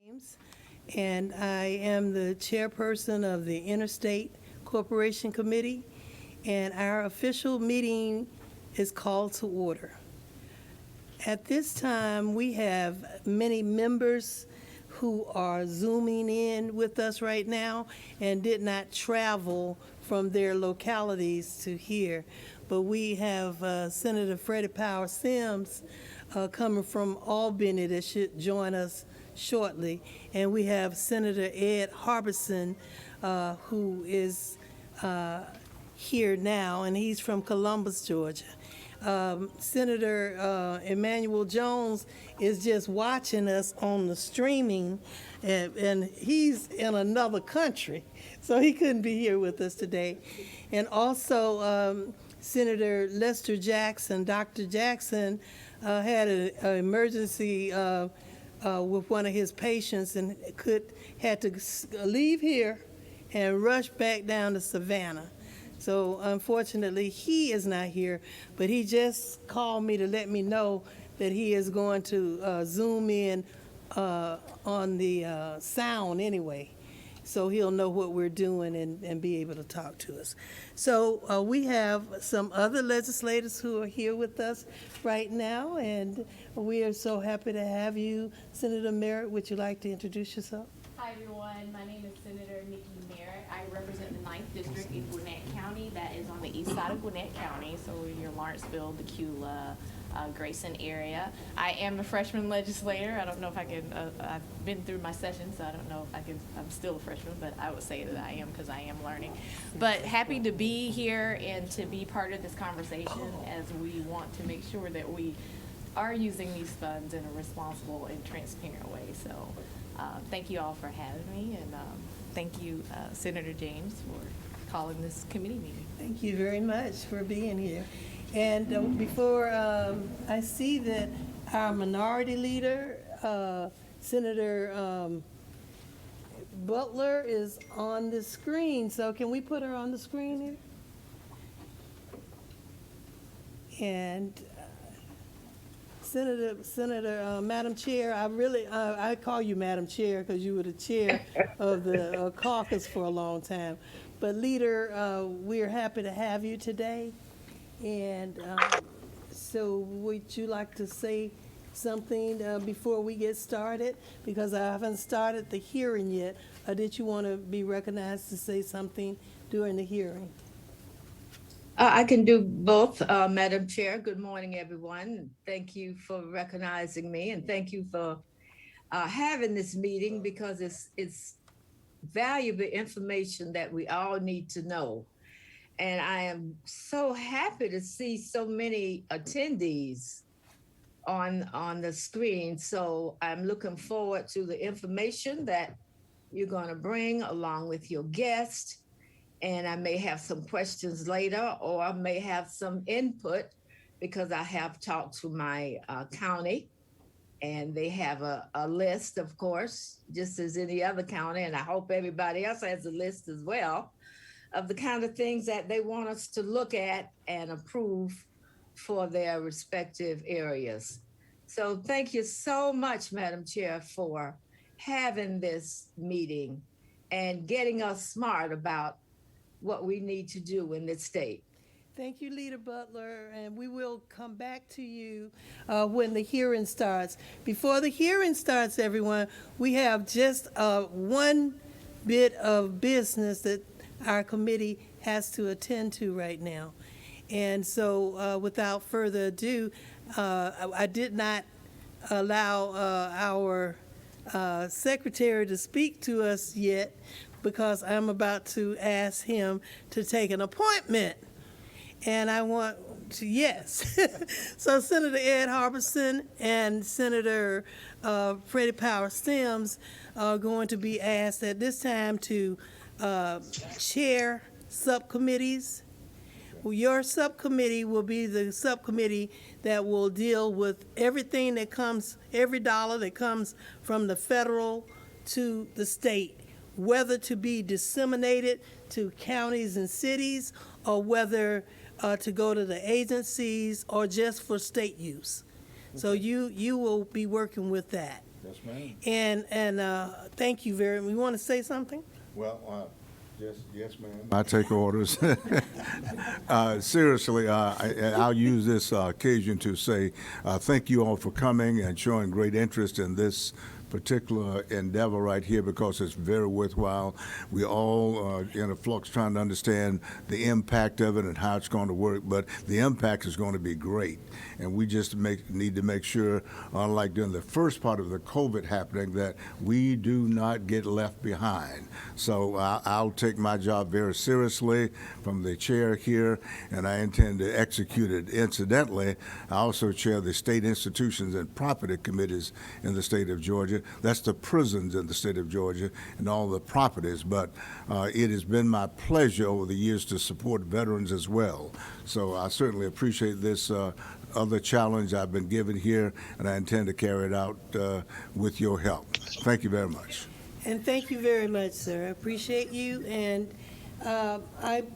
James, and I am the chairperson of the Interstate Corporation Committee, and our official meeting is called to order. At this time, we have many members who are Zooming in with us right now and did not travel from their localities to here. But we have Senator Freddie Power Sims coming from Albany that should join us shortly. And we have Senator Ed Harbison, who is here now, and he's from Columbus, Georgia. Senator Emmanuel Jones is just watching us on the streaming, and he's in another country, so he couldn't be here with us today. And also, Senator Lester Jackson, Dr. Jackson, had an emergency with one of his patients and had to leave here and rush back down to Savannah. So unfortunately, he is not here, but he just called me to let me know that he is going to Zoom in on the sound anyway. So he'll know what we're doing and be able to talk to us. So we have some other legislators who are here with us right now, and we are so happy to have you. Senator Merritt, would you like to introduce yourself? Hi everyone, my name is Senator Nikki Merritt. I represent the 9th District in Gwinnett County. That is on the east side of Gwinnett County, so your Lawrenceville, Decula, Grayson area. I am a freshman legislator. I don't know if I can, I've been through my session, so I don't know if I can, I'm still a freshman, but I would say that I am because I am learning. But happy to be here and to be part of this conversation as we want to make sure that we are using these funds in a responsible and transparent way. So thank you all for having me, and thank you, Senator James, for calling this committee meeting. Thank you very much for being here. And before I see that our minority leader, Senator Butler, is on the screen. So can we put her on the screen here? And Senator, Madam Chair, I call you Madam Chair because you were the chair of the caucus for a long time. But Leader, we're happy to have you today. And so would you like to say something before we get started? Because I haven't started the hearing yet. Or did you want to be recognized to say something during the hearing? I can do both, Madam Chair. Good morning, everyone. Thank you for recognizing me, and thank you for having this meeting, because it's valuable information that we all need to know. And I am so happy to see so many attendees on the screen. So I'm looking forward to the information that you're going to bring along with your guest. And I may have some questions later, or I may have some input, because I have talked to my county, and they have a list, of course, just as any other county. And I hope everybody else has a list as well of the kind of things that they want us to look at and approve for their respective areas. So thank you so much, Madam Chair, for having this meeting and getting us smart about what we need to do in this state. Thank you, Leader Butler, and we will come back to you when the hearing starts. Before the hearing starts, everyone, we have just one bit of business that our committee has to attend to right now. And so without further ado, I did not allow our secretary to speak to us yet, because I'm about to ask him to take an appointment. And I want to, yes. So Senator Ed Harbison and Senator Freddie Power Sims are going to be asked at this time to chair subcommittees. Well, your subcommittee will be the subcommittee that will deal with everything that comes, every dollar that comes from the federal to the state, whether to be disseminated to counties and cities, or whether to go to the agencies or just for state use. So you will be working with that. Yes, ma'am. And thank you very much. You want to say something? Well, yes, ma'am. I take orders. Seriously, I'll use this occasion to say thank you all for coming and showing great interest in this particular endeavor right here because it's very worthwhile. We all are in a flux trying to understand the impact of it and how it's going to work, but the impact is going to be great. And we just need to make sure, unlike during the first part of the COVID happening, that we do not get left behind. So I'll take my job very seriously from the chair here, and I intend to execute it. Incidentally, I also chair the state institutions and property committees in the state of Georgia. That's the prisons in the state of Georgia and all the properties. But it has been my pleasure over the years to support veterans as well. So I certainly appreciate this other challenge I've been given here, and I intend to carry it out with your help. Thank you very much. And thank you very much, sir. I appreciate you. And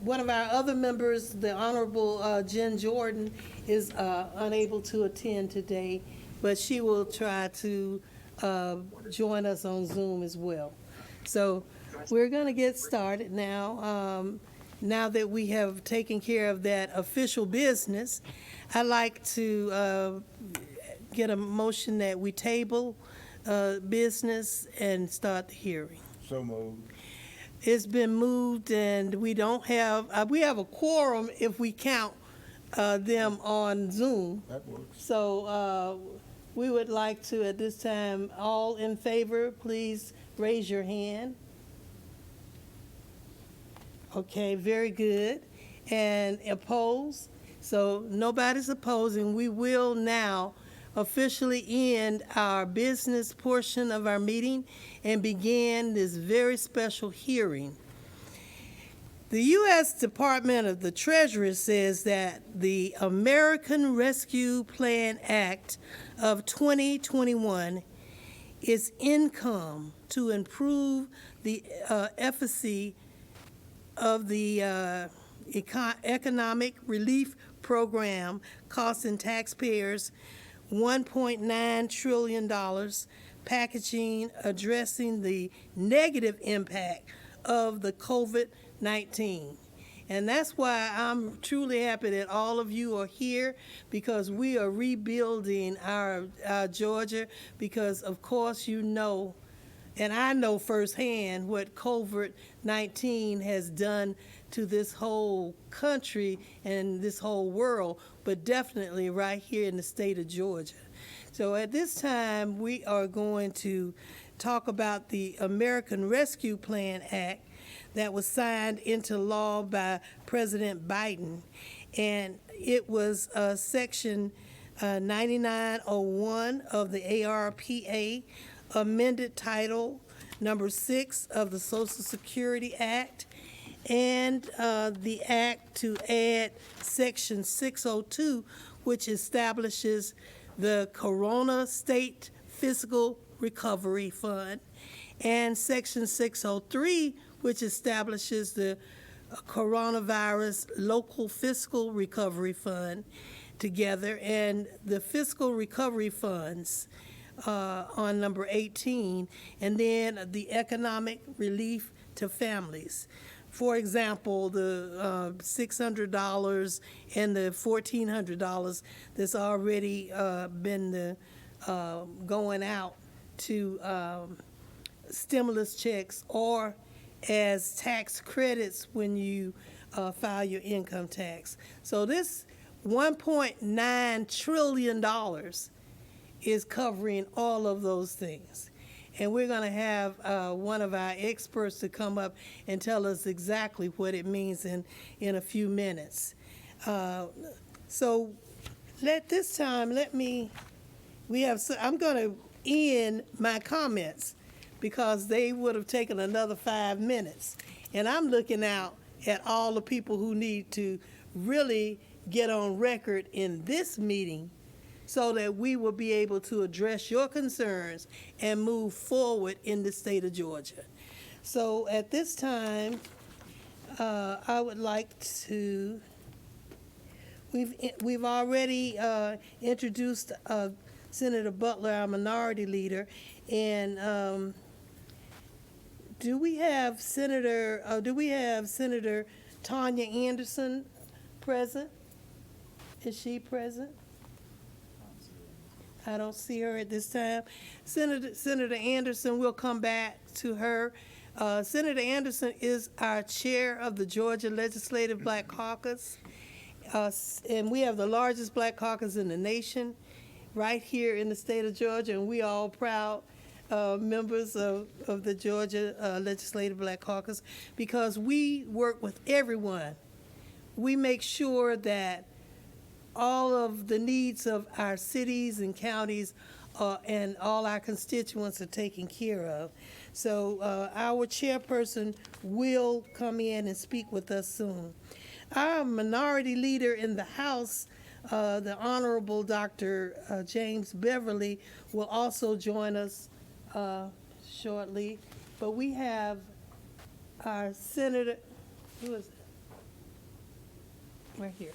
one of our other members, the Honorable Jen Jordan, is unable to attend today, but she will try to join us on Zoom as well. So we're going to get started now. Now that we have taken care of that official business, I'd like to get a motion that we table business and start the hearing. So moved. It's been moved, and we don't have, we have a quorum if we count them on Zoom. That works. So we would like to, at this time, all in favor, please raise your hand. Okay, very good. And opposed? So nobody's opposing. We will now officially end our business portion of our meeting and begin this very special hearing. The U.S. Department of the Treasury says that the American Rescue Plan Act of 2021 is income to improve the efficacy of the economic relief program costing taxpayers $1.9 trillion, packaging addressing the negative impact of the COVID-19. And that's why I'm truly happy that all of you are here, because we are rebuilding our Georgia, because of course you know, and I know firsthand what COVID-19 has done to this whole country and this whole world, but definitely right here in the state of Georgia. So at this time, we are going to talk about the American Rescue Plan Act that was signed into law by President Biden. And it was Section 9901 of the ARPA, amended Title Number 6 of the Social Security Act, and the act to add Section 602, which establishes the Corona State Fiscal Recovery Fund, and Section 603, which establishes the Coronavirus Local Fiscal Recovery Fund together, and the Fiscal Recovery Funds on number 18, and then the economic relief to families. For example, the $600 and the $1,400 that's already been going out to stimulus checks or as tax credits when you file your income tax. So this $1.9 trillion is covering all of those things. And we're going to have one of our experts to come up and tell us exactly what it means in a few minutes. So this time, I'm going to end my comments because they would have taken another 5 minutes. And I'm looking out at all the people who need to really get on record in this meeting so that we will be able to address your concerns and move forward in the state of Georgia. So at this time, I would like to, we've already introduced Senator Butler, our minority leader. And do we have Senator Tanya Anderson present? Is she present? I don't see her at this time. Senator Anderson, we'll come back to her. Senator Anderson is our chair of the Georgia Legislative Black Caucus. And we have the largest Black caucus in the nation right here in the state of Georgia, and we all proud members of the Georgia Legislative Black Caucus because we work with everyone. We make sure that all of the needs of our cities and counties and all our constituents are taken care of. So our chairperson will come in and speak with us soon. Our minority leader in the House, the Honorable Dr. James Beverly, will also join us shortly. But we have our Senator, who is that? Right here.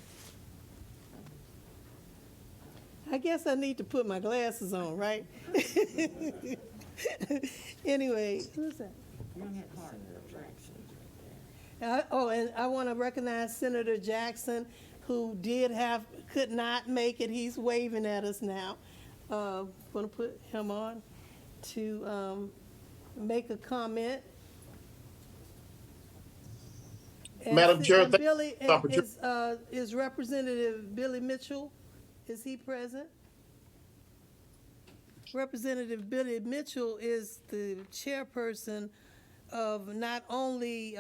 I guess I need to put my glasses on, right? Anyway, who's that? And I want to recognize Senator Jackson, who could not make it. He's waving at us now. Going to put him on to make a comment. And Madam Chair, thank you Billy, for the opportunity. is Representative Billy Mitchell, is he present? Representative Billy Mitchell is the chairperson of not only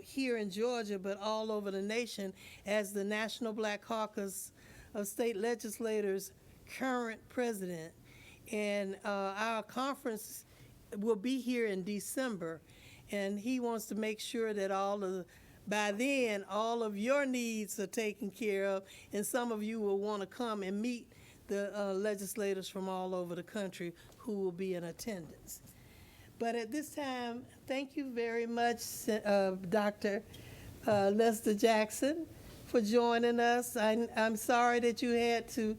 here in Georgia, but all over the nation as the National Black Caucus of State Legislators' current president. And our conference will be here in December, and he wants to make sure that by then, all of your needs are taken care of, and some of you will want to come and meet the legislators from all over the country who will be in attendance. But at this time, thank you very much, Dr. Lester Jackson, for joining us. I'm sorry that you had to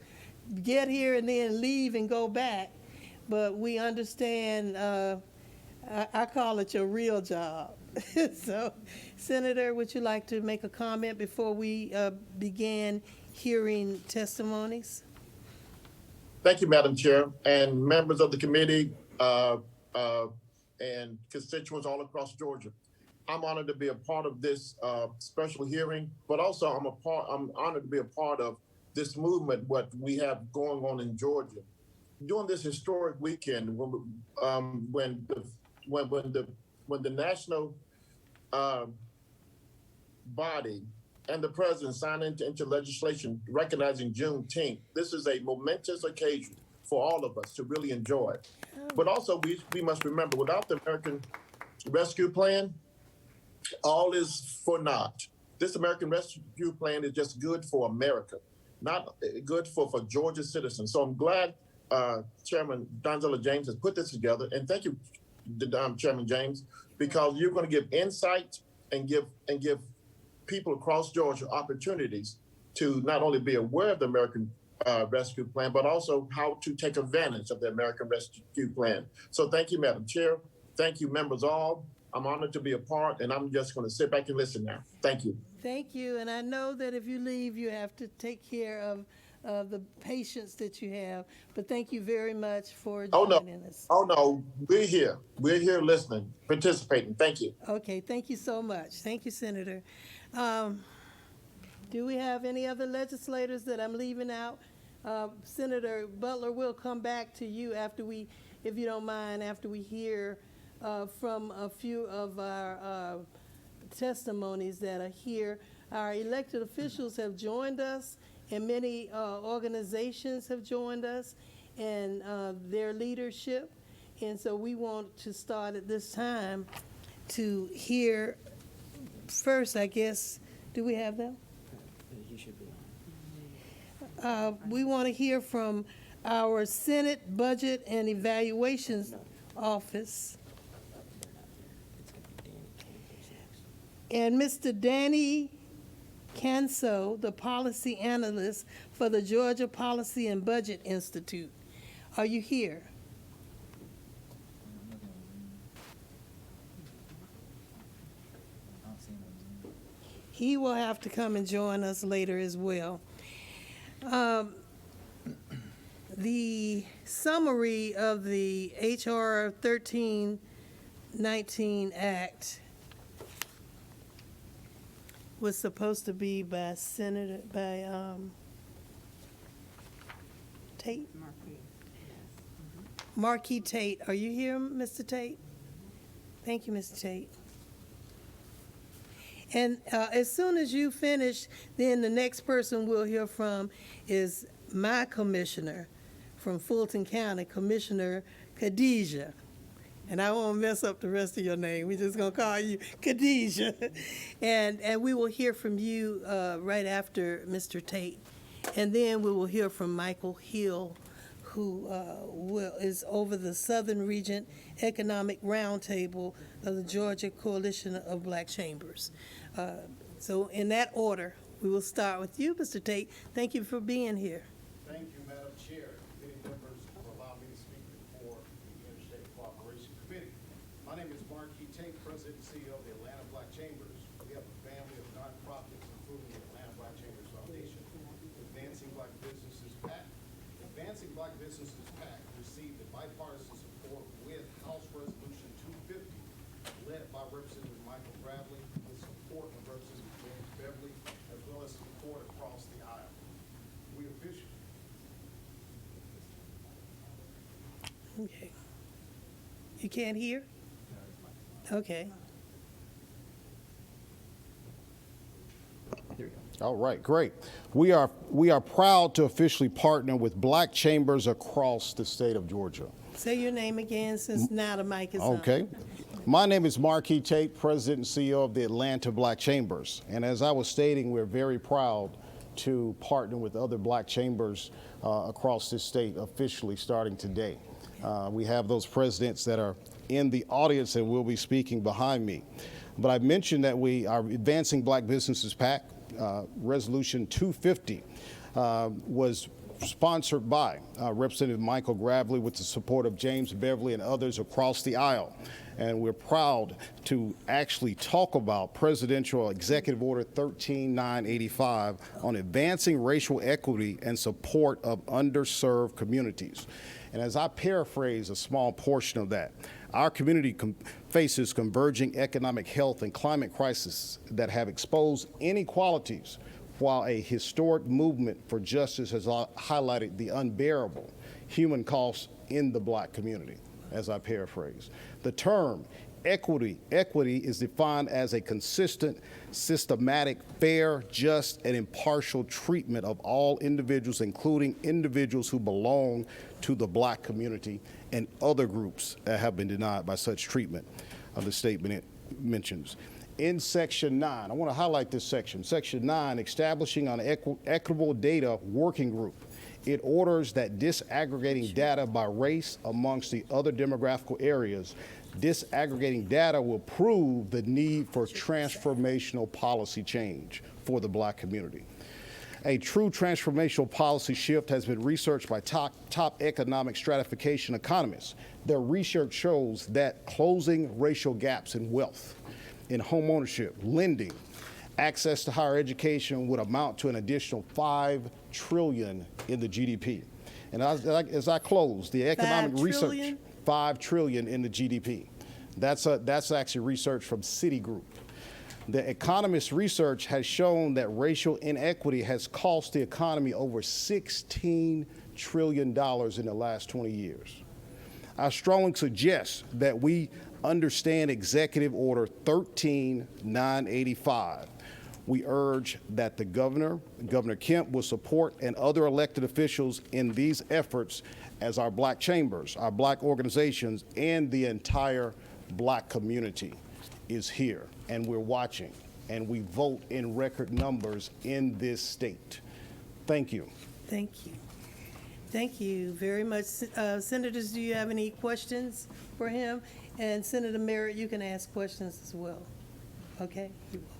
get here and then leave and go back, but we understand, I call it your real job. So, Senator, would you like to make a comment before we begin hearing testimonies? Thank you, Madam Chair, and members of the committee and constituents all across Georgia. I'm honored to be a part of this special hearing, but also I'm honored to be a part of this movement, what we have going on in Georgia. During this historic weekend, when the national body and the president signed into legislation recognizing Juneteenth, this is a momentous occasion for all of us to really enjoy. But also we must remember, without the American Rescue Plan, all is for naught. This American Rescue Plan is just good for America, not good for Georgia citizens. So I'm glad Chairman Donzella James has put this together, and thank you, Chairman James, because you're going to give insight and give people across Georgia opportunities to not only be aware of the American Rescue Plan, but also how to take advantage of the American Rescue Plan. So thank you, Madam Chair. Thank you, members all. I'm honored to be a part, and I'm just going to sit back and listen now. Thank you. Thank you, and I know that if you leave, you have to take care of the patients that you have, but thank you very much for joining us. Oh, no, we're here. We're here listening, participating. Thank you. Okay, thank you so much. Thank you, Senator. Do we have any other legislators that I'm leaving out? Senator Butler, we'll come back to you after if you don't mind, after we hear from a few of our testimonies that are here. Our elected officials have joined us, and many organizations have joined us and their leadership. And so we want to start at this time to hear first, I guess, do we have them? We want to hear from our Senate Budget and Evaluations Office. And Mr. Danny Canso, the policy analyst for the Georgia Policy and Budget Institute. Are you here? He will have to come and join us later as well. The summary of the HR 1319 Act was supposed to be by Tate? Marquis Tate. Are you here, Mr. Tate? Thank you, Mr. Tate. And as soon as you finish, then the next person we'll hear from is my commissioner from Fulton County, Commissioner Khadijah. And I won't mess up the rest of your name. We're just going to call you Khadijah. And we will hear from you right after Mr. Tate. And then we will hear from Michael Hill, who is over the Southern Region Economic Roundtable of the Georgia Coalition of Black Chambers. So in that order, we will start with you, Mr. Tate. Thank you for being here. Thank you, Madam Chair. Many members for allowing me to speak before the Interstate Cooperation Committee. My name is Marquis Tate, President and CEO of the Atlanta Black Chambers. We have a family of nonprofits, including the Atlanta Black Chambers Foundation, Advancing Black Businesses PAC. Advancing Black Businesses PAC received the bipartisan support with House Resolution 250, led by Representative Michael Bradley, with support of Representative James Beverly, as well as support across the aisle. We officially Okay. You can't hear? Okay. All right, great. We are proud to officially partner with Black Chambers across the state of Georgia. Say your name again since now the mic is on. Okay. My name is Marquis Tate, President and CEO of the Atlanta Black Chambers. And as I was stating, we're very proud to partner with other Black Chambers across this state officially starting today. We have those presidents that are in the audience and will be speaking behind me. But I mentioned that we are Advancing Black Businesses PAC. Resolution 250 was sponsored by Representative Michael Gravely with the support of James Beverly and others across the aisle. And we're proud to actually talk about Presidential Executive Order 13985 on advancing racial equity and support of underserved communities. And as I paraphrase a small portion of that, our community faces converging economic, health, and climate crises that have exposed inequalities, while a historic movement for justice has highlighted the unbearable human costs in the Black community, as I paraphrase. The term equity is defined as a consistent, systematic, fair, just, and impartial treatment of all individuals, including individuals who belong to the Black community and other groups that have been denied by such treatment, the statement mentions. In Section 9, I want to highlight this section. Section 9, establishing an equitable data working group. It orders that disaggregating data by race amongst the other demographical areas, disaggregating data will prove the need for transformational policy change for the Black community. A true transformational policy shift has been researched by top economic stratification economists. Their research shows that closing racial gaps in wealth, in home ownership, lending, access to higher education would amount to an additional $5 trillion in the GDP. And as I close, the economic research, $5 trillion in the GDP. That's actually research from Citigroup. The economist research has shown that racial inequity has cost the economy over $16 trillion in the last 20 years. I strongly suggest that we understand Executive Order 13985. We urge that the Governor Kemp, will support and other elected officials in these efforts as our Black chambers, our Black organizations, and the entire Black community is here, and we're watching, and we vote in record numbers in this state. Thank you. Thank you. Thank you very much. Senators, do you have any questions for him? And Senator Merritt, you can ask questions as well. Okay? You're welcome.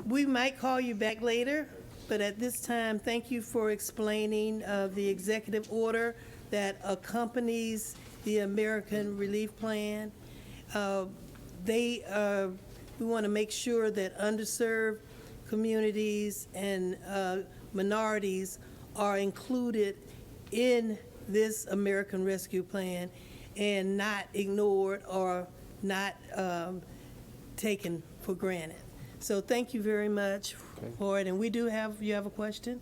We might call you back later But at this time, thank you for explaining the executive order that accompanies the American Relief Plan. We want to make sure that underserved communities and minorities are included in this American Rescue Plan and not ignored or not taken for granted. So thank you very much for it. And you have a question?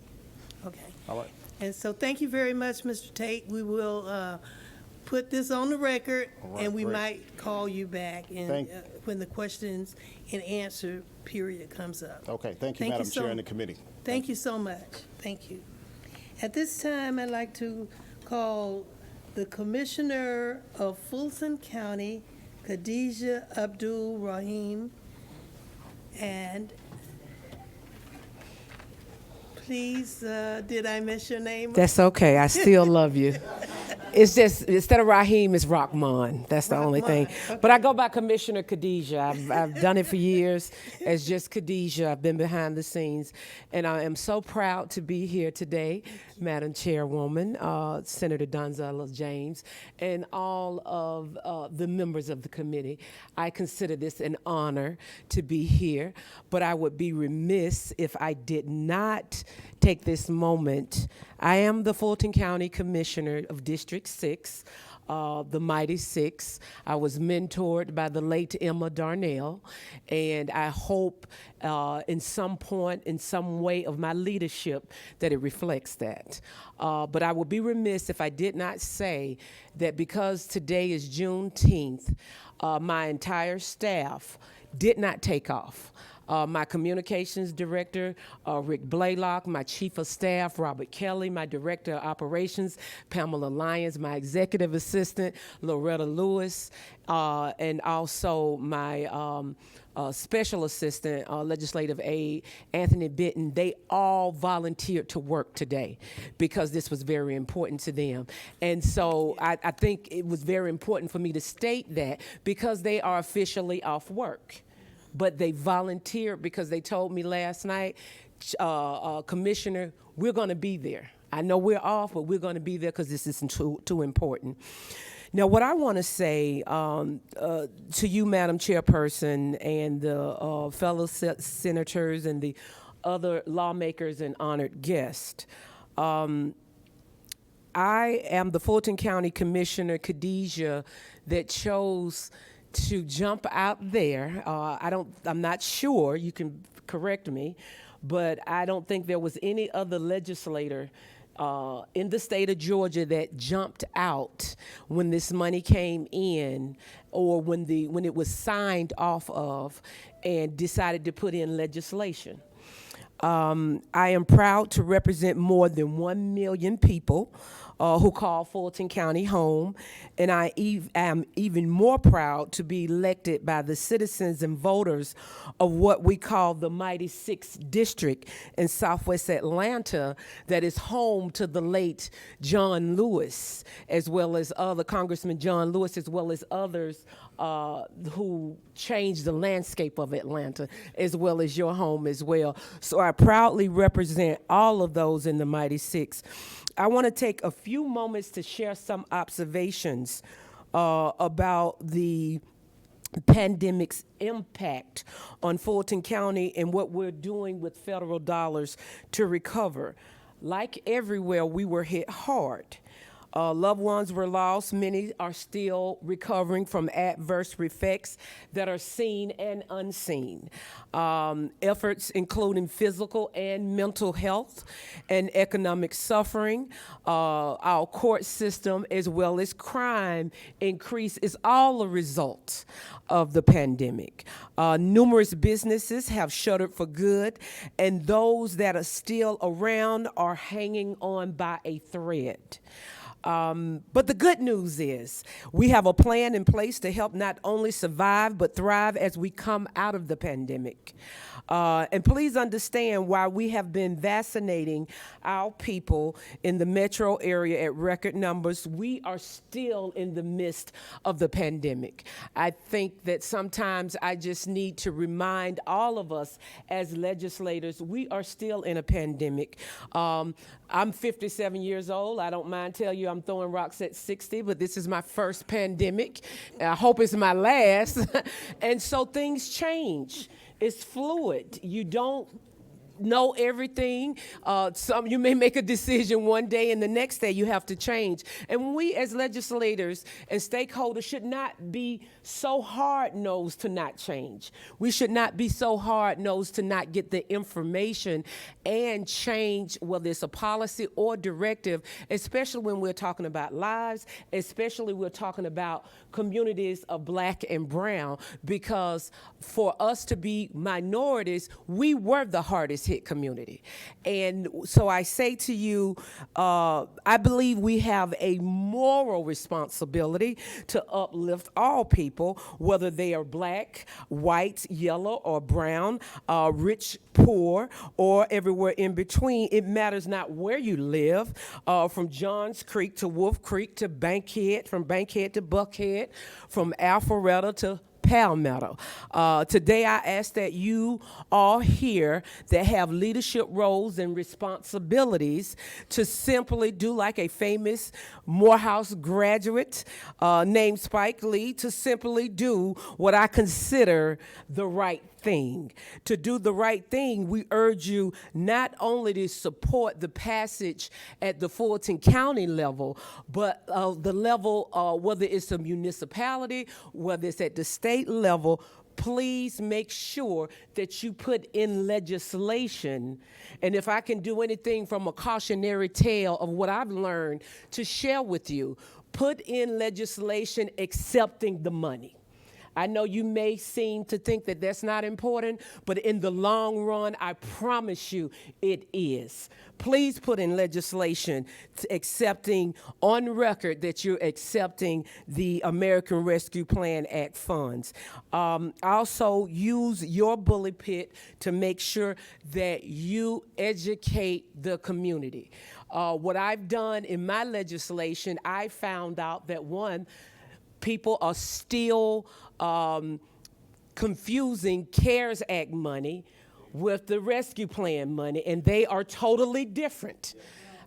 Okay. All right. And so thank you very much, Mr. Tate. We will put this on the record, All right, and we great. might call you back Thank- when the questions and answer period comes up. Okay, thank you, Thank you Madam so- Chair and the committee. Thank you so much. Thank you. At this time, I'd like to call the Commissioner of Fulton County, Khadijah Abdul Rahim, and please, did I miss your name? That's okay. I still love you. It's just, instead of Raheem, it's Rahman. That's the only thing. Rahman, But I go by Commissioner Khadijah. I've done it for years as just Khadijah. I've been behind the scenes. And I am so proud to be here today, Madam Chairwoman, Senator Donzella James, and all of the members of the committee. I consider this an honor to be here, but I would be remiss if I did not take this moment. I am the Fulton County Commissioner of District 6, the Mighty Six. I was mentored by the late Emma Darnell, and I hope in some point, in some way of my leadership, that it reflects that. But I would be remiss if I did not say that because today is Juneteenth, my entire staff did not take off. My communications director, Rick Blaylock, my chief of staff, Robert Kelly, my director of operations, Pamela Lyons, my executive assistant, Loretta Lewis, and also my special assistant, legislative aide, Anthony Bitton. They all volunteered to work today because this was very important to them. And so I think it was very important for me to state that because they are officially off work. But they volunteered because they told me last night, Commissioner, we're going to be there. I know we're off, but we're going to be there because this is too important. Now, what I want to say to you, Madam Chairperson, and the fellow senators and the other lawmakers and honored guests, I am the Fulton County Commissioner, Khadijah, that chose to jump out there. I'm not sure, you can correct me, but I don't think there was any other legislator in the state of Georgia that jumped out when this money came in or when it was signed off of and decided to put in legislation. I am proud to represent more than 1 million people who call Fulton County home, and I am even more proud to be elected by the citizens and voters of what we call the Mighty Sixth District in Southwest Atlanta, that is home to the late John Lewis, as well as other Congressman John Lewis, as well as others who changed the landscape of Atlanta, as well as your home as well. So I proudly represent all of those in the Mighty Six. I want to take a few moments to share some observations about the pandemic's impact on Fulton County and what we're doing with federal dollars to recover. Like everywhere, we were hit hard. Loved ones were lost. Many are still recovering from adverse effects that are seen and unseen. Efforts including physical and mental health and economic suffering. Our court system as well as crime increase is all a result of the pandemic. Numerous businesses have shuttered for good, and those that are still around are hanging on by a thread. But the good news is we have a plan in place to help not only survive but thrive as we come out of the pandemic. And please understand, while we have been vaccinating our people in the metro area at record numbers, we are still in the midst of the pandemic. I think that sometimes I just need to remind all of us as legislators, we are still in a pandemic. I'm 57 years old. I don't mind tell you I'm throwing rocks at 60, but this is my first pandemic. I hope it's my last. And so things change. It's fluid. You don't know everything. You may make a decision one day and the next day you have to change. And we as legislators and stakeholders should not be so hard-nosed to not change. We should not be so hard-nosed to not get the information and change, whether it's a policy or directive, especially when we're talking about lives, especially we're talking about communities of Black and brown, because for us to be minorities, we were the hardest hit community. And so I say to you, I believe we have a moral responsibility to uplift all people, whether they are Black, white, yellow, or brown, rich, poor, or everywhere in between. It matters not where you live, from Johns Creek to Wolf Creek to Bankhead, from Bankhead to Buckhead, from Alpharetta to Palmetto. Today I ask that you all here that have leadership roles and responsibilities to simply do like a famous Morehouse graduate named Spike Lee, to simply do what I consider the right thing. To do the right thing, we urge you not only to support the passage at the Fulton County level, but the level, whether it's a municipality, whether it's at the state level, please make sure that you put in legislation. And if I can do anything from a cautionary tale of what I've learned to share with you, put in legislation accepting the money. I know you may seem to think that that's not important, but in the long run, I promise you it is. Please put in legislation accepting on record that you're accepting the American Rescue Plan Act funds. Also, use your bully pit to make sure that you educate the community. What I've done in my legislation, I found out that one, people are still confusing CARES Act money with the rescue plan money, and they are totally different.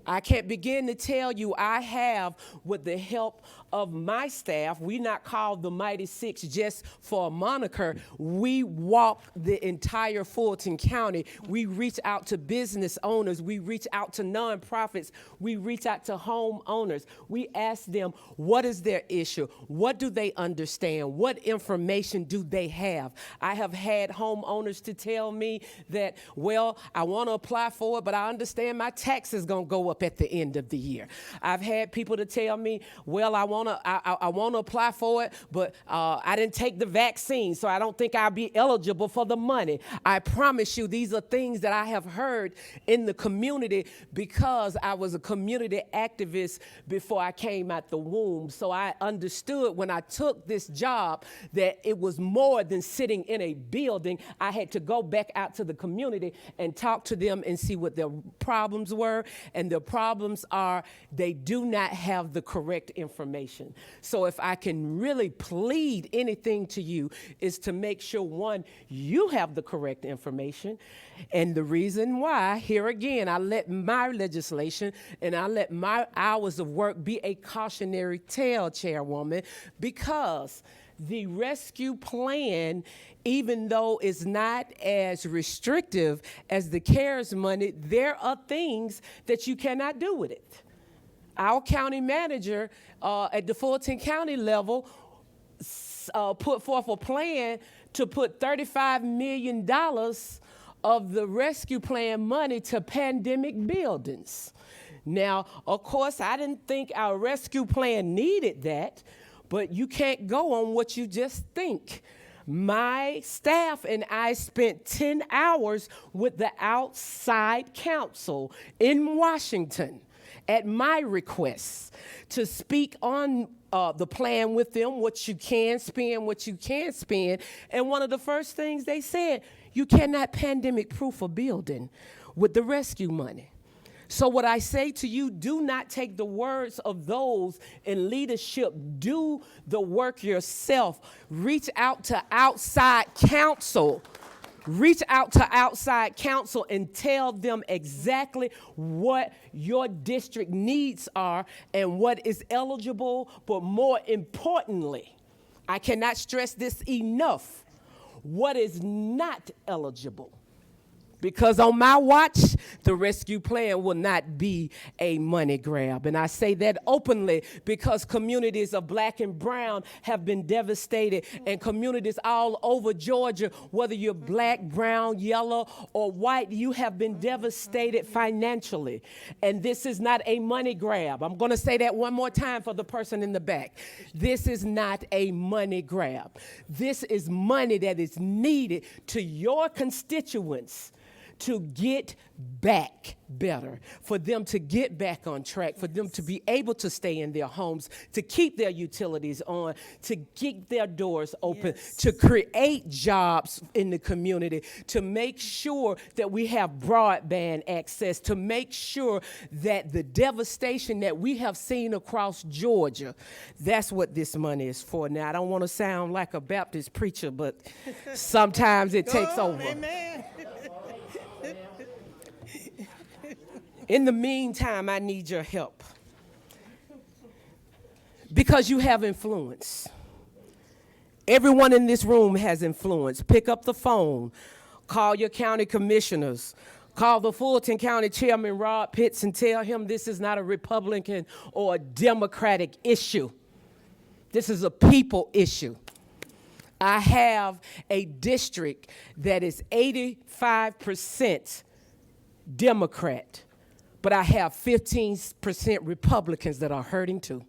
I can't begin to tell you, I have, with the help of my staff, we not called the Mighty Six just for a moniker. We walk the entire Fulton County. We reach out to business owners. We reach out to nonprofits. We reach out to homeowners. We ask them, what is their issue? What do they understand? What information do they have? I have had homeowners to tell me that, well, I want to apply for it, but I understand my tax is going to go up at the end of the year. I've had people to tell me, well, I want to apply for it, but I didn't take the vaccine, so I don't think I'll be eligible for the money. I promise you, these are things that I have heard in the community because I was a community activist before I came out the womb. So I understood when I took this job that it was more than sitting in a building. I had to go back out to the community and talk to them and see what their problems were. And the problems are they do not have the correct information. So if I can really plead anything to you is to make sure, one, you have the correct information. And the reason why, here again, I let my legislation and I let my hours of work be a cautionary tale, Chairwoman, because the rescue plan, even though it's not as restrictive as the CARES money, there are things that you cannot do with it. Our county manager at the Fulton County level put forth a plan to put $35 million of the rescue plan money to pandemic buildings. Now, of course, I didn't think our rescue plan needed that, but you can't go on what you just think. My staff and I spent 10 hours with the outside counsel in Washington. at my request to speak on the plan with them, what you can spend, what you can't spend. And one of the first things they said, you cannot pandemic-proof a building with the rescue money. So what I say to you, do not take the words of those in leadership. Do the work yourself. Reach out to outside counsel. Reach out to outside counsel and tell them exactly what your district needs are and what is eligible. But more importantly, I cannot stress this enough, what is not eligible. Because on my watch, the rescue plan will not be a money grab. And I say that openly because communities of black and brown have been devastated, and communities all over Georgia, whether you're black, brown, yellow, or white, you have been devastated financially. And this is not a money grab. I'm going to say that one more time for the person in the back. This is not a money grab. This is money that is needed to your constituents to get back better, for them to get back on track, for them to be able to stay in their homes, to keep their utilities on, to keep their doors open, to create jobs in the community, to make sure that we have broadband access, to make sure that the devastation that we have seen across Georgia, that's what this money is for. Now, I don't want to sound like a Baptist preacher, but sometimes it takes over. Amen. In the meantime, I need your help because you have influence. Everyone in this room has influence. Pick up the phone, call your county commissioners, call the Fulton County Chairman, Rod Pitts, and tell him this is not a Republican or a Democratic issue. This is a people issue. I have a district that is 85% Democrat, but I have 15% Republicans that are hurting too.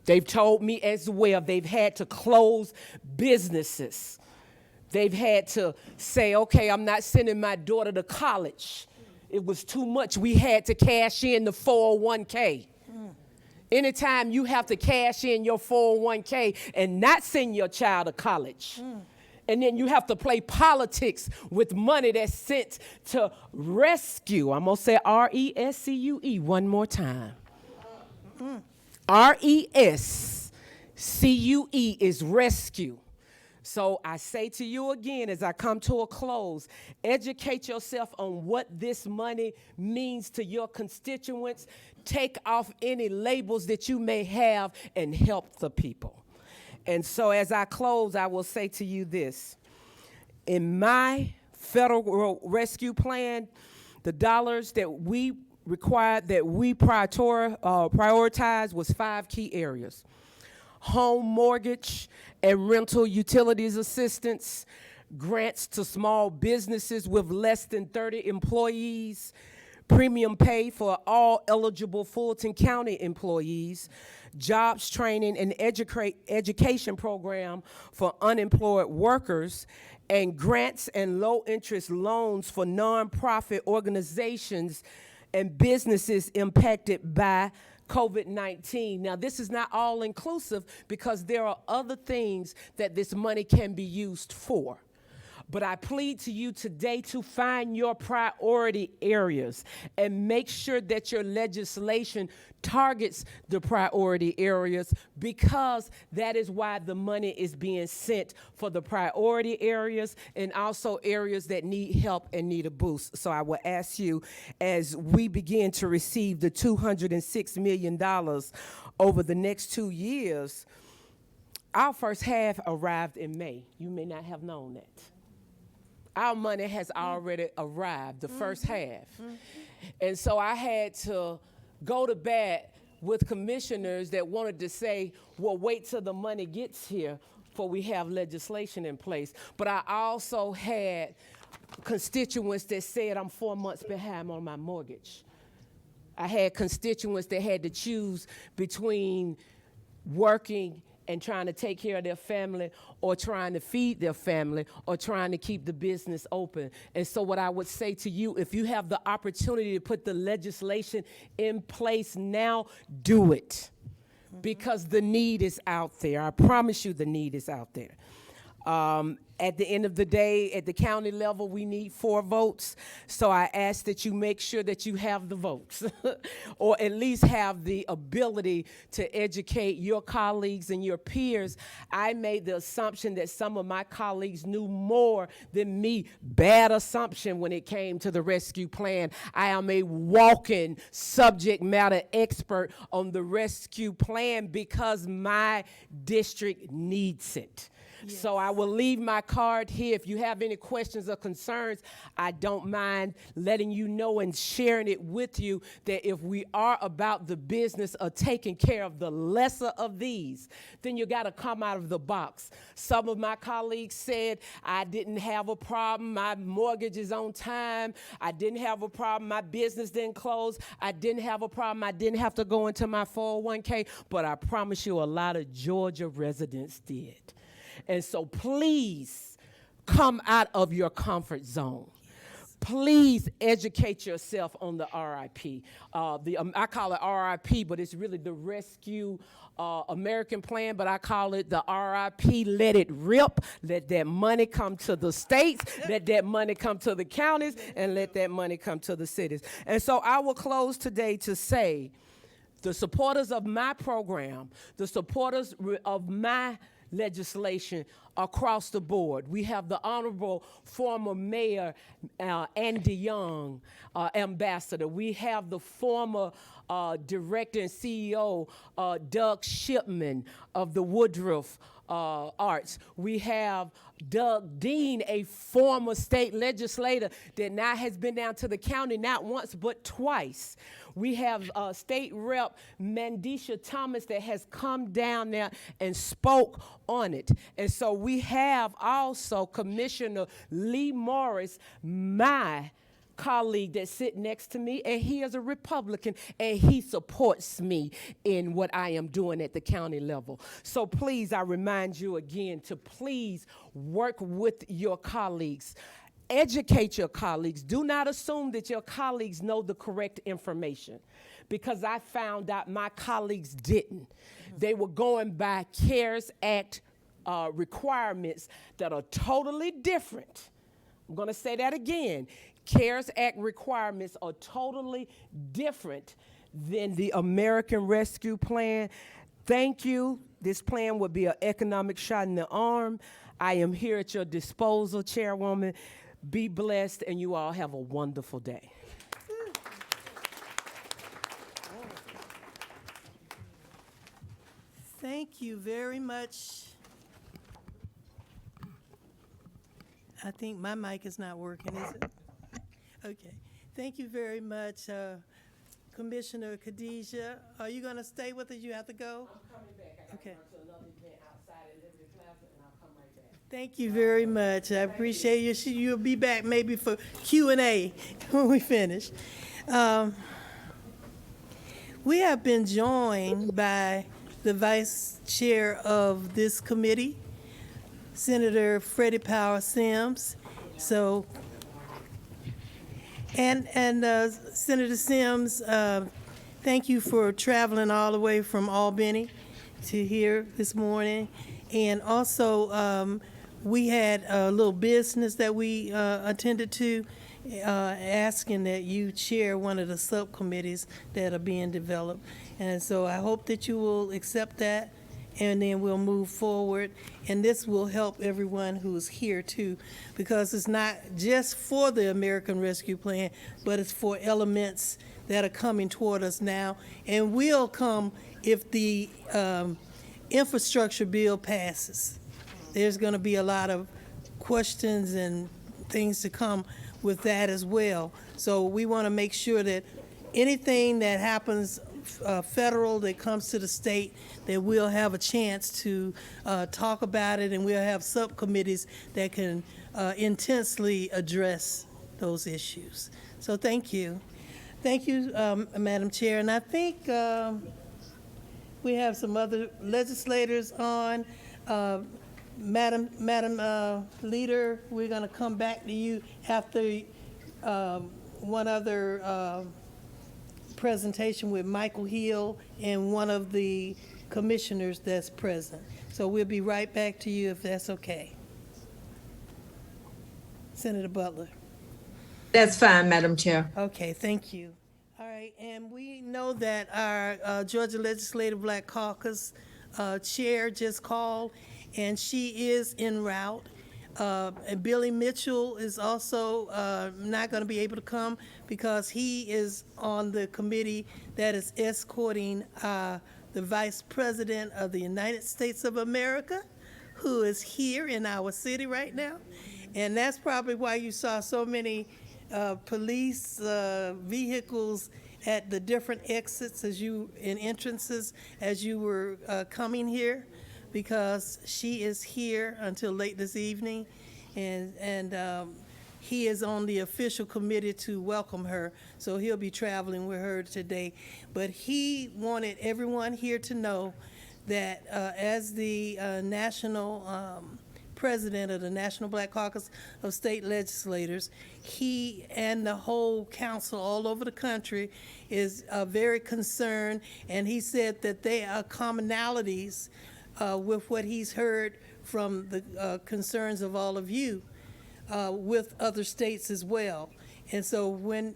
They've told me as well they've had to close businesses. They've had to say, okay, I'm not sending my daughter to college. It was too much. We had to cash in the 401k. Anytime you have to cash in your 401k and not send your child to college, and then you have to play politics with money that's sent to rescue. I'm going to say R-E-S-C-U-E one more time. R-E-S-C-U-E is rescue. So I say to you again as I come to a close, educate yourself on what this money means to your constituents. Take off any labels that you may have and help the people. And so as I close, I will say to you this. In my federal rescue plan, the dollars that we required, that we prioritize was 5 key areas. Home mortgage and rental utilities assistance, grants to small businesses with less than 30 employees, premium pay for all eligible Fulton County employees, jobs training and education program for unemployed workers, and grants and low-interest loans for nonprofit organizations and businesses impacted by COVID-19. Now, this is not all-inclusive because there are other things that this money can be used for. But I plead to you today to find your priority areas and make sure that your legislation targets the priority areas, because that is why the money is being sent for the priority areas and also areas that need help and need a boost. So I will ask you, as we begin to receive the $206 million over the next 2 years, our first half arrived in May. You may not have known that. Our money has already arrived, the first half. And so I had to go to bat with commissioners that wanted to say, well, wait till the money gets here before we have legislation in place. But I also had constituents that said I'm 4 months behind on my mortgage. I had constituents that had to choose between working and trying to take care of their family or trying to feed their family or trying to keep the business open. And so what I would say to you, if you have the opportunity to put the legislation in place now, do it. Because the need is out there. I promise you the need is out there. At the end of the day, at the county level, we need 4 votes. So I ask that you make sure that you have the votes or at least have the ability to educate your colleagues and your peers. I made the assumption that some of my colleagues knew more than me. Bad assumption when it came to the rescue plan. I am a walking subject matter expert on the rescue plan because my district needs it. Yes. So I will leave my card here. If you have any questions or concerns, I don't mind letting you know and sharing it with you that if we are about the business of taking care of the lesser of these, then you got to come out of the box. Some of my colleagues said I didn't have a problem. My mortgage is on time. I didn't have a problem. My business didn't close. I didn't have a problem. I didn't have to go into my 401k. But I promise you a lot of Georgia residents did. And so please come out of your comfort zone. Please educate yourself on the RIP. I call it RIP, but it's really the Rescue American Plan, but I call it the RIP, let it rip, let that money come to the states, let that money come to the counties, and let that money come to the cities. And so I will close today to say the supporters of my program, the supporters of my legislation across the board. We have the Honorable former Mayor Andy Young, Ambassador. We have the former Director and CEO Doug Shipman of the Woodruff Arts. We have Doug Dean, a former state legislator that now has been down to the county not once but twice. We have State Rep Mandisha Thomas that has come down there and spoke on it. And so we have also Commissioner Lee Morris, my colleague that sits next to me, and he is a Republican, and he supports me in what I am doing at the county level. So please, I remind you again to please work with your colleagues. Educate your colleagues. Do not assume that your colleagues know the correct information, because I found out my colleagues didn't. They were going by CARES Act requirements that are totally different. I'm going to say that again. CARES Act requirements are totally different than the American Rescue Plan. Thank you. This plan would be an economic shot in the arm. I am here at your disposal, Chairwoman. Be blessed, and you all have a wonderful day. Thank you very much. I think my mic is not working, is it? Okay. Thank you very much, Commissioner Khadijah. Are you going to stay with us? You have to go? I'm coming back. I got to run to another event outside at Liberty Plaza, and I'll come right back. Thank you very much. I appreciate you. You'll be back maybe for Q&A when we finish. We have been joined by the Vice Chair of this committee, Senator Freddie Power Sims. So, and Senator Sims, thank you for traveling all the way from Albany to here this morning. And also, we had a little business that we attended to, asking that you chair one of the subcommittees that are being developed. And so I hope that you will accept that, and then we'll move forward. And this will help everyone who's here too, because it's not just for the American Rescue Plan, but it's for elements that are coming toward us now and will come if the infrastructure bill passes. There's going to be a lot of questions and things to come with that as well. So we want to make sure that anything that happens federal that comes to the state, that we'll have a chance to talk about it, and we'll have subcommittees that can intensely address those issues. So thank you. Thank you, Madam Chair. And I think We have some other legislators on. Madam Leader, we're going to come back to you after one other presentation with Michael Hill and one of the commissioners that's present. So we'll be right back to you if that's okay. Senator Butler. That's fine, Madam Chair. Okay, thank you. All right, and we know that our Georgia Legislative Black Caucus chair just called, and she is en route. And Billy Mitchell is also not going to be able to come because he is on the committee that is escorting the Vice President of the United States of America, who is here in our city right now. And that's probably why you saw so many police vehicles at the different exits and entrances as you were coming here, because she is here until late this evening, and he is on the official committee to welcome her, so he'll be traveling with her today. But he wanted everyone here to know that as the national president of the National Black Caucus of State Legislators, he and the whole council all over the country is very concerned, and he said that there are commonalities with what he's heard from the concerns of all of you with other states as well. And so when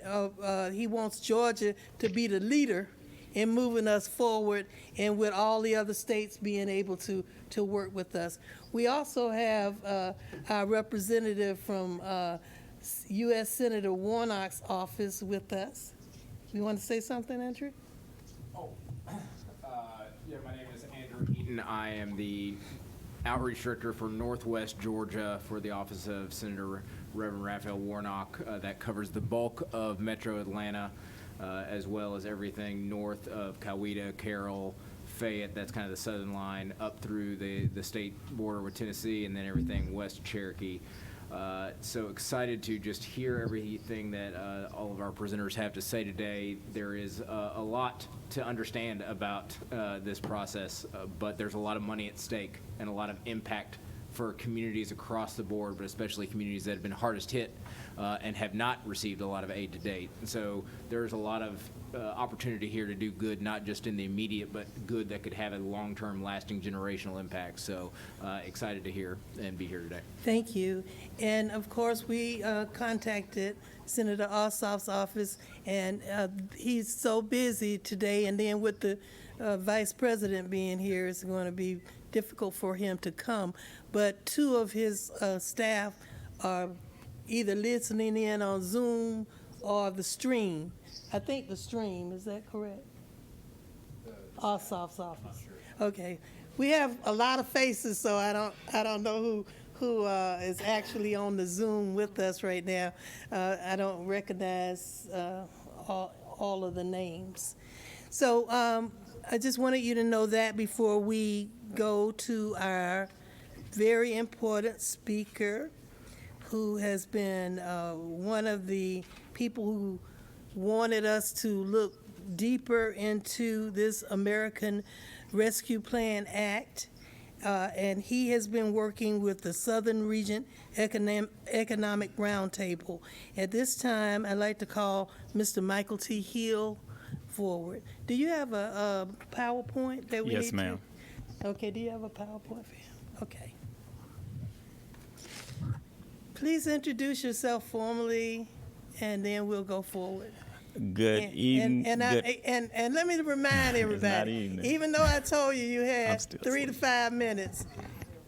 he wants Georgia to be the leader in moving us forward, and with all the other states being able to work with us. We also have our representative from U.S. Senator Warnock's office with us. You want to say something, Andrew? Yeah, my name is Andrew Eaton. I am the outreach director for Northwest Georgia for the office of Senator Reverend Raphael Warnock. That covers the bulk of Metro Atlanta, as well as everything north of Coweta, Carroll, Fayette. That's kind of the southern line up through the state border with Tennessee, and then everything west of Cherokee. So excited to just hear everything that all of our presenters have to say today. There is a lot to understand about this process, but there's a lot of money at stake and a lot of impact for communities across the board, but especially communities that have been hardest hit and have not received a lot of aid to date. And so there's a lot of opportunity here to do good, not just in the immediate, but good that could have a long-term, lasting, generational impact. So excited to hear and be here today. Thank you. And of course, we contacted Senator Ossoff's office, and he's so busy today, and then with the vice president being here, it's going to be difficult for him to come. But two of his staff are either listening in on Zoom or the stream. I think the stream, is that correct? Ossoff's office. Okay. We have a lot of faces, so I don't know who is actually on the Zoom with us right now. I don't recognize all of the names. So I just wanted you to know that before we go to our very important speaker, who has been one of the people who wanted us to look deeper into this American Rescue Plan Act. And he has been working with the Southern Region Economic Roundtable. At this time, I'd like to call Mr. Michael T. Hill forward. Do you have a PowerPoint that we need to? Yes, ma'am. Okay, do you have a PowerPoint for him? Okay. Please introduce yourself formally, and then we'll go forward. Good evening. And let me remind everybody, evening. even though I told you had still 3 to 5 minutes,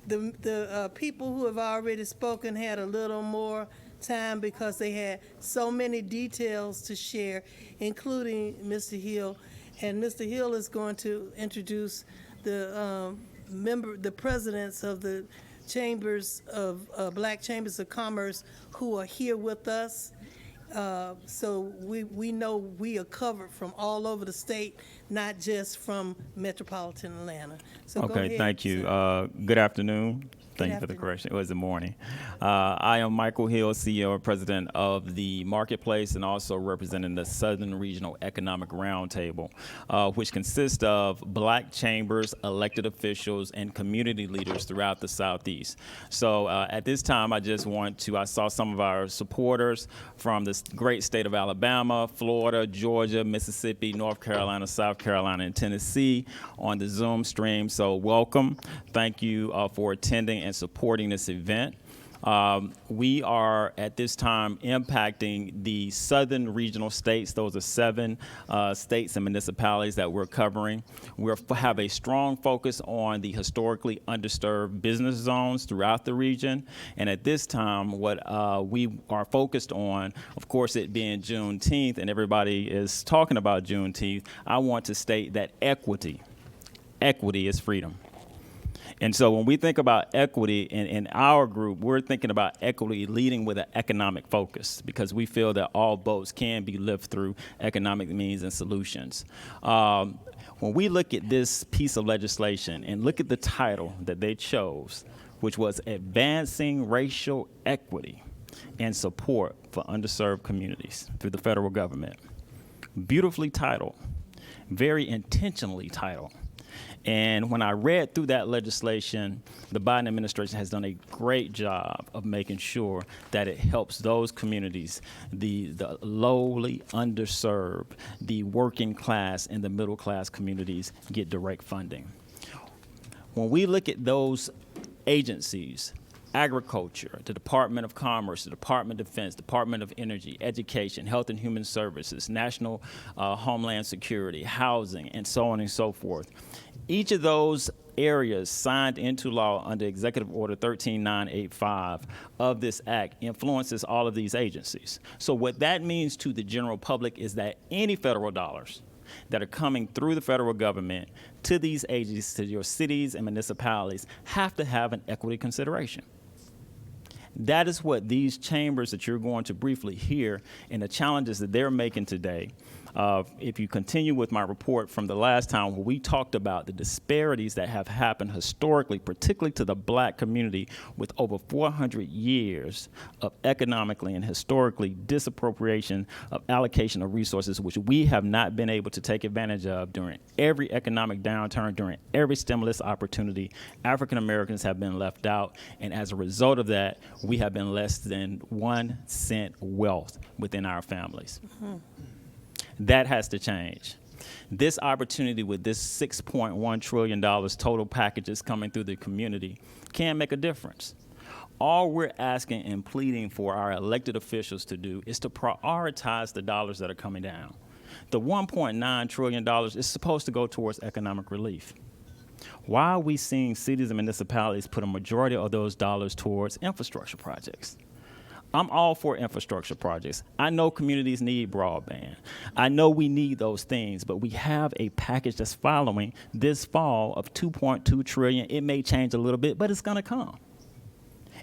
the people who have already spoken had a little more time because they had so many details to share, including Mr. Hill. And Mr. Hill is going to introduce the presidents of the chambers of Black Chambers of Commerce who are here with us. So we know we are covered from all over the state, not just from metropolitan Atlanta. So go Okay, ahead, thank you. sir. Good afternoon. Thank you for the correction. It was the morning. I am Michael Hill, CEO and President of the Marketplace, and also representing the Southern Regional Economic Roundtable, which consists of Black chambers, elected officials, and community leaders throughout the Southeast. So at this time, I saw some of our supporters from this great state of Alabama, Florida, Georgia, Mississippi, North Carolina, South Carolina, and Tennessee on the Zoom stream. So welcome. Thank you for attending and supporting this event. We are at this time impacting the southern regional states. Those are 7 states and municipalities that we're covering. We have a strong focus on the historically undisturbed business zones throughout the region. And at this time, what we are focused on, of course, it being Juneteenth, and everybody is talking about Juneteenth, I want to state that equity is freedom. And so when we think about equity in our group, we're thinking about equity leading with an economic focus, because we feel that all boats can be lifted through economic means and solutions. When we look at this piece of legislation and look at the title that they chose, which was Advancing Racial Equity and Support for Underserved Communities through the federal government, beautifully titled, very intentionally titled. And when I read through that legislation, the Biden administration has done a great job of making sure that it helps those communities, the lowly underserved, the working class and the middle class communities get direct funding. When we look at those agencies, agriculture, the Department of Commerce, the Department of Defense, Department of Energy, Education, Health and Human Services, National Homeland Security, Housing, and so on and so forth. Each of those areas signed into law under Executive Order 13985 of this act influences all of these agencies. So what that means to the general public is that any federal dollars that are coming through the federal government to these agencies, to your cities and municipalities, have to have an equity consideration. That is what these chambers that you're going to briefly hear and the challenges that they're making today. If you continue with my report from the last time where we talked about the disparities that have happened historically, particularly to the Black community, with over 400 years of economically and historically disappropriation of allocation of resources, which we have not been able to take advantage of during every economic downturn, during every stimulus opportunity. African Americans have been left out, and as a result of that, we have been less than 1 cent wealth within our families. Mm-hmm. That has to change. This opportunity with this $6.1 trillion total packages coming through the community can make a difference. All we're asking and pleading for our elected officials to do is to prioritize the dollars that are coming down. The $1.9 trillion is supposed to go towards economic relief. Why are we seeing cities and municipalities put a majority of those dollars towards infrastructure projects? I'm all for infrastructure projects. I know communities need broadband. I know we need those things, but we have a package that's following this fall of $2.2 trillion. It may change a little bit, but it's gonna come.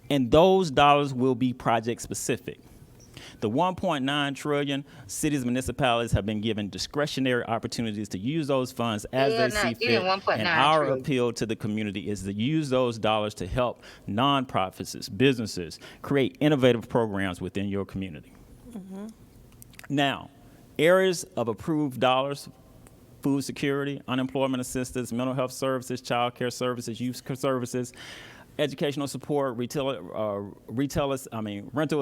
And those dollars will be project specific. The $1.9 trillion, cities and municipalities have been given discretionary opportunities to use those funds as they see fit. And our appeal to the community is to use those dollars to help nonprofits, businesses, create innovative programs within your community. Mm-hmm. Now, areas of approved dollars: food security, unemployment assistance, mental health services, child care services, youth services, educational support, rental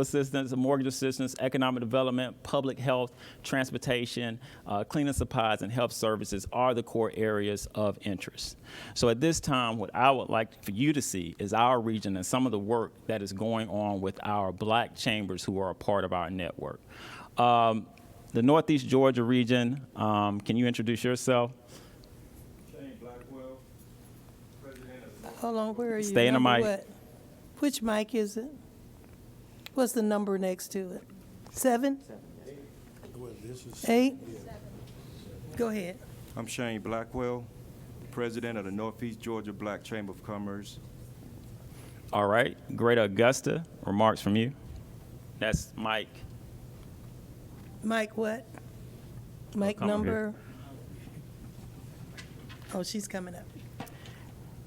assistance, mortgage assistance, economic development, public health, transportation, cleaning supplies, and health services are the core areas of interest. So at this time, what I would like for you to see is our region and some of the work that is going on with our Black chambers who are a part of our network. The Northeast Georgia region, can you introduce yourself? Hold on, where are you? Stay in the mic. What? Which mic is it? What's the number next to it? 7? 8? Go ahead. I'm Shane Blackwell, President of the Northeast Georgia Black Chamber of Commerce. All right, Greater Augusta, remarks from you. That's Mike. Mike what? Mike number? Oh, she's coming up.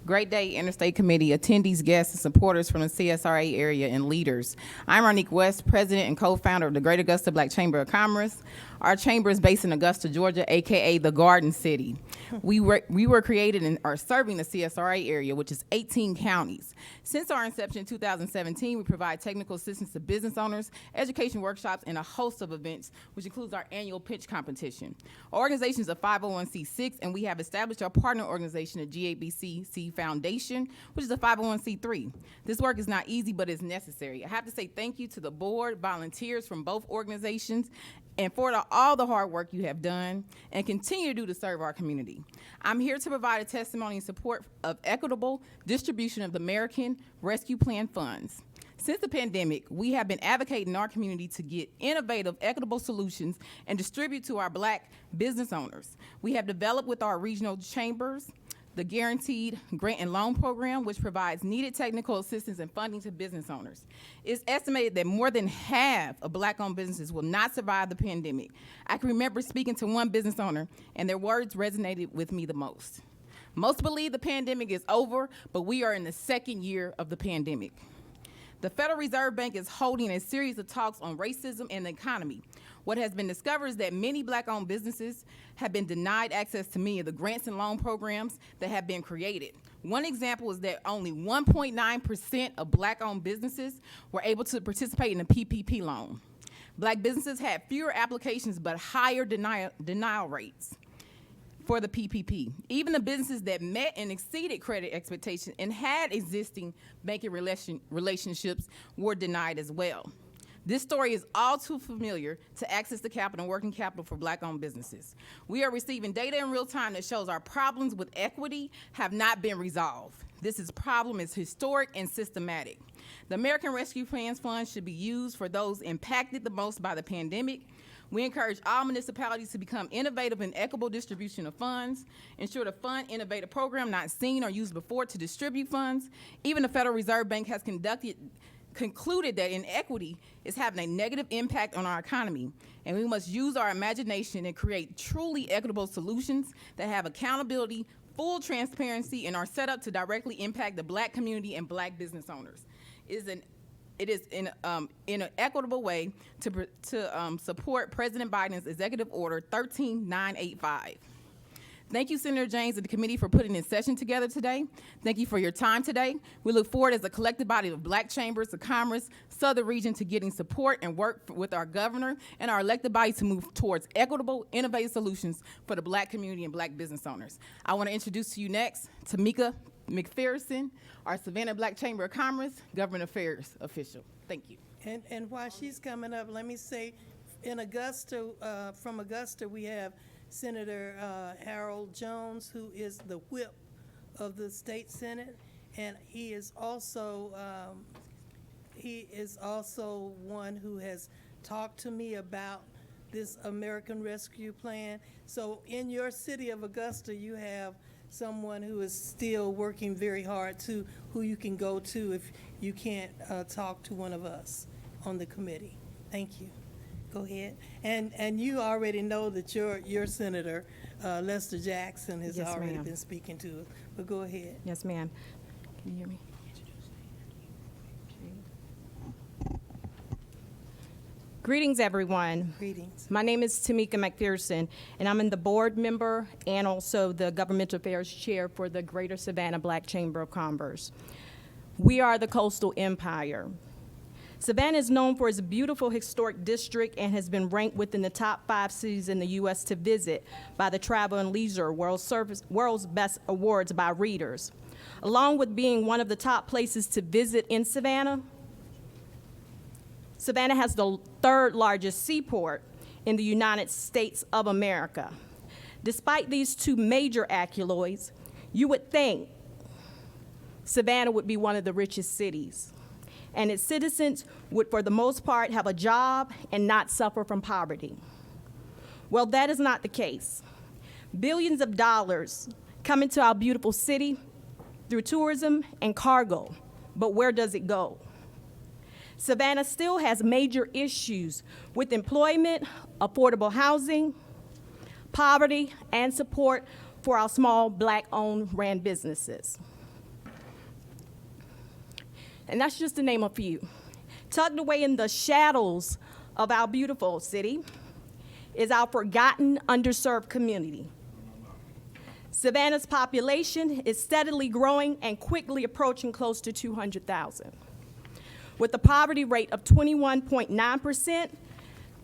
Great Day Interstate Committee, attendees, guests, and supporters from the CSRA area, and leaders. I'm Ronique West, president and co-founder of the Great Augusta Black Chamber of Commerce. Our chamber is based in Augusta, Georgia, aka the Garden City. We were created and are serving the CSRA area, which is 18 counties. Since our inception in 2017, we provide technical assistance to business owners, education workshops, and a host of events, which includes our annual pitch competition. Our organization is a 501c6, and we have established our partner organization, the GABCC Foundation, which is a 501c3. This work is not easy, but it's necessary. I have to say thank you to the board, volunteers from both organizations, and for all the hard work you have done and continue to do to serve our community. I'm here to provide a testimony in support of equitable distribution of the American Rescue Plan funds. Since the pandemic, we have been advocating in our community to get innovative, equitable solutions and distribute to our Black business owners. We have developed with our regional chambers the Guaranteed Grant and Loan Program, which provides needed technical assistance and funding to business owners. It's estimated that more than half of Black-owned businesses will not survive the pandemic. I can remember speaking to one business owner, and their words resonated with me the most. Most believe the pandemic is over, but we are in the second year of the pandemic. The Federal Reserve Bank is holding a series of talks on racism and the economy. What has been discovered is that many Black-owned businesses have been denied access to many of the grants and loan programs that have been created. One example is that only 1.9% of Black-owned businesses were able to participate in a PPP loan. Black businesses had fewer applications but higher denial rates for the PPP. Even the businesses that met and exceeded credit expectations and had existing banking relationships were denied as well. This story is all too familiar to access the capital and working capital for Black-owned businesses. We are receiving data in real time that shows our problems with equity have not been resolved. This problem is historic and systematic. The American Rescue Plan Fund should be used for those impacted the most by the pandemic. We encourage all municipalities to become innovative in equitable distribution of funds, ensure the fund innovative program not seen or used before to distribute funds. Even the Federal Reserve Bank has concluded that inequity is having a negative impact on our economy, and we must use our imagination and create truly equitable solutions that have accountability, full transparency, and are set up to directly impact the Black community and Black business owners. It is in an equitable way to support President Biden's Executive Order 13985. Thank you, Senator James and the committee, for putting this session together today. Thank you for your time today. We look forward as a collective body of Black chambers of commerce, Southern region, to getting support and work with our governor and our elected body to move towards equitable, innovative solutions for the Black community and Black business owners. I want to introduce to you next Tamika McPherson, our Savannah Black Chamber of Commerce Government Affairs official. Thank you. And while she's coming up, let me say, in Augusta, from Augusta, we have Senator Harold Jones, who is the whip of the state senate, and he is also one who has talked to me about this American Rescue Plan. So in your city of Augusta, you have someone who is still working very hard, to who you can go to if you can't talk to one of us on the committee. Thank you. Go ahead. And you already know that your senator, Lester Jackson, has Yes, already ma'am. been speaking to us. But go ahead. Yes, ma'am. Can you hear me? Greetings, everyone. Greetings. My name is Tamika McPherson, and I'm the board member and also the government affairs chair for the Greater Savannah Black Chamber of Commerce. We are the coastal empire. Savannah is known for its beautiful historic district and has been ranked within the top 5 cities in the U.S. to visit by the Travel and Leisure World's Best Awards by readers. Along with being one of the top places to visit in Savannah, Savannah has the 3rd largest seaport in the United States of America. Despite these 2 major accolades, you would think Savannah would be one of the richest cities, and its citizens would, for the most part, have a job and not suffer from poverty. Well, that is not the case. Billions of dollars come into our beautiful city through tourism and cargo, but where does it go? Savannah still has major issues with employment, affordable housing, poverty, and support for our small Black-owned ran businesses. and that's just to name a few. Tucked away in the shadows of our beautiful city is our forgotten, underserved community. Savannah's population is steadily growing and quickly approaching close to 200,000. With a poverty rate of 21.9%,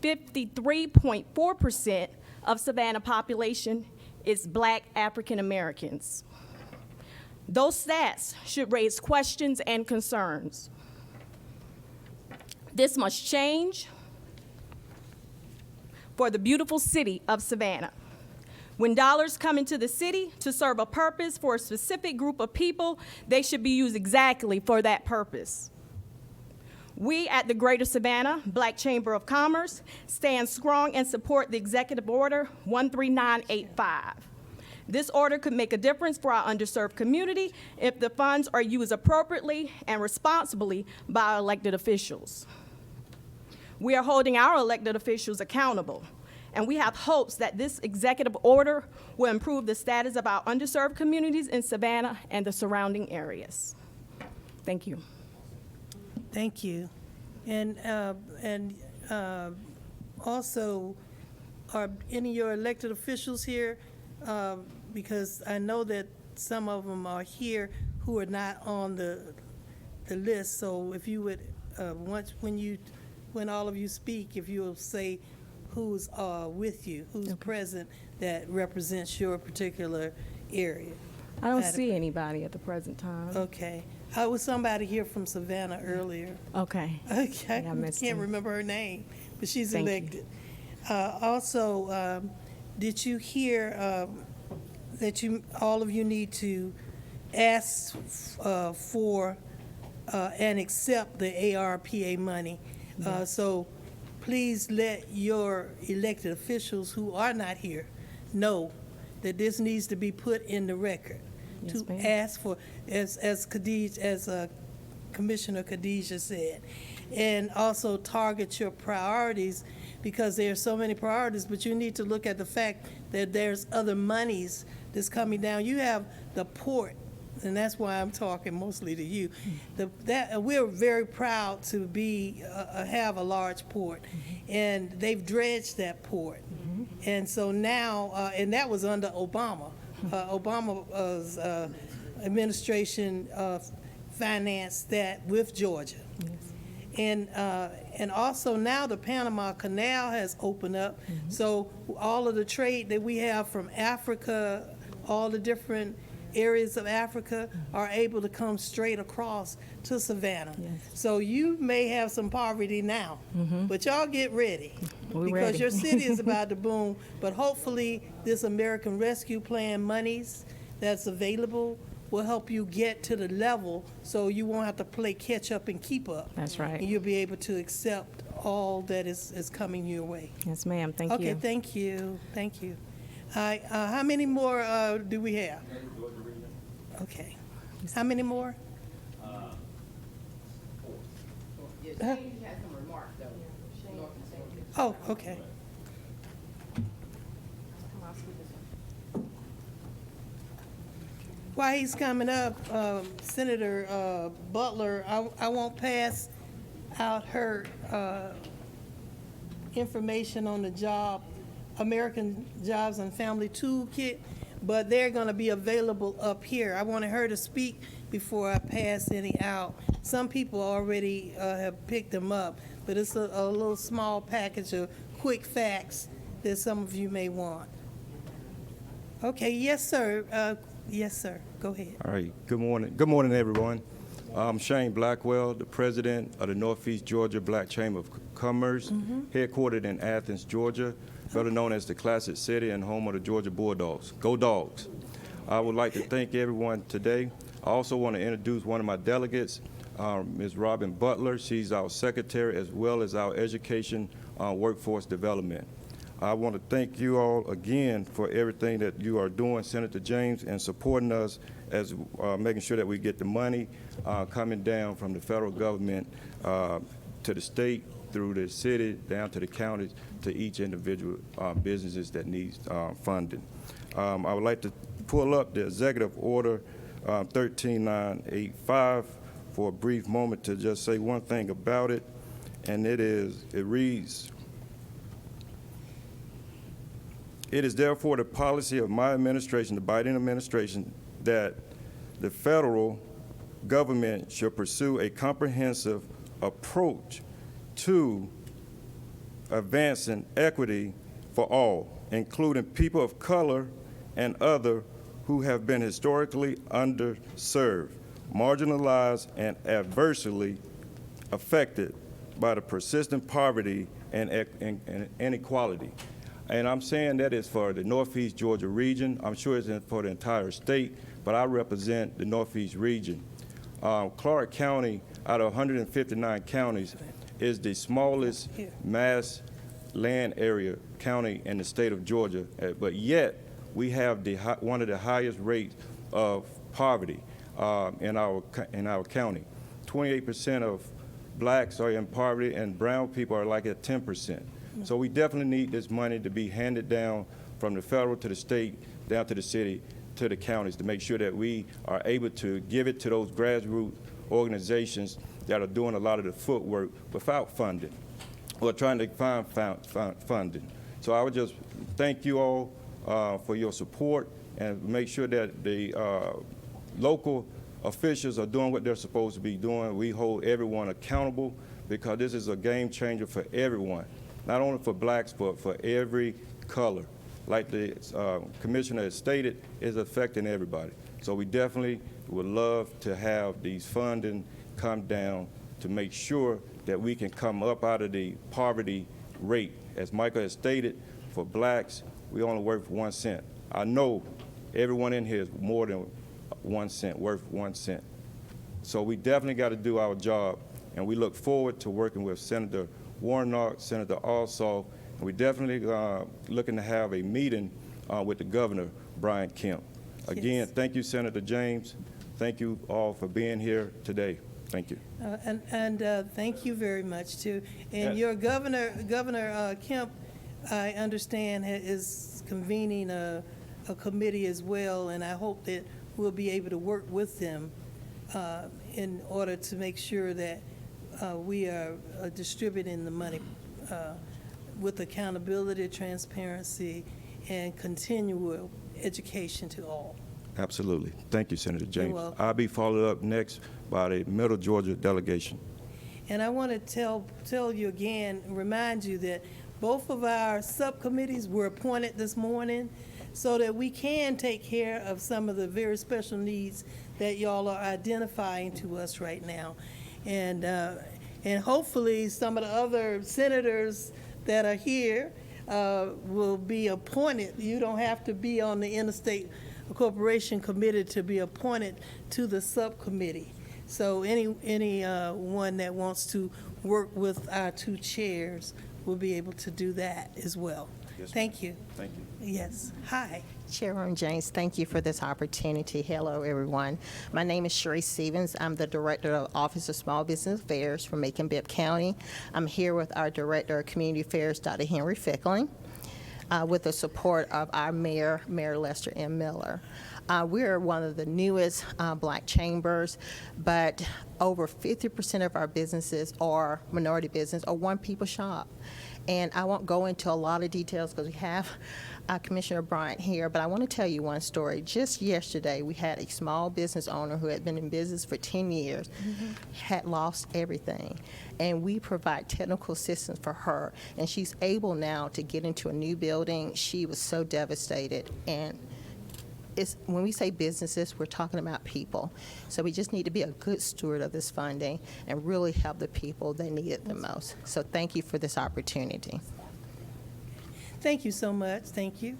53.4% of Savannah population is Black African Americans. Those stats should raise questions and concerns. This must change for the beautiful city of Savannah. When dollars come into the city to serve a purpose for a specific group of people, they should be used exactly for that purpose. We at the Greater Savannah Black Chamber of Commerce stand strong and support the Executive Order 13985. This order could make a difference for our underserved community if the funds are used appropriately and responsibly by our elected officials. We are holding our elected officials accountable, and we have hopes that this executive order will improve the status of our underserved communities in Savannah and the surrounding areas. Thank you. Thank you. And also, are any of your elected officials here? Because I know that some of them are here who are not on the list. So if you would, when all of you speak, if you will say who's with you, who's present that represents your particular area. I don't see anybody at the present time. Okay. I was somebody here from Savannah earlier. Okay. Okay. Yeah, I I missed can't him. remember her name, but she's Thank you. elected. Also, did you hear that all of you need to ask for and accept the ARPA money? So please let your elected officials who are not here know that this needs to be put in the record. Yes, To ma'am. ask for, as Commissioner Khadijah said, and also target your priorities, because there are so many priorities, but you need to look at the fact that there's other monies that's coming down. You have the port, and that's why I'm talking mostly to you. We're very proud to have a large port, and they've dredged that port. And so now, and that was under Obama. Obama's administration financed that with Georgia. And also now the Panama Canal has opened up, so all of the trade that we have from Africa, all the different areas of Africa are able to come straight across to Savannah. So you may have some poverty now, but y'all get ready. We're because ready. your city is about to boom, but hopefully this American Rescue Plan monies that's available will help you get to the level so you won't have to play catch up and keep up. That's right. And you'll be able to accept all that is coming your way. Yes, ma'am. Thank Okay, you. thank you, thank you. How many more do we have? Okay. How many more? Oh, okay. While he's coming up, Senator Butler, I won't pass out her information on the American Jobs and Family Toolkit, but they're going to be available up here. I wanted her to speak before I pass any out. Some people already have picked them up, but it's a little small package of quick facts that some of you may want. Okay, yes, sir. Yes, sir. Go ahead. All right, good morning. Good morning, everyone. I'm Shane Blackwell, the president of the Northeast Georgia Black Chamber of Commerce, headquartered in Athens, Georgia, better known as the Classic City and home of the Georgia Bulldogs. Go Dogs. I would like to thank everyone today. I also want to introduce one of my delegates, Ms. Robin Butler. She's our secretary as well as our education workforce development. I want to thank you all again for everything that you are doing, Senator James, and supporting us as making sure that we get the money coming down from the federal government to the state, through the city, down to the counties, to each individual businesses that needs funding. I would like to pull up the Executive Order 13985, for a brief moment to just say one thing about it, and it reads, "It is therefore the policy of my administration, the Biden administration, that the federal government should pursue a comprehensive approach to advancing equity for all, including people of color and other who have been historically underserved, marginalized, and adversely affected by the persistent poverty and inequality." And I'm saying that is for the Northeast Georgia region. I'm sure it's for the entire state, but I represent the Northeast region. Clark County, out of 159 counties, is the smallest mass land area county in the state of Georgia, but yet we have one of the highest rates of poverty in our county. 28% of blacks are in poverty, and brown people are like at 10%. So we definitely need this money to be handed down from the federal to the state, down to the city, to the counties, to make sure that we are able to give it to those grassroots organizations that are doing a lot of the footwork without funding, or trying to find funding. So I would just thank you all for your support, and make sure that the local officials are doing what they're supposed to be doing. We hold everyone accountable, because this is a game changer for everyone, not only for blacks, but for every color. Like the commissioner has stated, is affecting everybody. So we definitely would love to have these funding come down to make sure that we can come up out of the poverty rate. As Michael has stated, for blacks, we only work for 1 cent. I know everyone in here is more than 1 cent, worth 1 cent. So we definitely got to do our job, and we look forward to working with Senator Warnock, Senator Alsop, and we definitely looking to have a meeting with the governor, Brian Kemp. Again, Yes. Thank you, Senator James. Thank you all for being here today. Thank you. Thank you very much, too. And Yes. your Governor Kemp, I understand, is convening a committee as well, and I hope that we'll be able to work with them in order to make sure that we are distributing the money with accountability, transparency, and continual education to all. Absolutely. Thank you, Senator James. welcome. I'll be followed up next by the Middle Georgia delegation. And I want to tell you again, remind you that both of our subcommittees were appointed this morning so that we can take care of some of the very special needs that y'all are identifying to us right now. And hopefully some of the other senators that are here will be appointed. You don't have to be on the Interstate Corporation Committee to be appointed to the subcommittee. So anyone that wants to work with our two chairs will be able to do that as well. Yes, Thank you. Thank you. Yes. Hi. Chairwoman James, thank you for this opportunity. Hello, everyone. My name is Sheree Stevens. I'm the Director of Office of Small Business Affairs for Macon-Bibb County. I'm here with our Director of Community Affairs, Dr. Henry Fickling, with the support of our Mayor, Mayor Lester M. Miller. We're one of the newest black chambers, but over 50% of our businesses are minority business or one-people shop. And I won't go into a lot of details because we have Commissioner Bryant here, but I want to tell you one story. Just yesterday, we had a small business owner who had been in business for 10 years, had lost everything. And we provide technical assistance for her. And she's able now to get into a new building. She was so devastated. And when we say businesses, we're talking about people. So we just need to be a good steward of this funding and really help the people that need it the most. So thank you for this opportunity. Thank you so much. Thank you.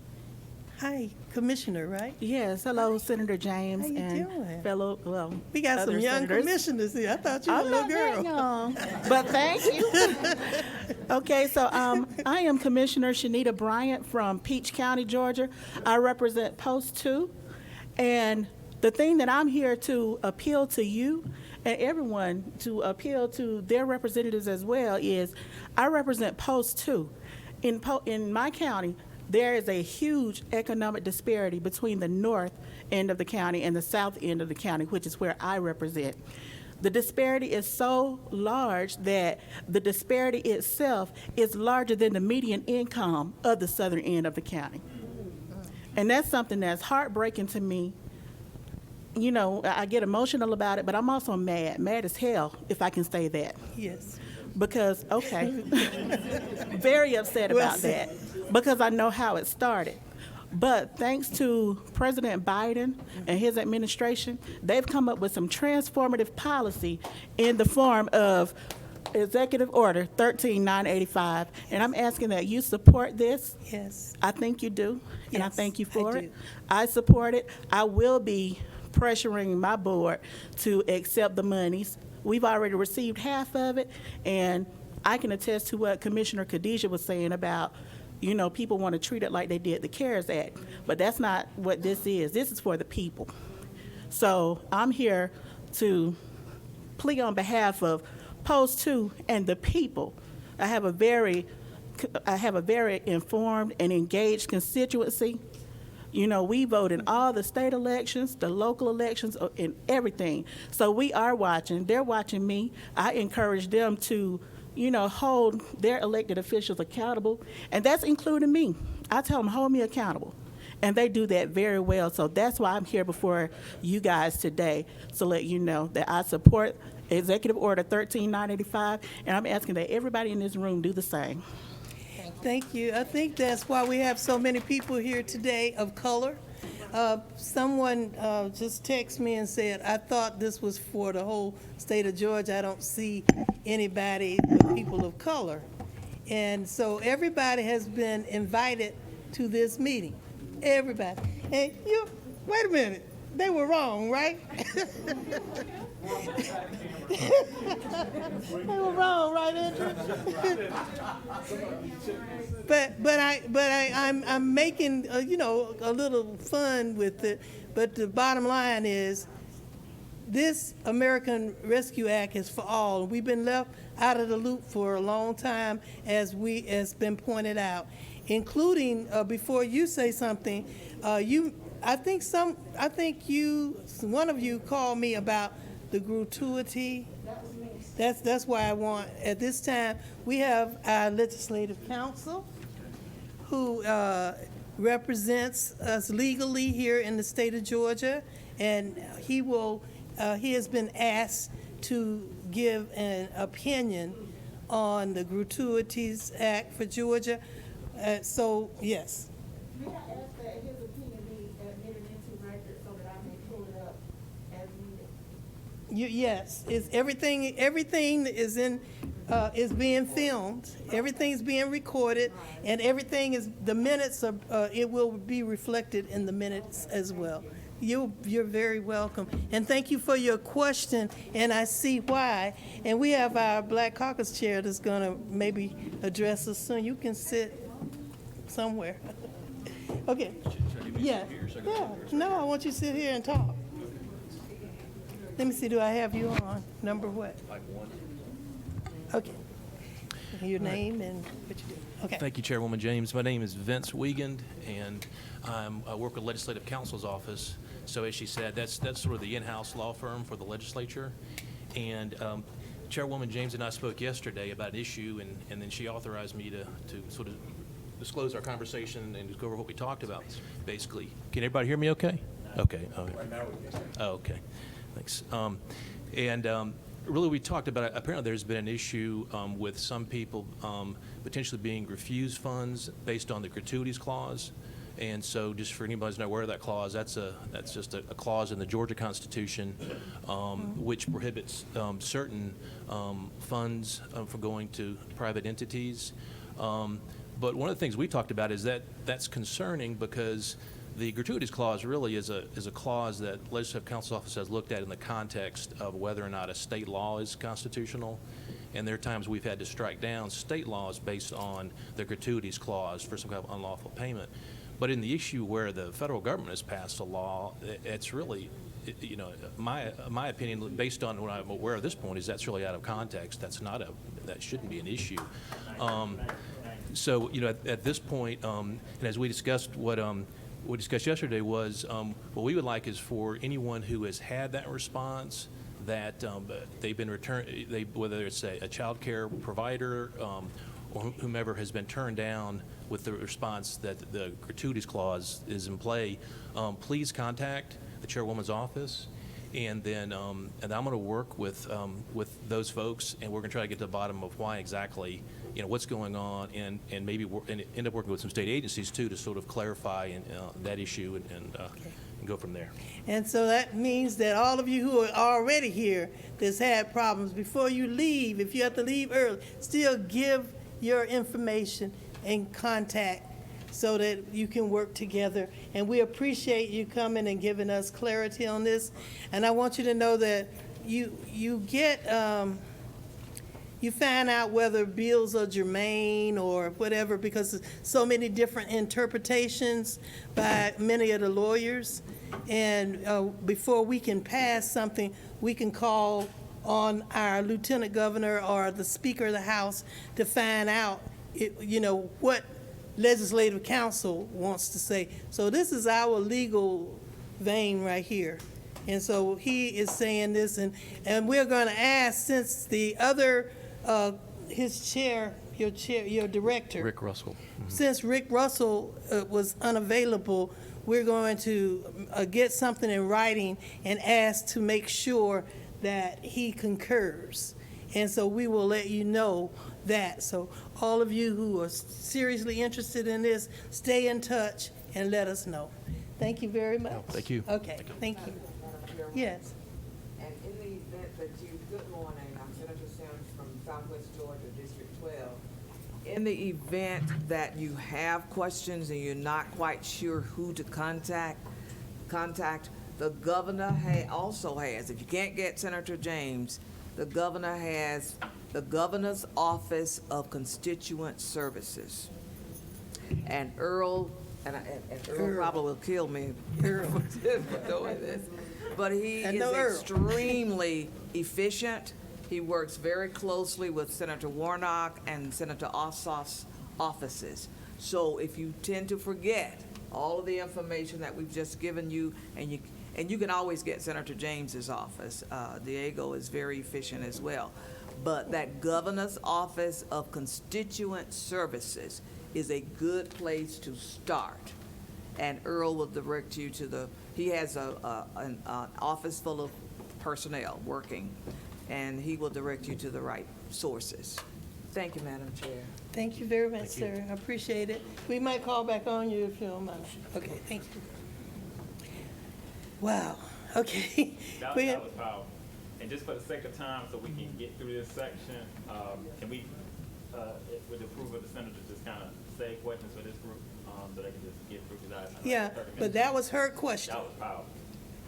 Hi, Commissioner, right? Yes, hello, Senator James How you and doing? fellow, well, We got some other young senators. commissioners here. I thought you were a I'm little not that girl. young, but thank you. Okay, so I am Commissioner Shanita Bryant from Peach County, Georgia. I represent Post 2, and the thing that I'm here to appeal to you and everyone to appeal to their representatives as well is I represent Post 2. In my county, there is a huge economic disparity between the north end of the county and the south end of the county, which is where I represent. The disparity is so large that the disparity itself is larger than the median income of the southern end of the county. And that's something that's heartbreaking to me. You know, I get emotional about it, but I'm also mad as hell, if I can say that. Yes. Because, okay, very upset Well about said. that, because I know how it started. But thanks to President Biden and his administration, they've come up with some transformative policy in the form of Executive Order 13985. And I'm asking that you support this. Yes. I think you do, and I Yes, thank you I for do. it. I support it. I will be pressuring my board to accept the monies. We've already received half of it, and I can attest to what Commissioner Khadijah was saying about, you know, people want to treat it like they did the CARES Act, but that's not what this is. This is for the people. So I'm here to plea on behalf of Post 2 and the people. I have a very informed and engaged constituency. You know, we vote in all the state elections, the local elections, and everything. So we are watching. They're watching me. I encourage them to, you know, hold their elected officials accountable, and that's including me. I tell them, hold me accountable, and they do that very well. So that's why I'm here before you guys today, to let you know that I support Executive Order 13985, and I'm asking that everybody in this room do the same. Thank you. I think that's why we have so many people here today of color. Someone just texted me and said, I thought this was for the whole state of Georgia. I don't see anybody but people of color. And so everybody has been invited to this meeting. Everybody. And you, wait a minute. They were wrong, right? They were wrong, right, Andrew? I'm making you know, a little fun with it. But the bottom line is, this American Rescue Act is for all. We've been left out of the loop for a long time, as been pointed out, including before you say something, one of you called me about the gratuity. That's why I want, at this time, we have our legislative counsel who represents us legally here in the state of Georgia, and he has been asked to give an opinion on the Gratuities Act for Georgia. So, yes. May I ask that his opinion be admitted into record so that I may pull it up as needed? Yes, everything is being filmed, everything's being recorded, and the minutes it will be reflected in the minutes as well. You're very welcome, and thank you for your question, and I see why. And we have our Black Caucus chair that's gonna maybe address us soon. You can sit somewhere. Okay. Yeah. No, I want you to sit here and talk. Let me see, do I have you on? Number what? Like one. Okay. Your name and what you do. Okay. Thank you, Chairwoman James. My name is Vince Wiegand, and I work with Legislative Counsel's Office. So as she said, that's sort of the in-house law firm for the legislature. And Chairwoman James and I spoke yesterday about an issue, and then she authorized me to sort of disclose our conversation and go over what we talked about, basically. Can everybody hear me okay? Okay. Okay. Thanks. Really, we talked about, apparently there's been an issue with some people potentially being refused funds based on the gratuities clause. And so just for anybody who's not aware of that clause, that's just a clause in the Georgia Constitution which prohibits certain funds from going to private entities. But one of the things we talked about is that that's concerning because the gratuities clause really is a clause that Legislative Counsel's Office has looked at in the context of whether or not a state law is constitutional. And there are times we've had to strike down state laws based on the gratuities clause for some kind of unlawful payment. But in the issue where the federal government has passed a law, it's really, you know, my opinion, based on what I'm aware of at this point, is that's really out of context. That shouldn't be an issue. So, you know, at this point, and as we discussed, what we discussed yesterday was what we would like is for anyone who has had that response that they've been whether it's a child care provider or whomever has been turned down with the response that the gratuities clause is in play, please contact the chairwoman's office, and then I'm going to work with those folks, and we're going to try to get to the bottom of why exactly, what's going on, and maybe and end up working with some state agencies too to sort of clarify that issue and go from there. And so that means that all of you who are already here that's had problems, before you leave, if you have to leave early, still give your information and contact so that you can work together. And we appreciate you coming and giving us clarity on this. And I want you to know that you find out whether bills are germane or whatever, because there's so many different interpretations by many of the lawyers. And before we can pass something, we can call on our lieutenant governor or the speaker of the House to find out, what legislative council wants to say. So this is our legal vein right here. And so he is saying this, and we're going to ask, since the other, your director, Rick Russell. since Rick Russell was unavailable, we're going to get something in writing and ask to make sure that he concurs. And so we will let you know that. So all of you who are seriously interested in this, stay in touch and let us know. Thank you very much. Thank you. Okay, thank you. Yes. And in the event that good morning, I'm Senator Sims from Southwest Georgia, District 12. In the event that you have questions and you're not quite sure who to contact, the governor also has, if you can't get Senator James, the governor has the Governor's Office of Constituent Services. And Earl probably will kill me for doing this, but he is extremely efficient. He works very closely with Senator Warnock and Senator Ossoff's offices. So if you tend to forget all of the information that we've just given you, and you can always get Senator James's office. Diego is very efficient as well. But that Governor's Office of Constituent Services is a good place to start. And Earl will direct you to he has an office full of personnel working, and he will direct you to the right sources. Thank you, Madam Chair. Thank you very much, sir. I appreciate it. We might call back on you if you don't mind. Okay, thank you. Wow, okay. That was powerful. And just for the sake of time, so we can get through this section, can we, with the approval of the senator, just kind of say questions for this group, so they can just get through? Yeah, but that was her question. That was powerful.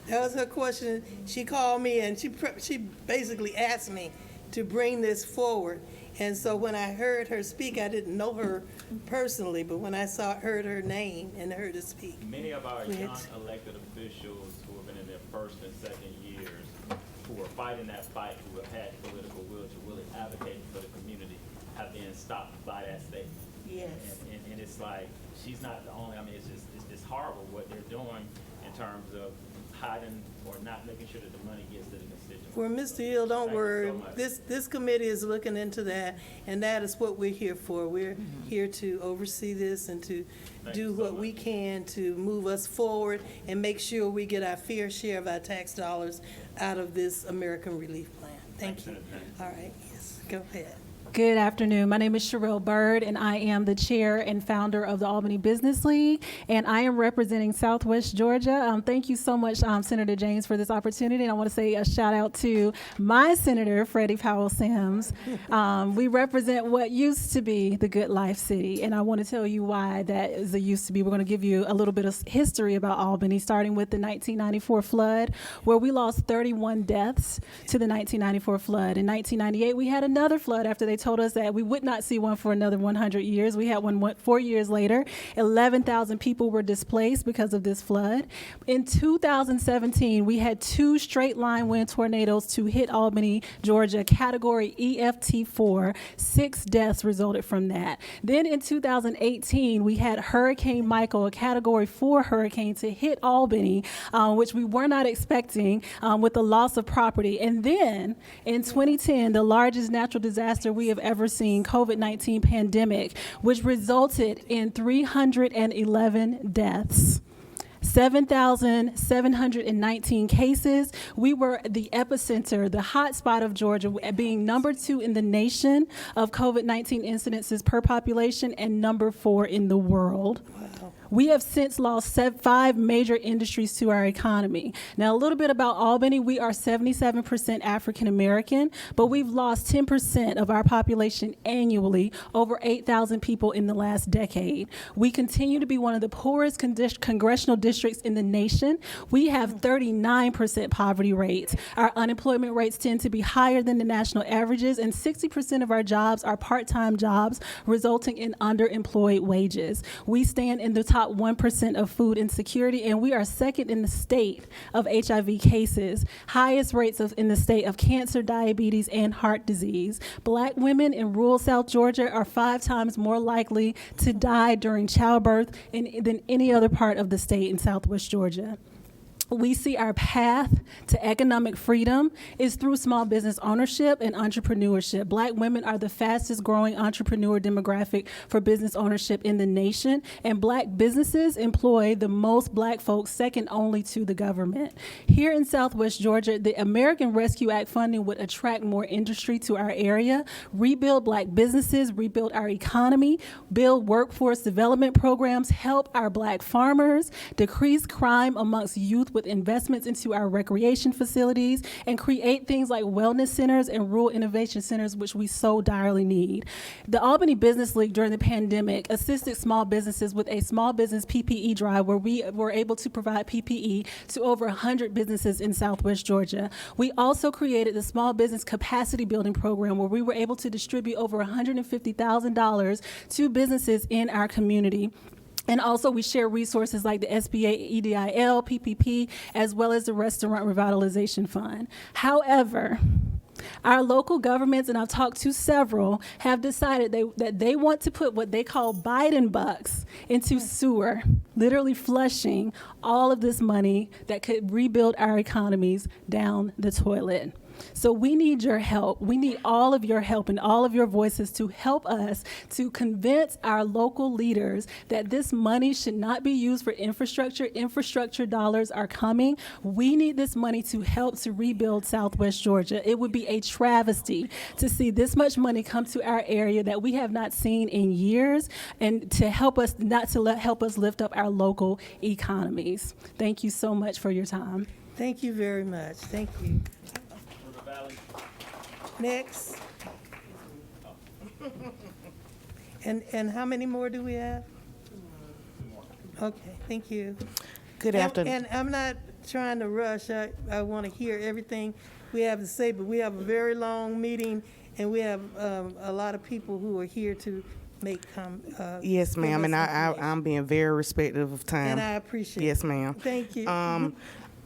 That was her question. She called me and she basically asked me to bring this forward. And so when I heard her speak, I didn't know her personally, but when I heard her name and heard her speak. Many of our young elected officials who have been in their first and second years, who are fighting that fight, who have had political will to really advocate for the community, have been stopped by that state. Yes. And it's like, she's not the only, it's just horrible what they're doing in terms of hiding or not making sure that the money gets to the constituents. Well, Mr. Hill, don't worry. So This committee is looking into that, and that is what we're here for. We're here to oversee this and to do what we can to move us forward and make sure we get our fair share of our tax dollars out of this American Relief Plan. Thank you. All right, yes, go ahead. Good afternoon. My name is Sherelle Bird, and I am the chair and founder of the Albany Business League, and I am representing Southwest Georgia. Thank you so much, Senator James, for this opportunity. And I want to say a shout out to my senator, Freddie Powell Sims. We represent what used to be the Good Life City, and I want to tell you why that is a used to be. We're going to give you a little bit of history about Albany, starting with the 1994 flood, where we lost 31 deaths to the 1994 flood. In 1998, we had another flood after they told us that we would not see one for another 100 years. We had one 4 years later. 11,000 people were displaced because of this flood. In 2017, we had 2 straight line wind tornadoes to hit Albany, Georgia, category EFT4. 6 deaths resulted from that. Then in 2018, we had Hurricane Michael, a category 4 hurricane, to hit Albany, which we were not expecting, with the loss of property. And then in 2010, the largest natural disaster we have ever seen, COVID-19 pandemic, which resulted in 311 deaths. 7,719 cases. We were the epicenter, the hot spot of Georgia, being number 2 in the nation of COVID-19 incidences per population and number 4 in the world. We have since lost 5 major industries to our economy. Now, a little bit about Albany. We are 77% African American, but we've lost 10% of our population annually, over 8,000 people in the last decade. We continue to be one of the poorest congressional districts in the nation. We have 39% poverty rates. Our unemployment rates tend to be higher than the national averages, and 60% of our jobs are part-time jobs, resulting in underemployed wages. We stand in the top 1% of food insecurity, and we are second in the state of HIV cases, highest rates in the state of cancer, diabetes, and heart disease. Black women in rural South Georgia are 5 times more likely to die during childbirth than any other part of the state in Southwest Georgia. We see our path to economic freedom is through small business ownership and entrepreneurship. Black women are the fastest growing entrepreneur demographic for business ownership in the nation, and Black businesses employ the most Black folks, second only to the government. Here in Southwest Georgia, the American Rescue Act funding would attract more industry to our area, rebuild Black businesses, rebuild our economy, build workforce development programs, help our Black farmers, decrease crime amongst youth with investments into our recreation facilities, and create things like wellness centers and rural innovation centers, which we so direly need. The Albany Business League during the pandemic assisted small businesses with a small business PPE drive where we were able to provide PPE to over 100 businesses in Southwest Georgia. We also created the Small Business Capacity Building Program where we were able to distribute over $150,000 to businesses in our community. And also we share resources like the SBA EDIL, PPP, as well as the Restaurant Revitalization Fund. However, our local governments, and I've talked to several, have decided that they want to put what they call Biden bucks into sewer, literally flushing all of this money that could rebuild our economies down the toilet. So we need your help. We need all of your help and all of your voices to help us to convince our local leaders that this money should not be used for infrastructure. Infrastructure dollars are coming. We need this money to help to rebuild Southwest Georgia. It would be a travesty to see this much money come to our area that we have not seen in years, and to help us, help us lift up our local economies. Thank you so much for your time. Thank you very much. Thank you. Next. And how many more do we have? Okay, thank you. Good afternoon. And I'm not trying to rush. I want to hear everything we have to say, but we have a very long meeting, and we have a lot of people who are here to make yes, ma'am, and I'm being very respectful of time. And I appreciate it. Yes, ma'am. Thank you.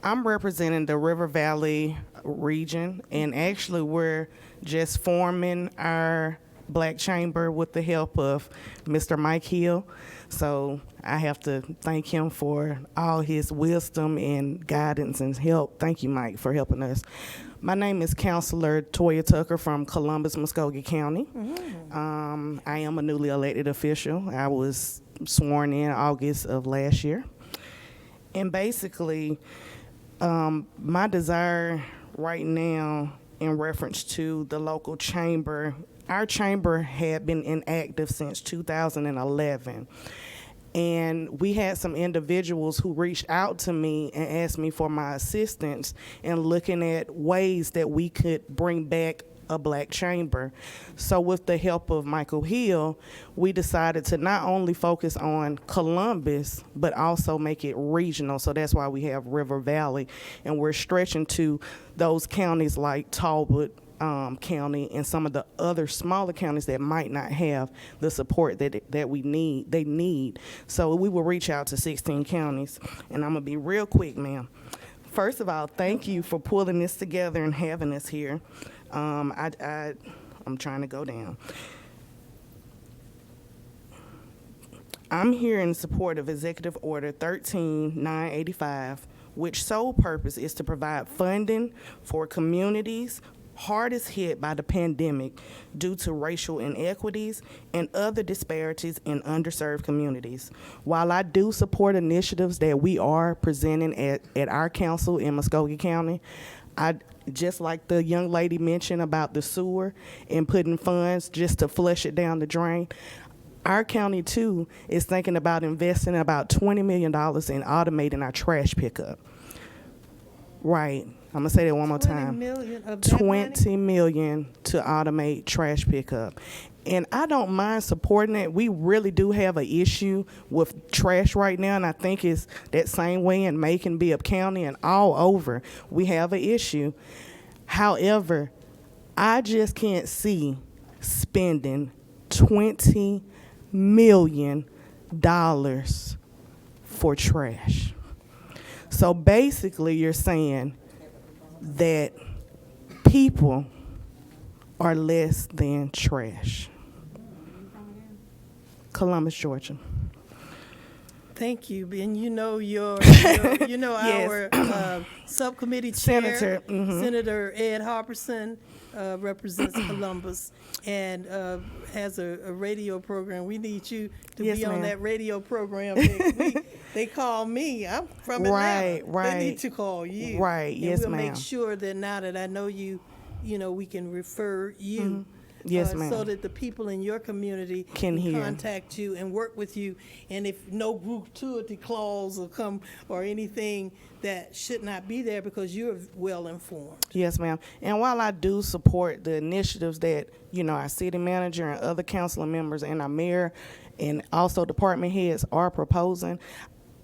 I'm representing the River Valley region, and actually we're just forming our Black Chamber with the help of Mr. Mike Hill. So I have to thank him for all his wisdom and guidance and help. Thank you, Mike, for helping us. My name is Counselor Toya Tucker from Columbus, Muskogee County. I am a newly elected official. I was sworn in August of last year. And basically, my desire right now in reference to the local chamber, our chamber had been inactive since 2011. And we had some individuals who reached out to me and asked me for my assistance in looking at ways that we could bring back a Black chamber. So with the help of Michael Hill, we decided to not only focus on Columbus, but also make it regional. So that's why we have River Valley, and we're stretching to those counties like Talbot, County and some of the other smaller counties that might not have the support that we need. They need. So we will reach out to 16 counties, and I'm gonna be real quick, ma'am. First of all, thank you for pulling this together and having us here. I'm trying to go down. I'm here in support of Executive Order 13985, which sole purpose is to provide funding for communities hardest hit by the pandemic due to racial inequities and other disparities in underserved communities. While I do support initiatives that we are presenting at our council in Muskogee County, just like the young lady mentioned about the sewer and putting funds just to flush it down the drain, our county, too, is thinking about investing about $20 million in automating our trash pickup. Right. I'm going to say that one more time. $20 million to automate trash pickup. And I don't mind supporting it. We really do have an issue with trash right now, and I think it's that same way in Macon, Bibb County, and all over. We have an issue. However, I just can't see spending $20 million for trash. So basically you're saying that people are less than trash. Columbus, Georgia. Thank you. And you know Yes. our subcommittee chair, Senator, Senator Ed Harperson, represents Columbus and has a radio program. We need you to Yes, be on ma'am. that radio program next week. They call me. I'm from Atlanta. Right. They need to call you. Right. And Yes, we'll ma'am. make sure that now that I know you, we can refer you. Yes, ma'am. So that the people in your community Can hear. contact you and work with you. And if no gratuity clause will come or anything that should not be there because you're well informed. Yes, ma'am. And while I do support the initiatives that, our city manager and other council members and our mayor and also department heads are proposing,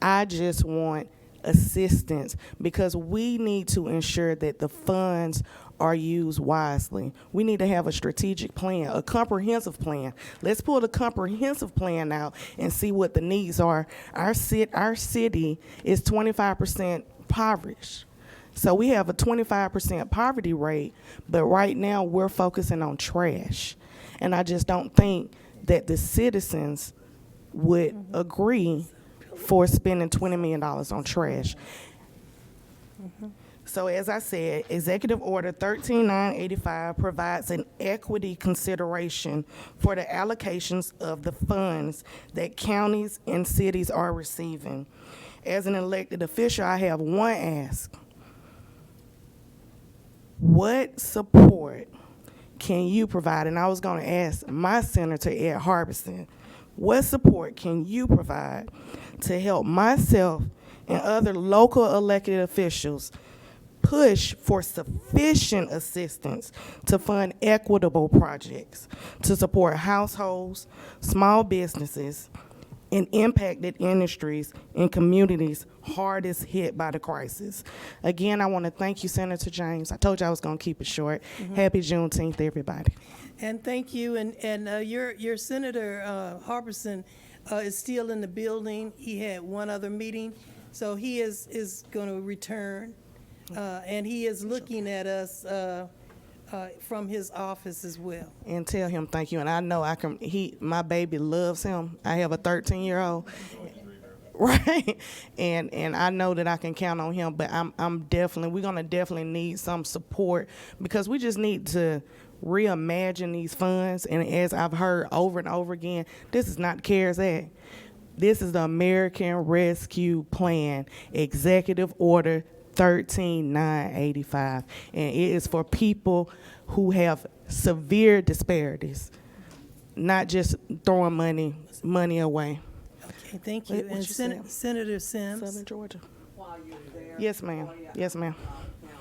I just want assistance because we need to ensure that the funds are used wisely. We need to have a strategic plan, a comprehensive plan. Let's pull the comprehensive plan out and see what the needs are. Our city is 25% impoverished. So we have a 25% poverty rate, but right now we're focusing on trash. And I just don't think that the citizens would agree for spending $20 million on trash. So as I said, Executive Order 13985 provides an equity consideration for the allocations of the funds that counties and cities are receiving. As an elected official, I have one ask. What support can you provide? And I was going to ask my Senator Ed Harbison, what support can you provide to help myself and other local elected officials push for sufficient assistance to fund equitable projects to support households, small businesses, and impacted industries and communities hardest hit by the crisis? Again, I want to thank you, Senator James. I told you I was going to keep it short. Happy Juneteenth, everybody. And thank you. And your Senator Harbison is still in the building. He had one other meeting, so he is going to return. And he is looking at us from his office as well. And tell him thank you. And I know my baby loves him. I have a 13-year-old. Right. And I know that I can count on him, but we're gonna definitely need some support because we just need to reimagine these funds. And as I've heard over and over again, this is not the CARES Act. This is the American Rescue Plan, Executive Order 13985, and it is for people who have severe disparities, not just throwing money away. Okay, thank you. And Senator Sims. Southern Georgia. While you're there. Yes, ma'am. Yes, ma'am.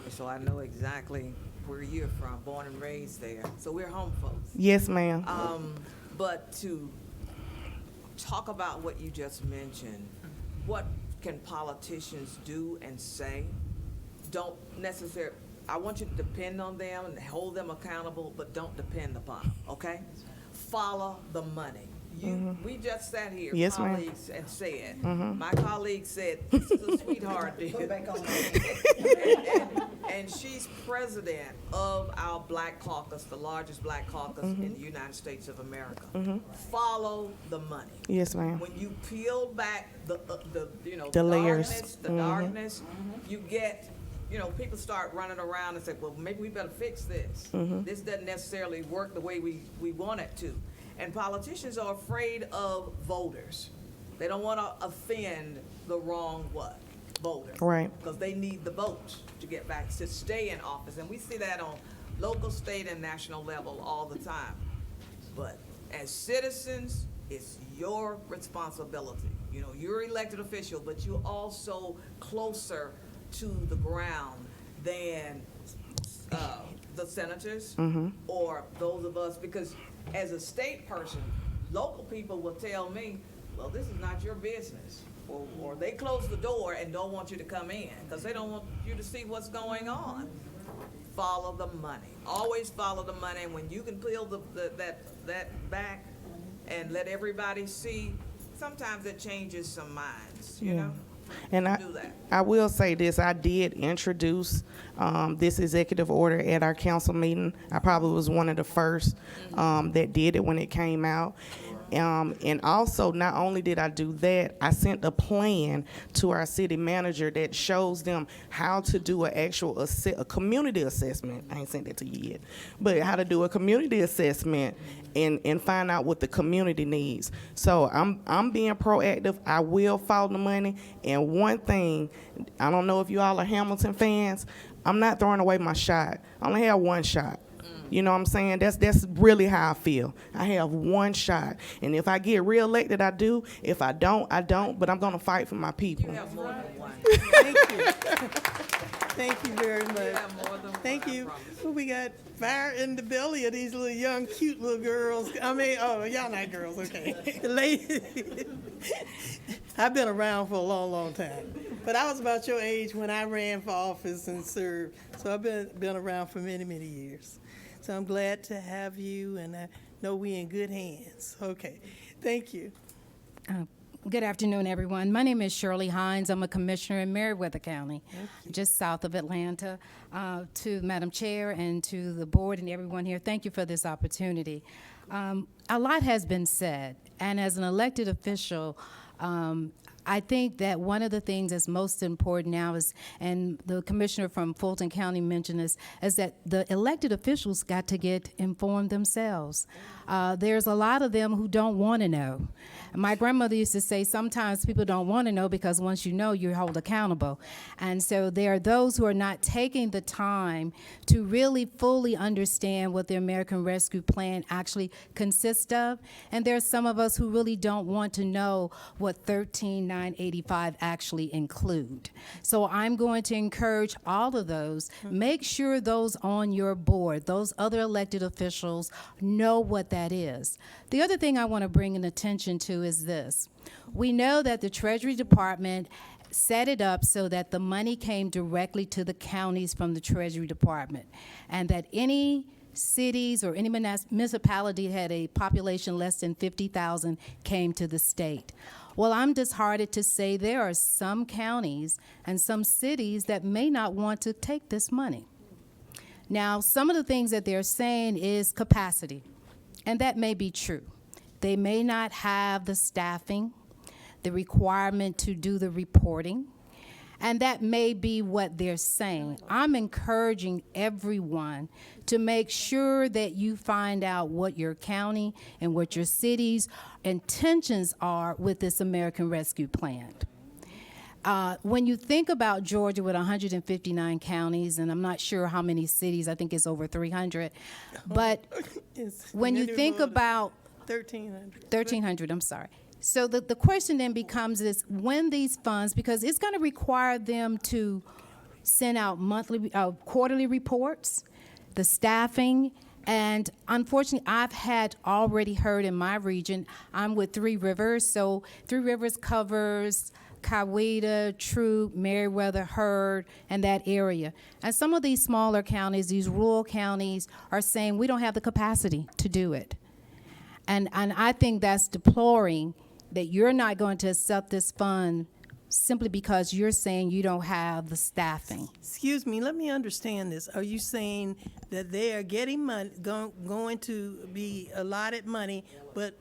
So I know exactly where you're from, born and raised there. So we're home folks. Yes, ma'am. But to talk about what you just mentioned, what can politicians do and say? Don't necessarily, I want you to depend on them and hold them accountable, but don't depend upon them, okay? Follow the money. We just sat here, Yes, ma'am. colleagues, and said, my colleague said, this is a sweetheart deal. And she's president of our Black Caucus, the largest Black caucus in the United States of America. Follow the money. Yes, ma'am. When you peel back the The layers. darkness, you get, people start running around and say, well, maybe we better fix this. This doesn't necessarily work the way we want it to. And politicians are afraid of voters. They don't want to offend the wrong voter. Right. Because they need the votes to get back, to stay in office. And we see that on local, state, and national level all the time. But as citizens, it's your responsibility. You're elected official, but you're also closer to the ground than the senators or those of us, because as a state person, local people will tell me, well, this is not your business. Or they close the door and don't want you to come in because they don't want you to see what's going on. Follow the money. Always follow the money. And when you can peel that back and let everybody see, sometimes it changes some minds, you know? And I will say this, I did introduce this executive order at our council meeting. I probably was one of the first that did it when it came out. And also, not only did I do that, I sent a plan to our city manager that shows them how to do a community assessment. I ain't sent that to you yet, but how to do a community assessment and find out what the community needs. So I'm being proactive. I will follow the money. And one thing, I don't know if you all are Hamilton fans, I'm not throwing away my shot. I only have one shot. You know what I'm saying? That's really how I feel. I have one shot. And if I get reelected, I do. If I don't, I don't. But I'm going to fight for my people. You have more than one. Thank you. Thank you very much. Thank you. We got fire in the belly of these little young, cute little girls. I mean, oh, y'all not girls, okay. Ladies. I've been around for a long, long time. But I was about your age when I ran for office and served. So I've been around for many, many years. So I'm glad to have you, and I know we're in good hands. Okay, thank you. Good afternoon, everyone. My name is Shirley Hines. I'm a commissioner in Meriwether County, just south of Atlanta. To Madam Chair and to the board and everyone here, thank you for this opportunity. A lot has been said, and as an elected official, I think that one of the things that's most important now is, and the commissioner from Fulton County mentioned this, is that the elected officials got to get informed themselves. There's a lot of them who don't want to know. My grandmother used to say sometimes people don't want to know because once you know, you're held accountable. And so there are those who are not taking the time to really fully understand what the American Rescue Plan actually consists of. And there are some of us who really don't want to know what 13985 actually include. So I'm going to encourage all of those, make sure those on your board, those other elected officials know what that is. The other thing I want to bring an attention to is this. We know that the Treasury Department set it up so that the money came directly to the counties from the Treasury Department, and that any cities or any municipality that had a population less than 50,000 came to the state. Well, I'm disheartened to say there are some counties and some cities that may not want to take this money. Now, some of the things that they're saying is capacity, and that may be true. They may not have the staffing, the requirement to do the reporting, and that may be what they're saying. I'm encouraging everyone to make sure that you find out what your county and what your city's intentions are with this American Rescue Plan. When you think about Georgia with 159 counties, and I'm not sure how many cities, I think it's over 300, but when you think about 1,300, I'm sorry. So the question then becomes is when these funds, because it's going to require them to send out quarterly reports, the staffing, and unfortunately, I've had already heard in my region, I'm with Three Rivers, so Three Rivers covers Coweta, Troop, Meriwether, Hurd, and that area. And some of these smaller counties, these rural counties, are saying we don't have the capacity to do it. And I think that's deploring that you're not going to accept this fund simply because you're saying you don't have the staffing. Excuse me, let me understand this. Are you saying that they are getting money, going to be allotted money, but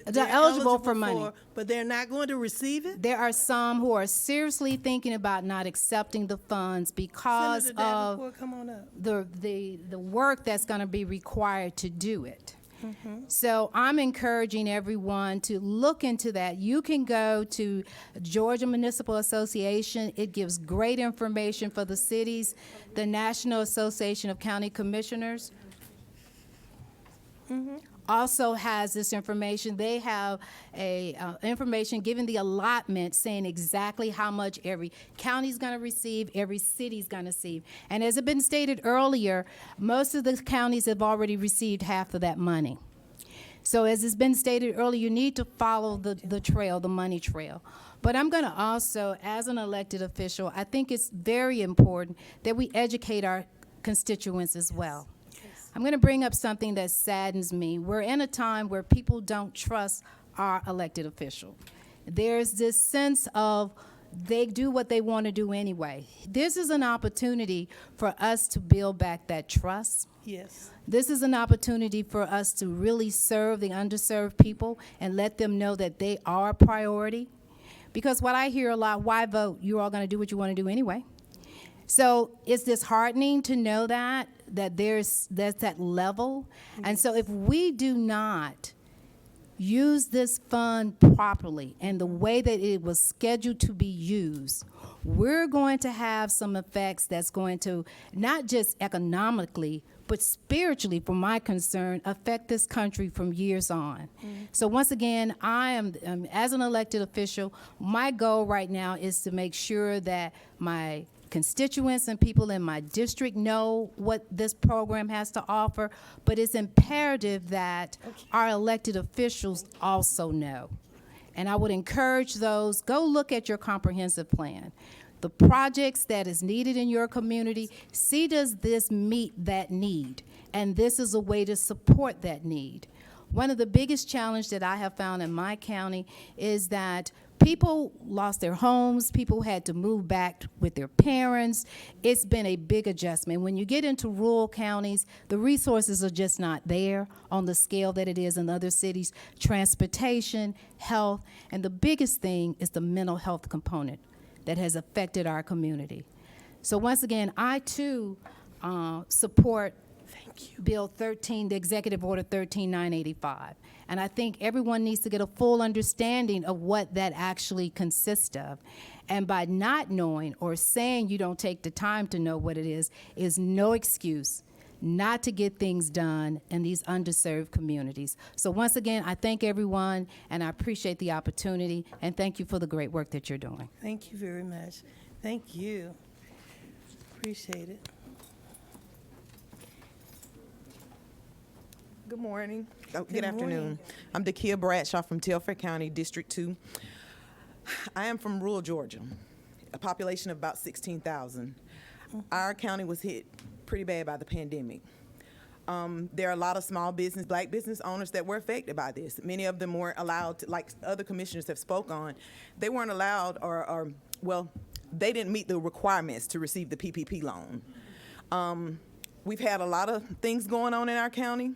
They're eligible for money, but they're not going to receive it? There are some who are seriously thinking about not accepting the funds because Senator of Davenport, come on up. the work that's going to be required to do it. So I'm encouraging everyone to look into that. You can go to Georgia Municipal Association. It gives great information for the cities, the National Association of County Commissioners. Also has this information. They have information giving the allotment saying exactly how much every county's going to receive, every city's going to receive. And as has been stated earlier, most of the counties have already received half of that money. So as has been stated earlier, you need to follow the trail, the money trail. But I'm going to also, as an elected official, I think it's very important that we educate our constituents as well. I'm going to bring up something that saddens me. We're in a time where people don't trust our elected official. There's this sense of they do what they want to do anyway. This is an opportunity for us to build back that trust. Yes. This is an opportunity for us to really serve the underserved people and let them know that they are a priority. Because what I hear a lot, why vote? You're all going to do what you want to do anyway. So it's disheartening to know that there's that level. And so if we do not use this fund properly and the way that it was scheduled to be used, we're going to have some effects that's going to not just economically, but spiritually, from my concern, affect this country from years on. So once again, I am, as an elected official, my goal right now is to make sure that my constituents and people in my district know what this program has to offer, but it's imperative that our elected officials also know. And I would encourage those, go look at your comprehensive plan. The projects that is needed in your community, see does this meet that need? And this is a way to support that need. One of the biggest challenges that I have found in my county is that people lost their homes, people had to move back with their parents. It's been a big adjustment. When you get into rural counties, the resources are just not there on the scale that it is in other cities. Transportation, health, and the biggest thing is the mental health component that has affected our community. So once again, I too support Bill 13, the Executive Order 13985. And I think everyone needs to get a full understanding of what that actually consists of. And by not knowing or saying you don't take the time to know what it is no excuse not to get things done in these underserved communities. So once again, I thank everyone, and I appreciate the opportunity, and thank you for the great work that you're doing. Thank you very much. Thank you. Appreciate it. Good morning. Good Good afternoon. morning. I'm Dakia Bradshaw from Telfair County, District 2. I am from rural Georgia, a population of about 16,000. Our county was hit pretty bad by the pandemic. There are a lot of small business, black business owners that were affected by this. Many of them weren't allowed to, like other commissioners have spoke on, they weren't allowed or well, they didn't meet the requirements to receive the PPP loan. We've had a lot of things going on in our county.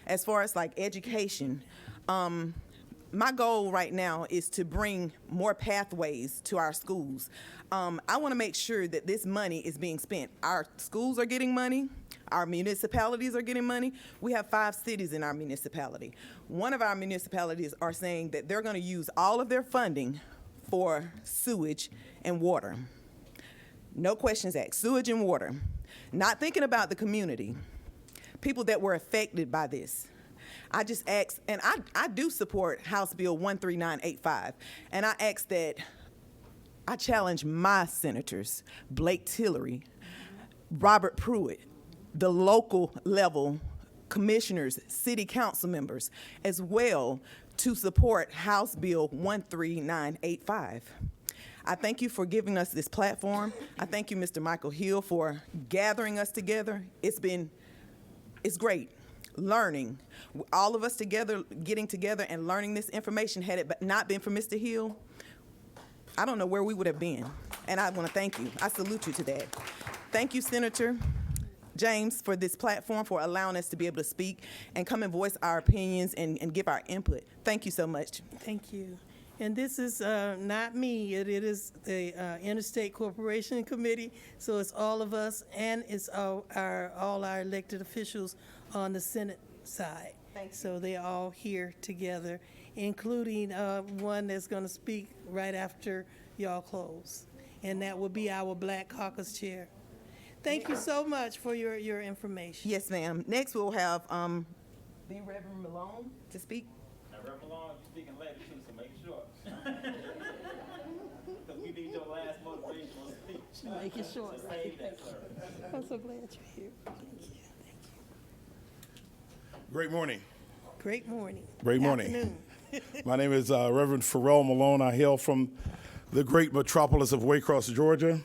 As far as like education, my goal right now is to bring more pathways to our schools. I want to make sure that this money is being spent. Our schools are getting money. Our municipalities are getting money. We have 5 cities in our municipality. One of our municipalities are saying that they're going to use all of their funding for sewage and water. No questions asked, sewage and water. Not thinking about the community, people that were affected by this. I just ask, and I do support House Bill 13985, and I ask that, I challenge my senators, Blake Tillery, Robert Pruitt, the local level commissioners, city council members, as well, to support House Bill 13985. I thank you for giving us this platform. I thank you, Mr. Michael Hill, for gathering us together. It's great learning. All of us together, getting together and learning this information. Had it not been for Mr. Hill, I don't know where we would have been. And I want to thank you. I salute you to that. Thank you, Senator James, for this platform, for allowing us to be able to speak and come and voice our opinions and give our input. Thank you so much. Thank you. And this is not me. It is the Interstate Corporation Committee. So it's all of us, and it's all our elected officials on the Senate side. So they're all here together, including one that's going to speak right after y'all close, and that will be our Black Caucus Chair. Thank you so much for your information. Yes, ma'am. Next, we'll have the Reverend Malone to speak. Now, Reverend Malone, you're speaking later too, so make sure. Because we need your last motivational speech. Make it short. So save that, sir. I'm so glad you're here. Thank you. Great morning. Great morning. Great morning. Afternoon. My name is Reverend Pharrell Malone. I hail from the great metropolis of Waycross, Georgia.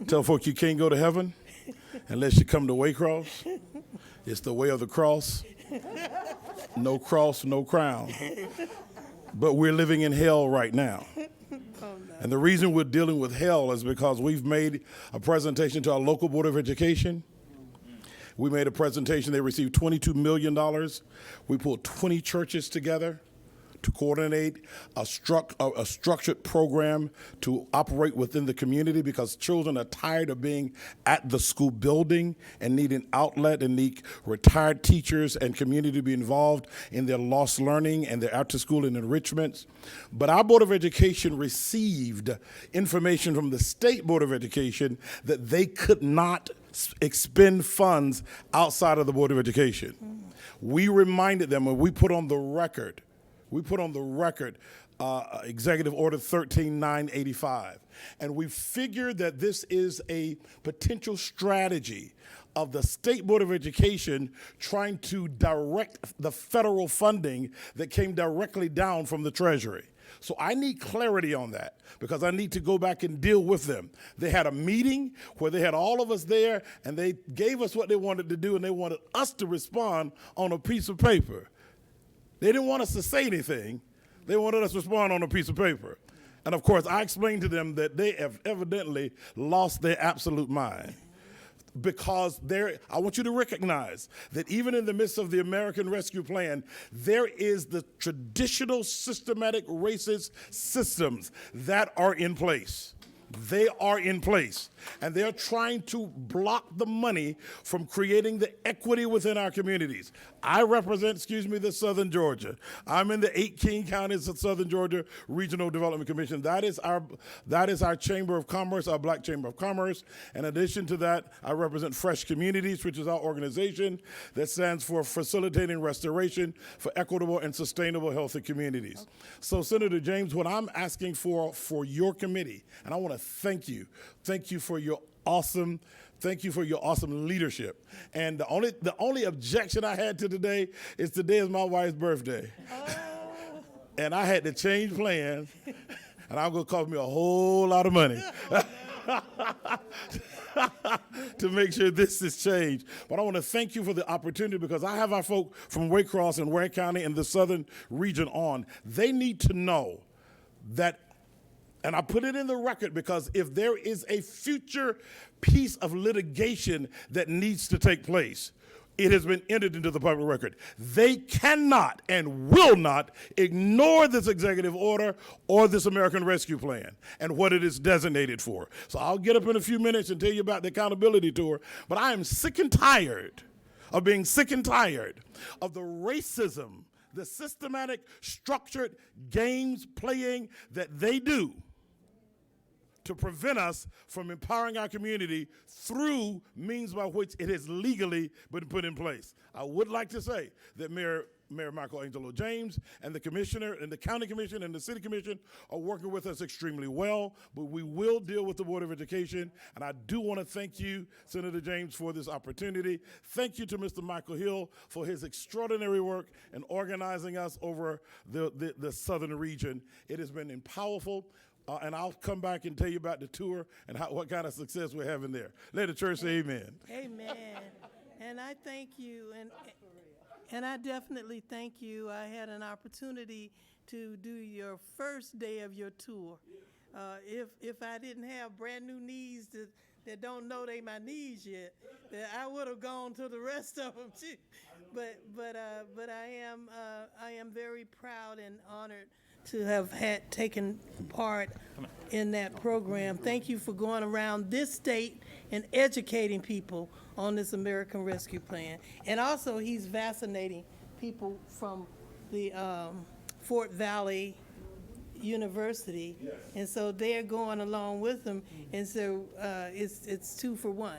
Tell folk you can't go to heaven unless you come to Waycross. It's the way of the cross. No cross, no crown. But we're living in hell right now. And the reason we're dealing with hell is because we've made a presentation to our local Board of Education. We made a presentation. They received $22 million. We pulled 20 churches together to coordinate a structured program to operate within the community, because children are tired of being at the school building and need an outlet and need retired teachers and community to be involved in their lost learning and their after-school and enrichments. But our Board of Education received information from the State Board of Education that they could not expend funds outside of the Board of Education. We reminded them, and we put on the record Executive Order 13985. And we figured that this is a potential strategy of the State Board of Education trying to direct the federal funding that came directly down from the Treasury. So I need clarity on that, because I need to go back and deal with them. They had a meeting where they had all of us there, and they gave us what they wanted to do, and they wanted us to respond on a piece of paper. They didn't want us to say anything. They wanted us to respond on a piece of paper. And of course, I explained to them that they have evidently lost their absolute mind. Because I want you to recognize that even in the midst of the American Rescue Plan, there is the traditional systematic racist systems that are in place. They are in place, and they're trying to block the money from creating the equity within our communities. I represent, the Southern Georgia. I'm in the 8 King counties of Southern Georgia Regional Development Commission. That is our Chamber of Commerce, our Black Chamber of Commerce. In addition to that, I represent Fresh Communities, which is our organization that stands for Facilitating Restoration for Equitable and Sustainable Healthy Communities. So, Senator James, what I'm asking for your committee, and I want to thank you for your awesome leadership. And the only objection I had to today is my wife's birthday. And I had to change plans, and I'm going to cost me a whole lot of money to make sure this is changed. But I want to thank you for the opportunity, because I have our folk from Waycross and Ware County and the southern region on. They need to know that. And I put it in the record because if there is a future piece of litigation that needs to take place, it has been entered into the public record. They cannot and will not ignore this executive order or this American Rescue Plan and what it is designated for. So I'll get up in a few minutes and tell you about the accountability tour, but I am sick and tired of being sick and tired of the racism, the systematic, structured games playing that they do to prevent us from empowering our community through means by which it has legally been put in place. I would like to say that Mayor Mayor Michael Angelo James and the commissioner and the county commission and the city commission are working with us extremely well, but we will deal with the Board of Education. And I do want to thank you, Senator James, for this opportunity. Thank you to Mr. Michael Hill for his extraordinary work in organizing us over the southern region. It has been powerful. And I'll come back and tell you about the tour and what kind of success we're having there. Let the church say amen. Amen. And I thank you, and I definitely thank you. I had an opportunity to do your first day of your tour. If I didn't have brand new knees that don't know they my knees yet, that I would have gone to the rest of them too. But I am very proud and honored to have taken part in that program. Thank you for going around this state and educating people on this American Rescue Plan. And also, he's vaccinating people from the Fort Valley University, and so they're going along with them, and so it's 2 for 1.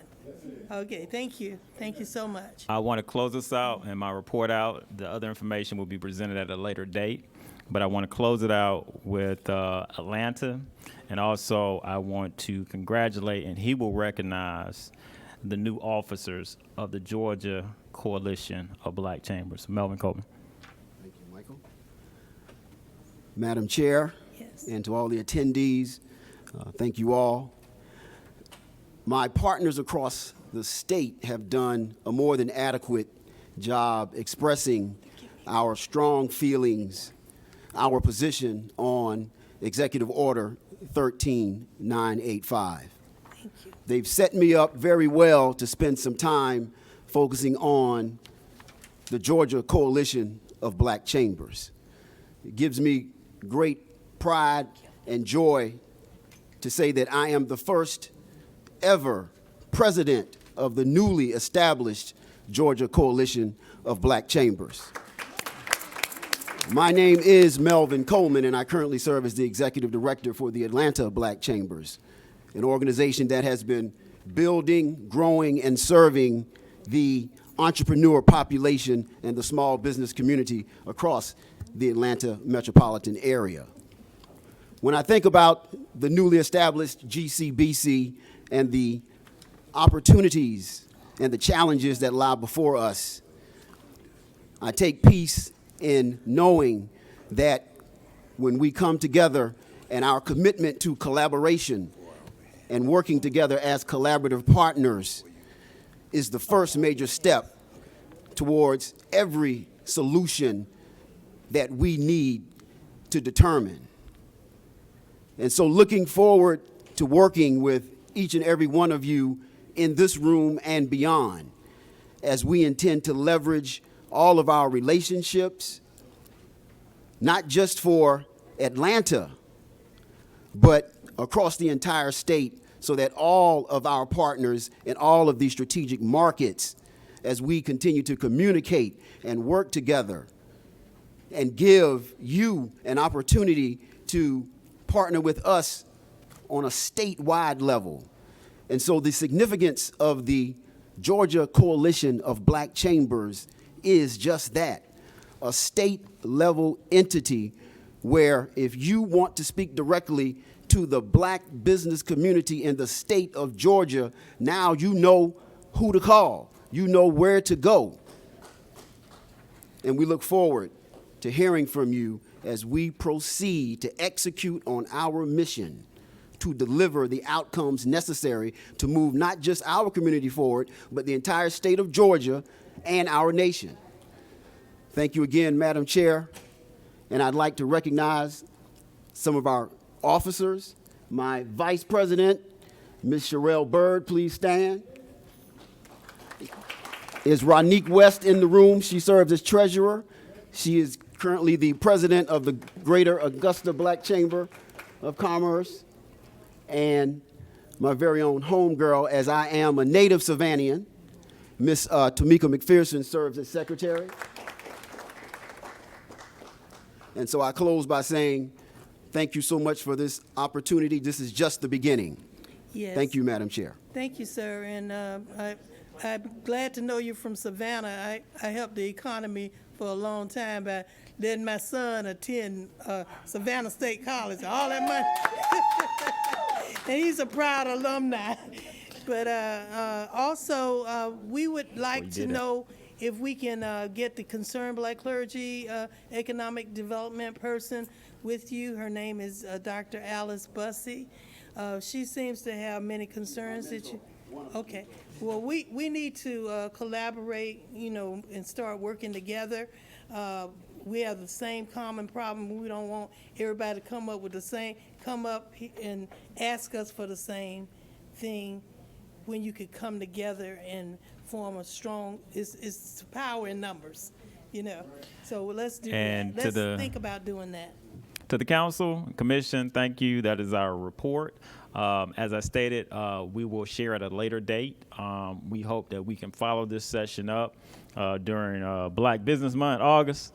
Okay, thank you so much. I want to close this out and my report out. The other information will be presented at a later date, but I want to close it out with Atlanta, and also I want to congratulate, and he will recognize the new officers of the Georgia Coalition of Black Chambers. Melvin Coleman. Thank you, Michael. Madam Chair, and to all the attendees, thank you all. My partners across the state have done a more than adequate job expressing our strong feelings, our position on Executive Order 13985. They've set me up very well to spend some time focusing on the Georgia Coalition of Black Chambers. It gives me great pride and joy to say that I am the first ever president of the newly established Georgia Coalition of Black Chambers. My name is Melvin Coleman, and I currently serve as the executive director for the Atlanta Black Chambers, an organization that has been building, growing, and serving the entrepreneur population and the small business community across the Atlanta metropolitan area. When I think about the newly established GCBC and the opportunities and the challenges that lie before us, I take peace in knowing that when we come together and our commitment to collaboration and working together as collaborative partners is the first major step towards every solution that we need to determine. And so looking forward to working with each and every one of you in this room and beyond, as we intend to leverage all of our relationships, not just for Atlanta, but across the entire state, so that all of our partners in all of these strategic markets, as we continue to communicate and work together and give you an opportunity to partner with us on a statewide level. And so the significance of the Georgia Coalition of Black Chambers is just that, a state-level entity where if you want to speak directly to the black business community in the state of Georgia, now you know who to call, you know where to go. And we look forward to hearing from you as we proceed to execute on our mission to deliver the outcomes necessary to move not just our community forward, but the entire state of Georgia and our nation. Thank you again, Madam Chair. And I'd like to recognize some of our officers. My Vice President, Ms. Sherelle Bird, please stand. Is Ronique West in the room? She serves as treasurer. She is currently the president of the Greater Augusta Black Chamber of Commerce. And my very own homegirl, as I am a native Savannian, Miss Tamika McPherson serves as secretary. And so I close by saying, thank you so much for this opportunity. This is just the beginning. Yes. Thank you, Madam Chair. Thank you, sir. And I'm glad to know you're from Savannah. I helped the economy for a long time by letting my son attend Savannah State College. All that money. And he's a proud alumni. But also, we would like to know if we can get the Concerned Black Clergy economic development person with you. Her name is Dr. Alice Bussey. She seems to have many concerns that you. Okay. Well, we need to collaborate, and start working together. We have the same common problem. We don't want everybody to come up and ask us for the same thing when you could come together and form a strong, it's power in numbers, So let's do And that. Let's think about doing that. To the council, commission, thank you. That is our report. As I stated, we will share at a later date. We hope that we can follow this session up during Black Business Month, August.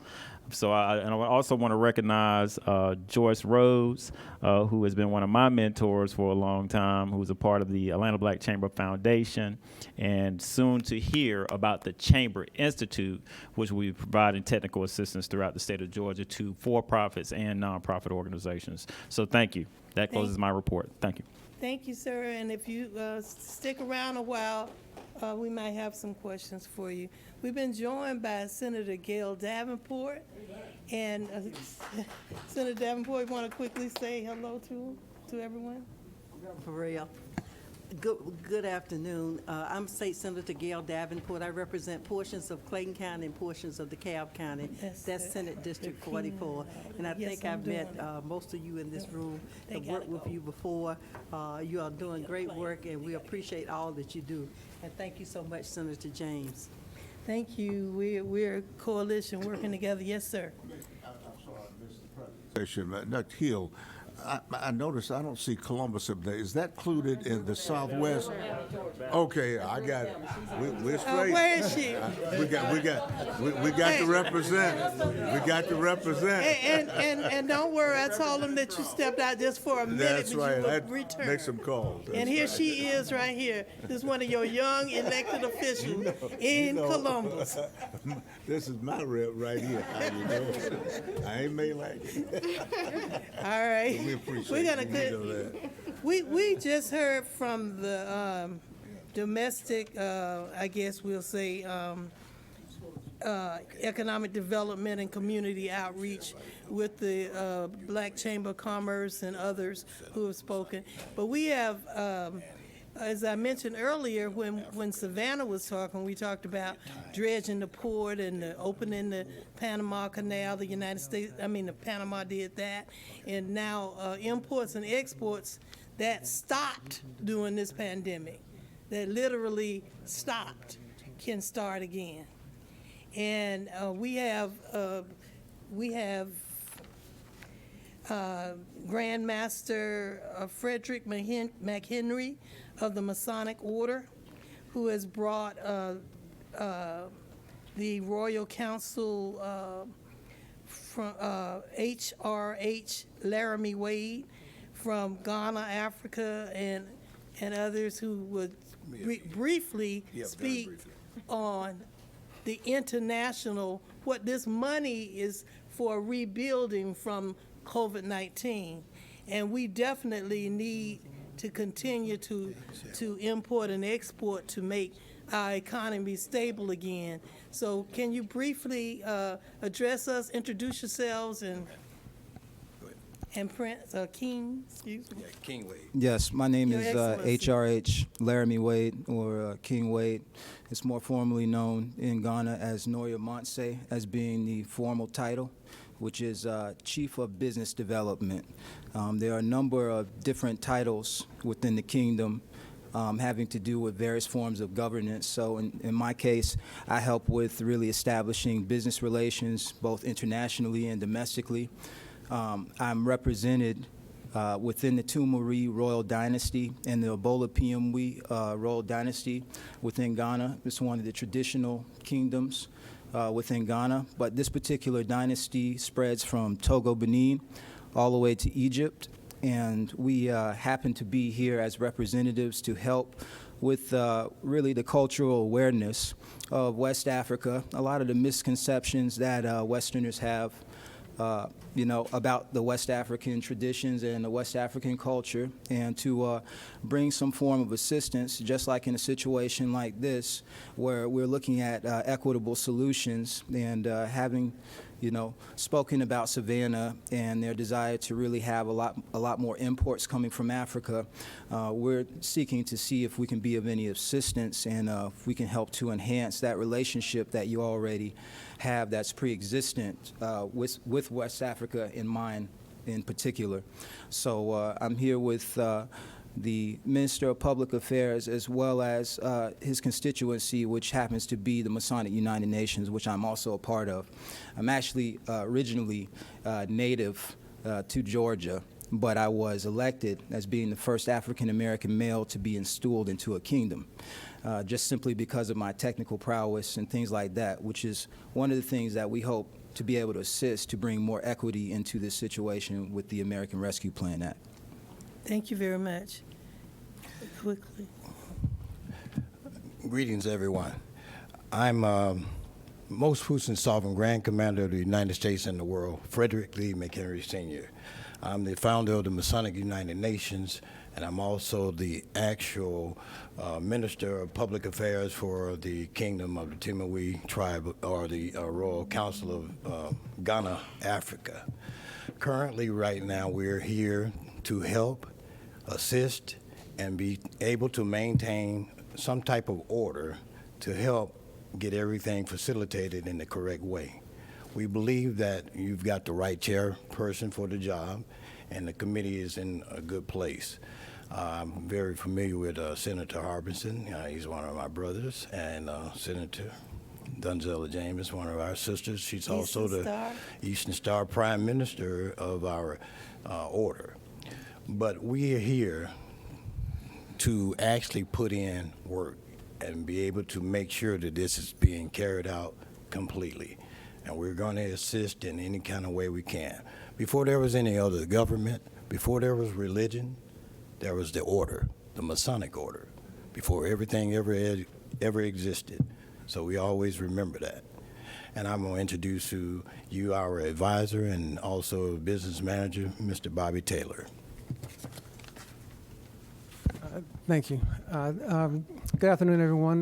So I also want to recognize Joyce Rhodes, who has been one of my mentors for a long time, who's a part of the Atlanta Black Chamber Foundation, and soon to hear about the Chamber Institute, which will be providing technical assistance throughout the state of Georgia to for-profits and nonprofit organizations. So thank you. That closes my report. Thank you. Thank you, sir. And if you stick around a while, we might have some questions for you. We've been joined by Senator Gail Davenport. And Senator Davenport, you want to quickly say hello to everyone? For real. Good afternoon. I'm State Senator Gail Davenport. I represent portions of Clayton County and portions of DeKalb County. That's Senate District 44. And I think I've met most of you in this room. I've worked with you before. You are doing great work, and we appreciate all that you do. And thank you so much, Senator James. Thank you. We're a coalition working together. Yes, sir. I'm sorry, Mr. President. Dr. Hill, I noticed I don't see Columbus up there. Is that included in the Southwest? Okay, I got it. We're straight. Where is she? We got to represent. We got to represent. And don't worry, I told them that you stepped out just for a minute. That's right. You would return. Make some calls. And here she is right here. This is one of your young elected officials in Columbus. This is my rep right here. How you doing? I ain't made like it. All right. We appreciate We're gonna that. We just heard from the domestic, I guess we'll say, economic development and community outreach with the Black Chamber of Commerce and others who have spoken. But we have, as I mentioned earlier, when Savannah was talking, we talked about dredging the port and opening the Panama Canal. The Panama did that. And now imports and exports that stopped during this pandemic, that literally stopped, can start again. And we have Grandmaster Frederick McHenry of the Masonic Order, who has brought the Royal Council from H.R.H. Laramie Wade from Ghana, Africa, and others who would briefly speak on the international, what this money is for rebuilding from COVID-19. And we definitely need to continue to import and export to make our economy stable again. So can you briefly address us, introduce yourselves, and Prince King, excuse me. King Wade. Yes, my name Your is Excellency. HRH Laramie Wade, or King Wade. It's more formally known in Ghana as Noya Montse, as being the formal title, which is Chief of Business Development. There are a number of different titles within the kingdom having to do with various forms of governance. So in my case, I help with really establishing business relations, both internationally and domestically. I'm represented within the Tumuri Royal Dynasty and the Obola Piumwi Royal Dynasty within Ghana. It's one of the traditional kingdoms within Ghana, but this particular dynasty spreads from Togo, Benin, all the way to Egypt, and we happen to be here as representatives to help with really the cultural awareness of West Africa, a lot of the misconceptions that Westerners have about the West African traditions and the West African culture, and to bring some form of assistance, just like in a situation like this, where we're looking at equitable solutions and having spoken about Savannah and their desire to really have a lot more imports coming from Africa. We're seeking to see if we can be of any assistance and if we can help to enhance that relationship that you already have that's pre-existent with West Africa in mind in particular. So I'm here with the Minister of Public Affairs, as well as his constituency, which happens to be the Masonic United Nations, which I'm also a part of. I'm actually originally native to Georgia, but I was elected as being the first African-American male to be installed into a kingdom, just simply because of my technical prowess and things like that, which is one of the things that we hope to be able to assist to bring more equity into this situation with the American Rescue Plan Act. Thank you very much. Quickly. Greetings, everyone. I'm most fruits and sovereign Grand Commander of the United States and the world, Frederick Lee McHenry Sr. I'm the founder of the Masonic United Nations, and I'm also the actual Minister of Public Affairs for the Kingdom of the Timawi Tribe, or the Royal Council of Ghana, Africa. Currently, right now, we're here to help, assist, and be able to maintain some type of order to help get everything facilitated in the correct way. We believe that you've got the right chairperson for the job, and the committee is in a good place. I'm very familiar with Senator Harbison. He's one of my brothers, and Senator Donzella James, one of our sisters. She's also the Eastern Star Prime Minister of our order. But we are here to actually put in work and be able to make sure that this is being carried out completely. And we're going to assist in any kind of way we can. Before there was any other government, before there was religion, there was the order, the Masonic order, before everything ever existed. So we always remember that. And I'm going to introduce to you our advisor and also business manager, Mr. Bobby Taylor. Thank you. Good afternoon, everyone.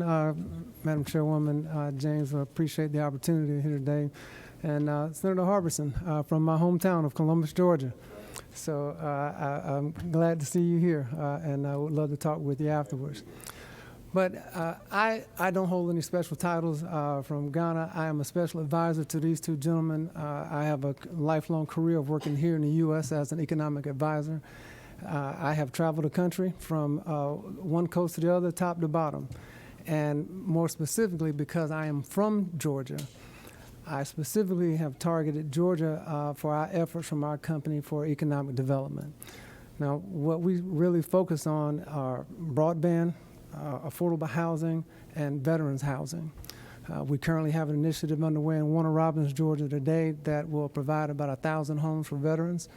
Madam Chairwoman James, I appreciate the opportunity here today. And Senator Harbison from my hometown of Columbus, Georgia. So I'm glad to see you here, and I would love to talk with you afterwards. But I don't hold any special titles from Ghana. I am a special advisor to these two gentlemen. I have a lifelong career of working here in the U.S. as an economic advisor. I have traveled the country from one coast to the other, top to bottom. And more specifically, because I am from Georgia, I specifically have targeted Georgia for our efforts from our company for economic development. Now, what we really focus on are broadband, affordable housing, and veterans housing. We currently have an initiative underway in Warner Robins, Georgia today that will provide about 1,000 homes for veterans.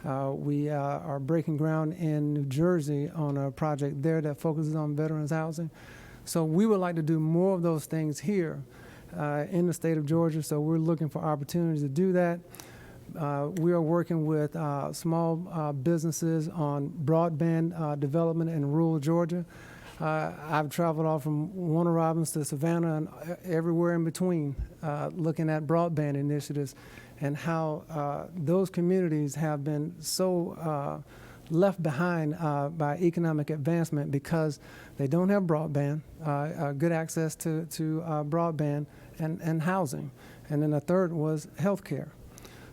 We are breaking ground in New Jersey on a project there that focuses on veterans housing. So we would like to do more of those things here in the state of Georgia, so we're looking for opportunities to do that. We are working with small businesses on broadband development in rural Georgia. I've traveled all from Warner Robins to Savannah and everywhere in between, looking at broadband initiatives and how those communities have been so left behind by economic advancement because they don't have broadband, good access to broadband and housing. And then the third was healthcare.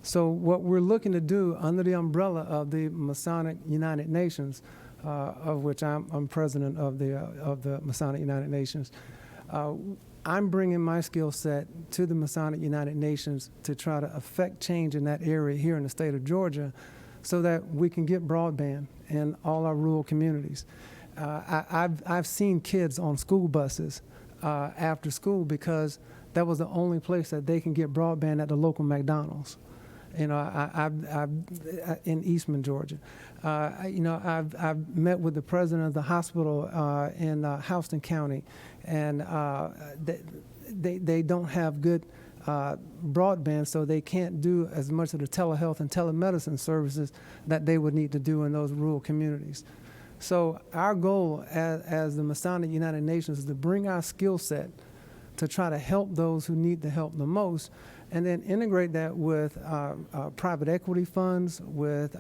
So what we're looking to do under the umbrella of the Masonic United Nations, of which I'm president of the Masonic United Nations, I'm bringing my skill set to the Masonic United Nations to try to affect change in that area here in the state of Georgia so that we can get broadband in all our rural communities. I've seen kids on school buses after school because that was the only place that they can get broadband at the local McDonald's. You know, I've in Eastman, Georgia. I've met with the president of the hospital in Houston County, and they don't have good broadband, so they can't do as much of the telehealth and telemedicine services that they would need to do in those rural communities. So our goal as the Masonic United Nations is to bring our skill set to try to help those who need the help the most, and then integrate that with private equity funds, with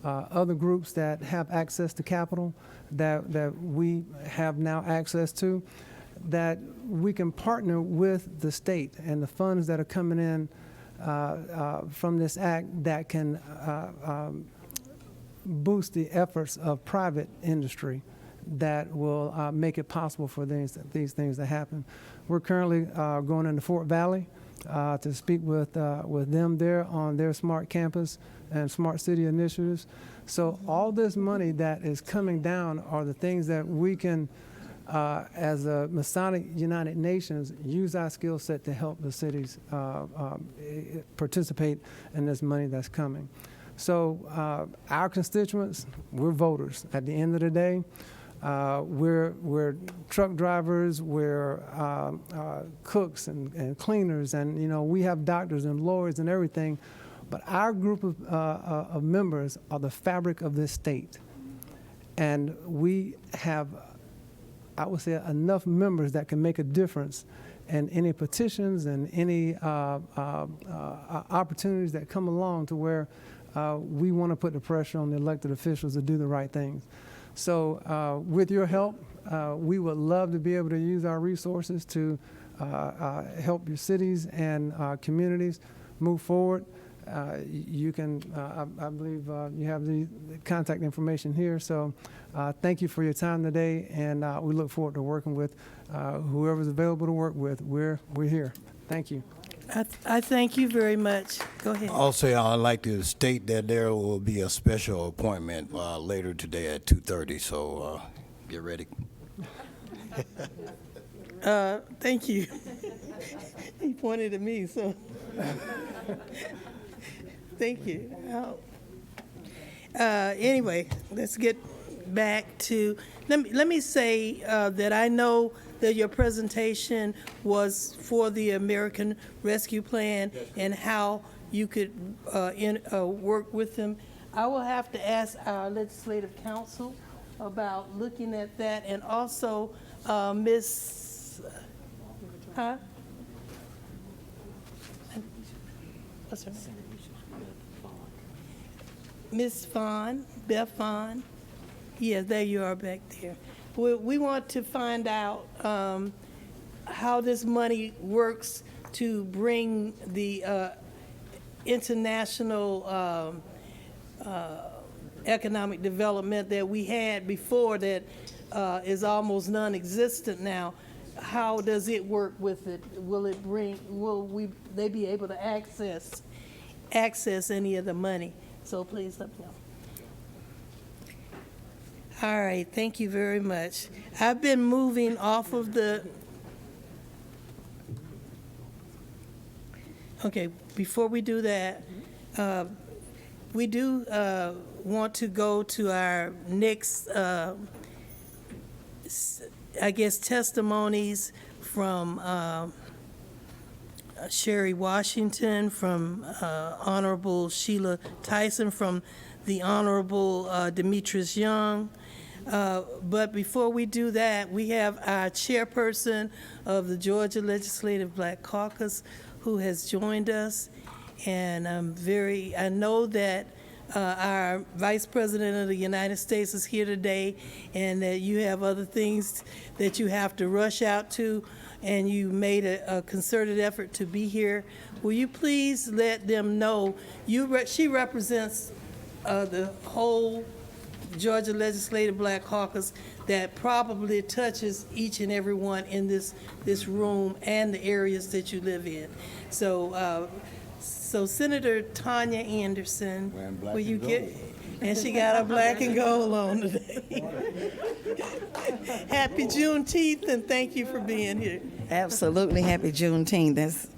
other groups that have access to capital that we have now access to, that we can partner with the state and the funds that are coming in from this act that can boost the efforts of private industry that will make it possible for these things to happen. We're currently going into Fort Valley to speak with them there on their smart campus and smart city initiatives. So all this money that is coming down are the things that we can, as a Masonic United Nations, use our skill set to help the cities participate in this money that's coming. So our constituents, we're voters. At the end of the day, we're truck drivers, we're cooks and cleaners, and we have doctors and lawyers and everything. But our group of members are the fabric of this state, and we have, I would say, enough members that can make a difference in any petitions and any opportunities that come along to where we want to put the pressure on the elected officials to do the right things. So with your help, we would love to be able to use our resources to help your cities and communities move forward. You can, I believe you have the contact information here. So thank you for your time today, and we look forward to working with whoever's available to work with. We're here. Thank you. I thank you very much. Go ahead. Also, I'd like to state that there will be a special appointment later today at 2:30, so get ready. Thank you. He pointed at me, so thank you. Anyway, let's get back to, let me say that I know that your presentation was for the American Rescue Plan and how you could work with them. I will have to ask our legislative counsel about looking at that, and also Ms. What's her name? Ms. Vaughn, Beth Vaughn. Yeah, there you are back there. We want to find out how this money works to bring the international economic development that we had before that is almost non-existent now. How does it work with it? Will they be able to access any of the money? So please let me know. All right, thank you very much. I've been moving off of the, okay, before we do that, we do want to go to our next, I guess, testimonies from Sherry Washington, from Honorable Sheila Tyson, from the Honorable Demetrius Young. But before we do that, we have our chairperson of the Georgia Legislative Black Caucus who has joined us. And I know that our Vice President of the United States is here today, and that you have other things that you have to rush out to, and you made a concerted effort to be here. Will you please let them know, she represents the whole Georgia Legislative Black Caucus that probably touches each and every one in this room and the areas that you live in. So, Senator Tanya Anderson, will you get? And she got a black and gold on today. Happy Juneteenth, and thank you for being here. Absolutely, happy Juneteenth.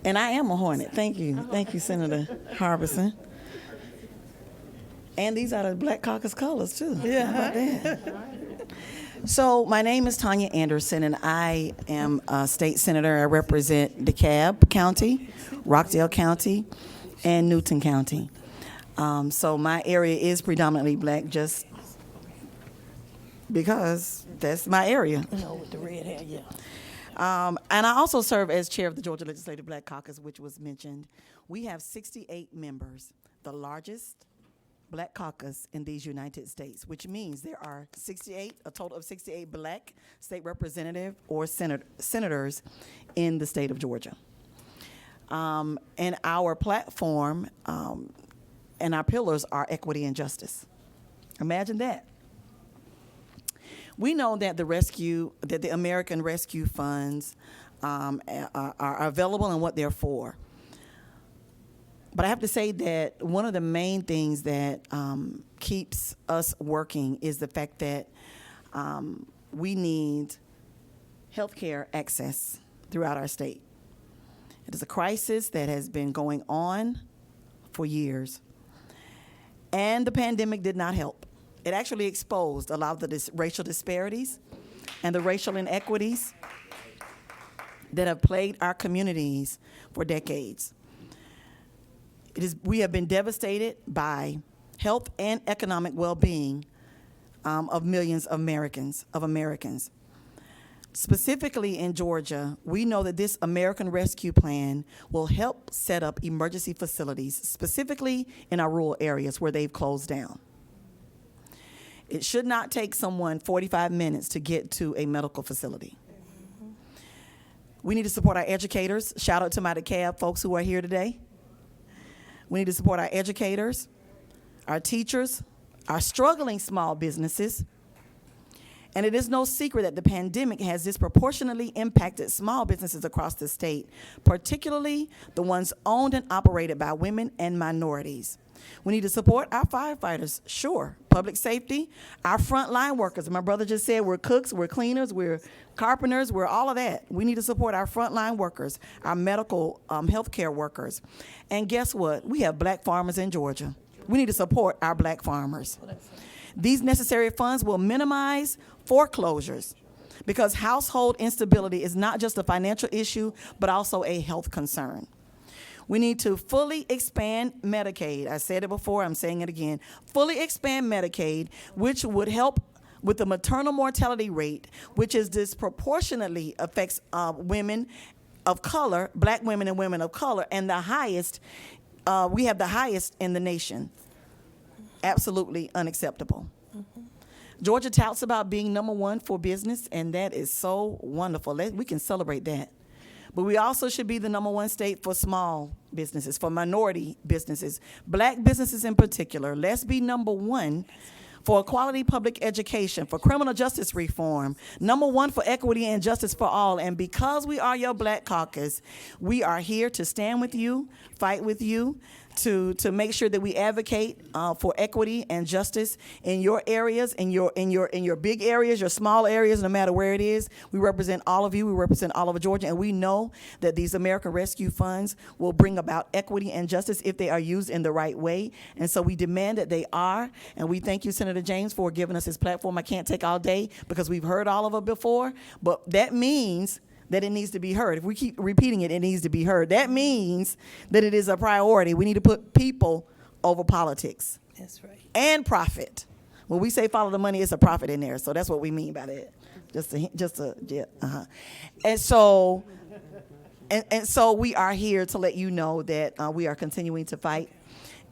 And I am a Hornet. Thank you. Thank you, Senator Harbison. And these are the Black Caucus colors, too. Yeah. How about that? So my name is Tanya Anderson, and I am a state senator. I represent DeKalb County, Rockdale County, and Newton County. So my area is predominantly black just because that's my area. With the red hair, yeah. And I also serve as chair of the Georgia Legislative Black Caucus, which was mentioned. We have 68 members, the largest Black caucus in these United States, which means there are a total of 68 black state representative or senators in the state of Georgia. And our platform and our pillars are equity and justice. Imagine that. We know that the American Rescue Funds are available and what they're for. But I have to say that one of the main things that keeps us working is the fact that we need healthcare access throughout our state. It is a crisis that has been going on for years. And the pandemic did not help. It actually exposed a lot of the racial disparities and the racial inequities that have plagued our communities for decades. We have been devastated by health and economic well-being of millions of Americans. Specifically in Georgia, we know that this American Rescue Plan will help set up emergency facilities, specifically in our rural areas where they've closed down. It should not take someone 45 minutes to get to a medical facility. We need to support our educators. Shout out to my DeKalb folks who are here today. We need to support our educators, our teachers, our struggling small businesses. And it is no secret that the pandemic has disproportionately impacted small businesses across the state, particularly the ones owned and operated by women and minorities. We need to support our firefighters, sure, public safety, our frontline workers. My brother just said we're cooks, we're cleaners, we're carpenters, we're all of that. We need to support our frontline workers, our medical healthcare workers. And guess what? We have black farmers in Georgia. We need to support our black farmers. These necessary funds will minimize foreclosures because household instability is not just a financial issue, but also a health concern. We need to fully expand Medicaid. I said it before, I'm saying it again. Fully expand Medicaid, which would help with the maternal mortality rate, which is disproportionately affects women of color, black women and women of color, and the highest, we have the highest in the nation. Absolutely unacceptable. Georgia touts about being #1 for business, and that is so wonderful. We can celebrate that. But we also should be the #1 state for small businesses, for minority businesses, black businesses in particular. Let's be #1 for quality public education, for criminal justice reform, #1 for equity and justice for all. And because we are your Black Caucus, we are here to stand with you, fight with you, to make sure that we advocate for equity and justice in your areas, in your big areas, your small areas, no matter where it is. We represent all of you. We represent all of Georgia, and we know that these American Rescue Funds will bring about equity and justice if they are used in the right way. And so we demand that they are. And we thank you, Senator James, for giving us this platform. I can't take all day because we've heard all of it before, but that means that it needs to be heard. If we keep repeating it, it needs to be heard. That means that it is a priority. We need to put people over politics. That's right. And profit. When we say follow the money, it's a profit in there. So that's what we mean by that. And so we are here to let you know that we are continuing to fight.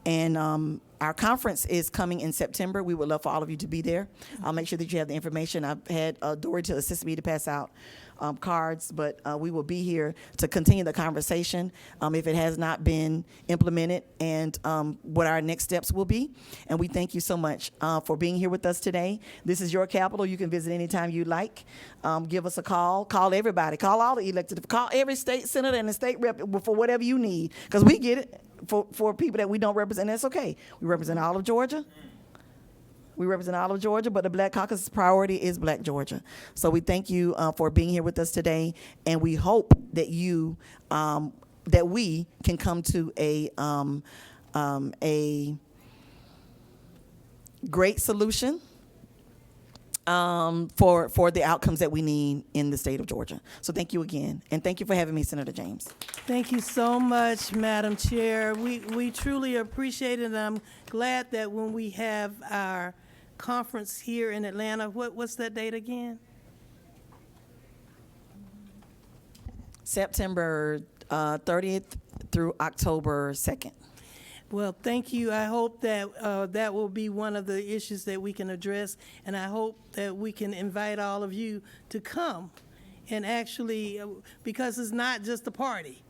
And our conference is coming in September. We would love for all of you to be there. I'll make sure that you have the information. I've had Dory to assist me to pass out cards, but we will be here to continue the conversation if it has not been implemented, and what our next steps will be. And we thank you so much for being here with us today. This is your capital. You can visit anytime you like. Give us a call. Call everybody. Call all the elected. Call every state senator and the state rep for whatever you need, because we get it. For people that we don't represent, that's okay. We represent all of Georgia. We represent all of Georgia, but the Black Caucus priority is Black Georgia. So we thank you for being here with us today, and we hope that you that we can come to a great solution for the outcomes that we need in the state of Georgia. So thank you again, and thank you for having me, Senator James. Thank you so much, Madam Chair. We truly appreciate it, and I'm glad that when we have our conference here in Atlanta, what's that date again? September 30th through October 2nd. Well, thank you. I hope that that will be one of the issues that we can address, and I hope that we can invite all of you to come and actually, because it's not just a party,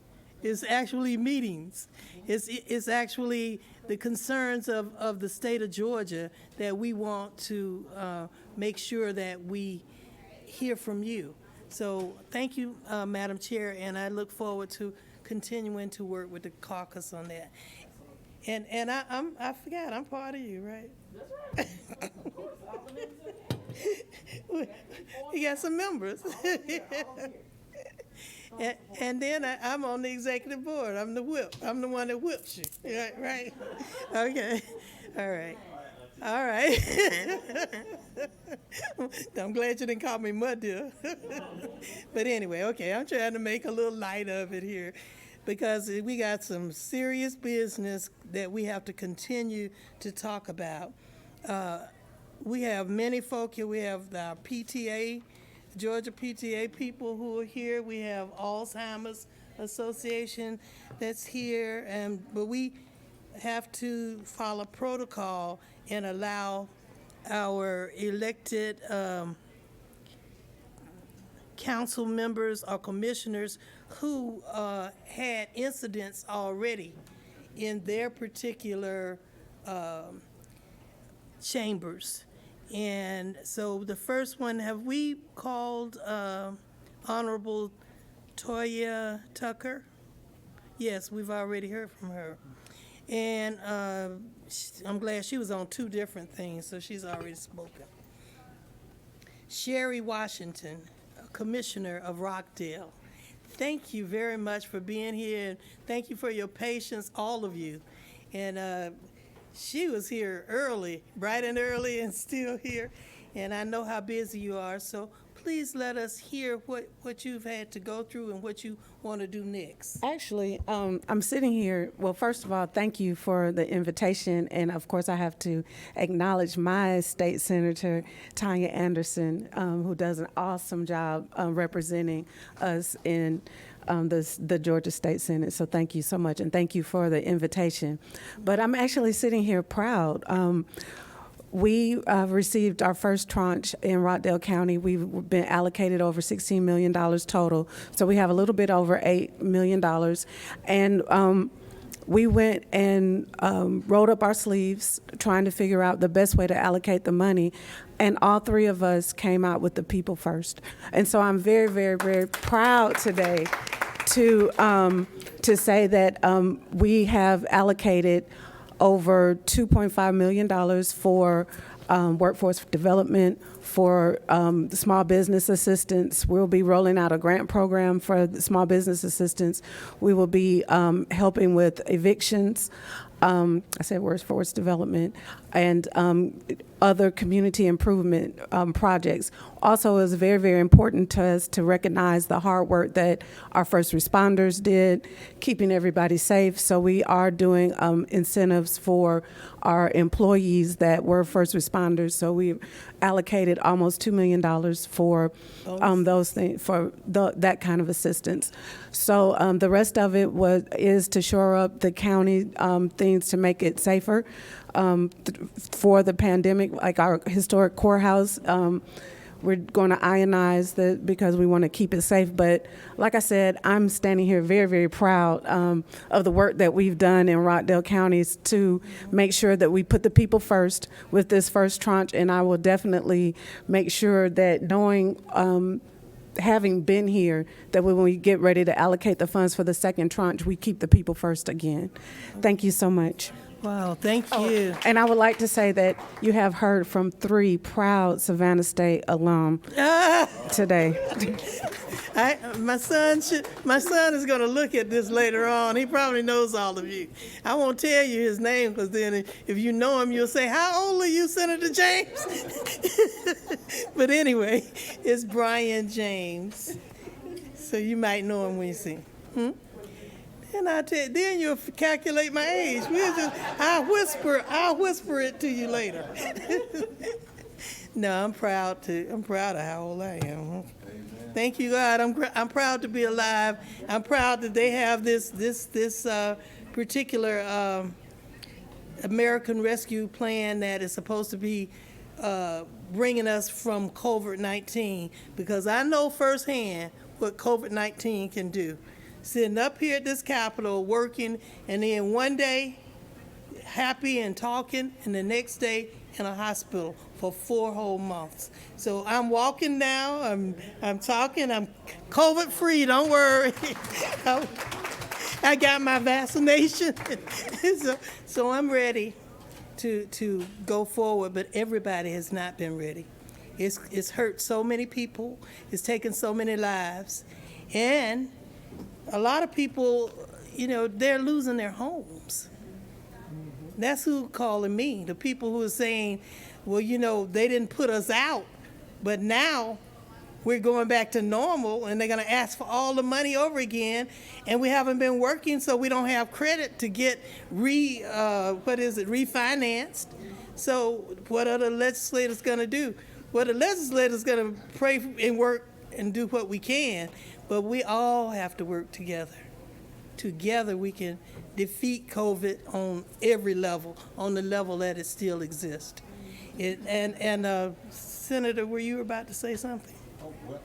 it's actually meetings. It's actually the concerns of the state of Georgia that we want to make sure that we hear from you. So thank you, Madam Chair, and I look forward to continuing to work with the caucus on that. And I forgot, I'm part of you, right? That's right. You got some members. And then I'm on the executive board. I'm the whip. I'm the one that whips you. Right? Okay. All right. All right. I'm glad you didn't call me Mud Deer. But anyway, okay, I'm trying to make a little light of it here because we got some serious business that we have to continue to talk about. We have many folk here. We have the PTA, Georgia PTA people who are here. We have Alzheimer's Association that's here, but we have to follow protocol and allow our elected council members or commissioners who had incidents already in their particular chambers. And so the first one, have we called Honorable Toya Tucker? Yes, we've already heard from her. And I'm glad she was on two different things, so she's already spoken. Sherry Washington, Commissioner of Rockdale. Thank you very much for being here, and thank you for your patience, all of you. And she was here early, bright and early, and still here. And I know how busy you are, so please let us hear what you've had to go through and what you want to do next. Actually, I'm sitting here. Well, first of all, thank you for the invitation. And of course, I have to acknowledge my state senator, Tanya Anderson, who does an awesome job representing us in the Georgia State Senate. So thank you so much. And thank you for the invitation. But I'm actually sitting here proud. We received our first tranche in Rockdale County. We've been allocated over $16 million total. So we have a little bit over $8 million. And we went and rolled up our sleeves trying to figure out the best way to allocate the money. And all three of us came out with the people first. And so I'm very, very, very proud today to say that we have allocated over $2.5 million for workforce development, for small business assistance. We'll be rolling out a grant program for the small business assistance. We will be helping with evictions. I said workforce development, and other community improvement projects. Also, it's very, very important to us to recognize the hard work that our first responders did, keeping everybody safe. So we are doing incentives for our employees that were first responders. So we allocated almost $2 million for those things, for that kind of assistance. So the rest of it is to shore up the county things to make it safer for the pandemic, like our historic courthouse. We're going to ionize because we want to keep it safe. But like I said, I'm standing here very, very proud of the work that we've done in Rockdale counties to make sure that we put the people first with this first tranche. And I will definitely make sure that knowing, having been here, that when we get ready to allocate the funds for the second tranche, we keep the people first again. Thank you so much. Wow, thank you. And I would like to say that you have heard from 3 proud Savannah State alum today. My son is going to look at this later on. He probably knows all of you. I won't tell you his name because then if you know him, you'll say, "How old are you, Senator James?" But anyway, it's Brian James. So you might know him when you see him. And then you'll calculate my age. I'll whisper it to you later. No, I'm proud of how old I am. Thank you, God. I'm proud to be alive. I'm proud that they have this particular American Rescue Plan that is supposed to be bringing us from COVID-19, because I know firsthand what COVID-19 can do. Sitting up here at this Capitol working, and then one day happy and talking, and the next day in a hospital for 4 whole months. So I'm walking now, I'm talking, I'm COVID-free, don't worry. I got my vaccination. so I'm ready to go forward, but everybody has not been ready. It's hurt so many people, it's taken so many lives, and a lot of people, they're losing their homes. That's who calling me, the people who are saying, well, they didn't put us out, but now we're going back to normal and they're going to ask for all the money over again, and we haven't been working, so we don't have credit to get refinanced. So what are the legislators going to do? Well, the legislators going to pray and work and do what we can, but we all have to work together. Together we can defeat COVID on every level, on the level that it still exists. Senator, were you about to say something? Well,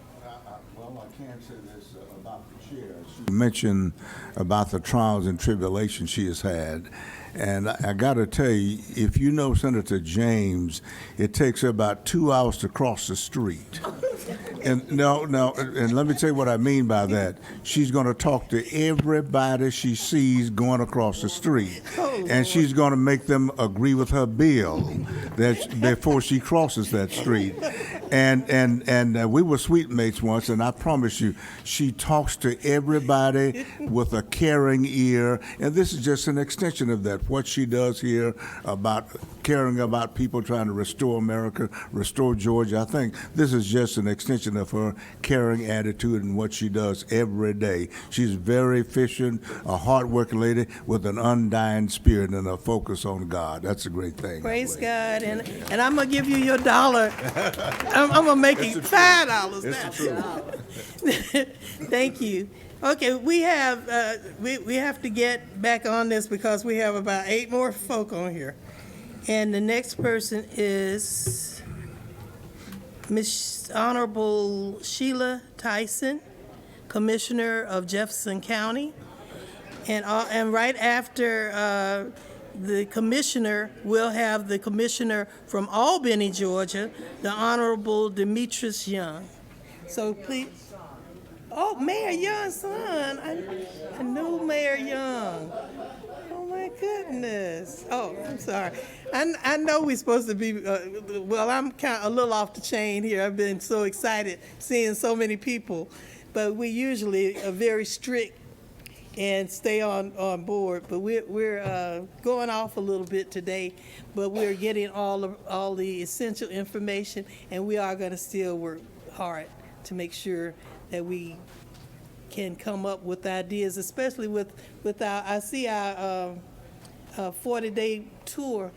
I can say this about the chair. She mentioned about the trials and tribulations she has had. And I got to tell you, if you know Senator James, it takes her about 2 hours to cross the street. And and let me tell you what I mean by that. She's going to talk to everybody she sees going across the street, and she's going to make them agree with her bill before she crosses that street. And we were suite mates once, and I promise you, she talks to everybody with a caring ear, and this is just an extension of that. What she does here about caring about people, trying to restore America, restore Georgia, I think this is just an extension of her caring attitude and what she does every day. She's very efficient, a hard-working lady with an undying spirit and a focus on God. That's a great thing. Praise God, and I'm going to give you your $1. I'm going to make it $5 now. Thank you. Okay, we have to get back on this because we have about 8 more folk on here. And the next person is Miss Honorable Sheila Tyson, Commissioner of Jefferson County. And right after the commissioner, we'll have the commissioner from Albany, Georgia, the Honorable Demetrius Young. So please. Oh, Mayor Young's son. I know Mayor Young. Oh, my goodness. Oh, I'm sorry. I know we're supposed to be, well, I'm kind of a little off the chain here. I've been so excited seeing so many people. But we usually are very strict and stay on board. But we're going off a little bit today. But we're getting all the essential information, and we are going to still work hard to make sure that we can come up with ideas, especially with our, I see our 40-day tour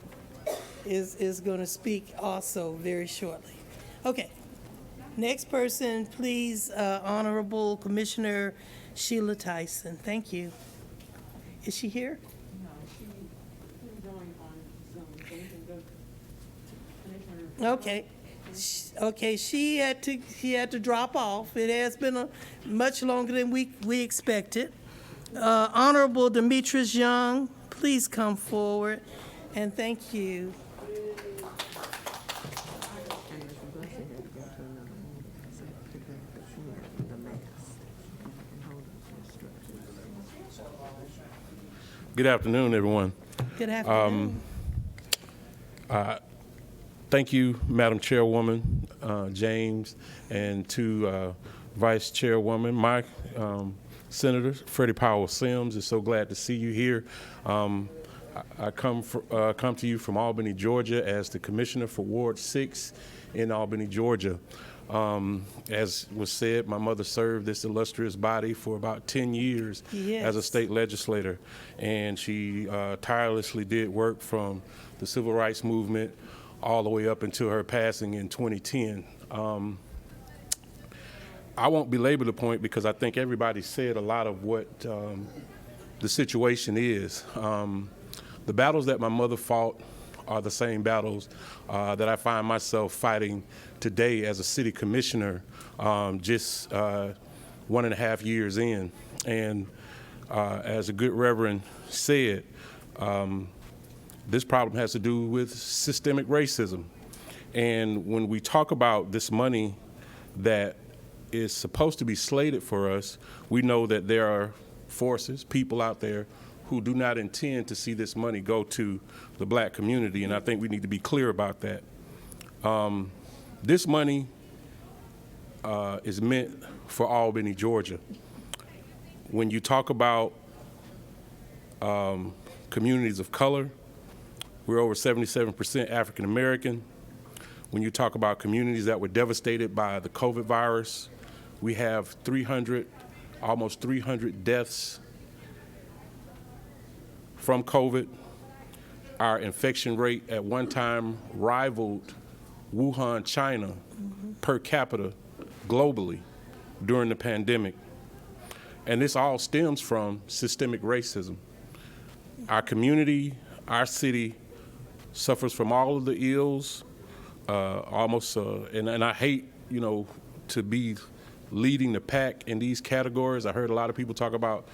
is going to speak also very shortly. Okay, next person, please, Honorable Commissioner Sheila Tyson. Thank you. Is she here? No, she's going on Zoom. Okay. Okay, she had to drop off. It has been much longer than we expected. Honorable Demetrius Young, please come forward, and thank you. Good afternoon, everyone. Good afternoon. Thank you, Madam Chairwoman James, and to Vice Chairwoman, my Senator Freddie Powell Sims. Is so glad to see you here. I come to you from Albany, Georgia, as the Commissioner for Ward 6 in Albany, Georgia. As was said, my mother served this illustrious body for about 10 years as a state legislator, and she tirelessly did work from the civil rights movement all the way up until her passing in 2010. I won't belabor the point because I think everybody said a lot of what the situation is. The battles that my mother fought are the same battles that I find myself fighting today as a city commissioner, just 1.5 years in. And as a good reverend said, this problem has to do with systemic racism. And when we talk about this money that is supposed to be slated for us, we know that there are forces, people out there who do not intend to see this money go to the black community, and I think we need to be clear about that. This money is meant for Albany, Georgia. When you talk about communities of color, we're over 77% African American. When you talk about communities that were devastated by the COVID virus, we have almost 300 deaths from COVID. Our infection rate at one time rivaled Wuhan, China, per capita globally during the pandemic. And this all stems from systemic racism. Our community, our city suffers from all of the ills, and I hate, to be leading the pack in these categories. I heard a lot of people talk about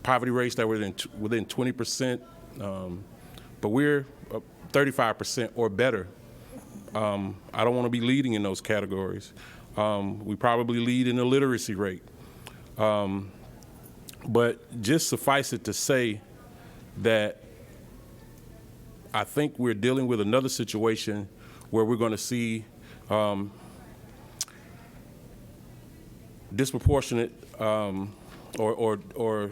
poverty rates that were within 20%, but we're 35% or better. I don't want to be leading in those categories. We probably lead in the literacy rate. But just suffice it to say that I think we're dealing with another situation where we're going to see disproportionate or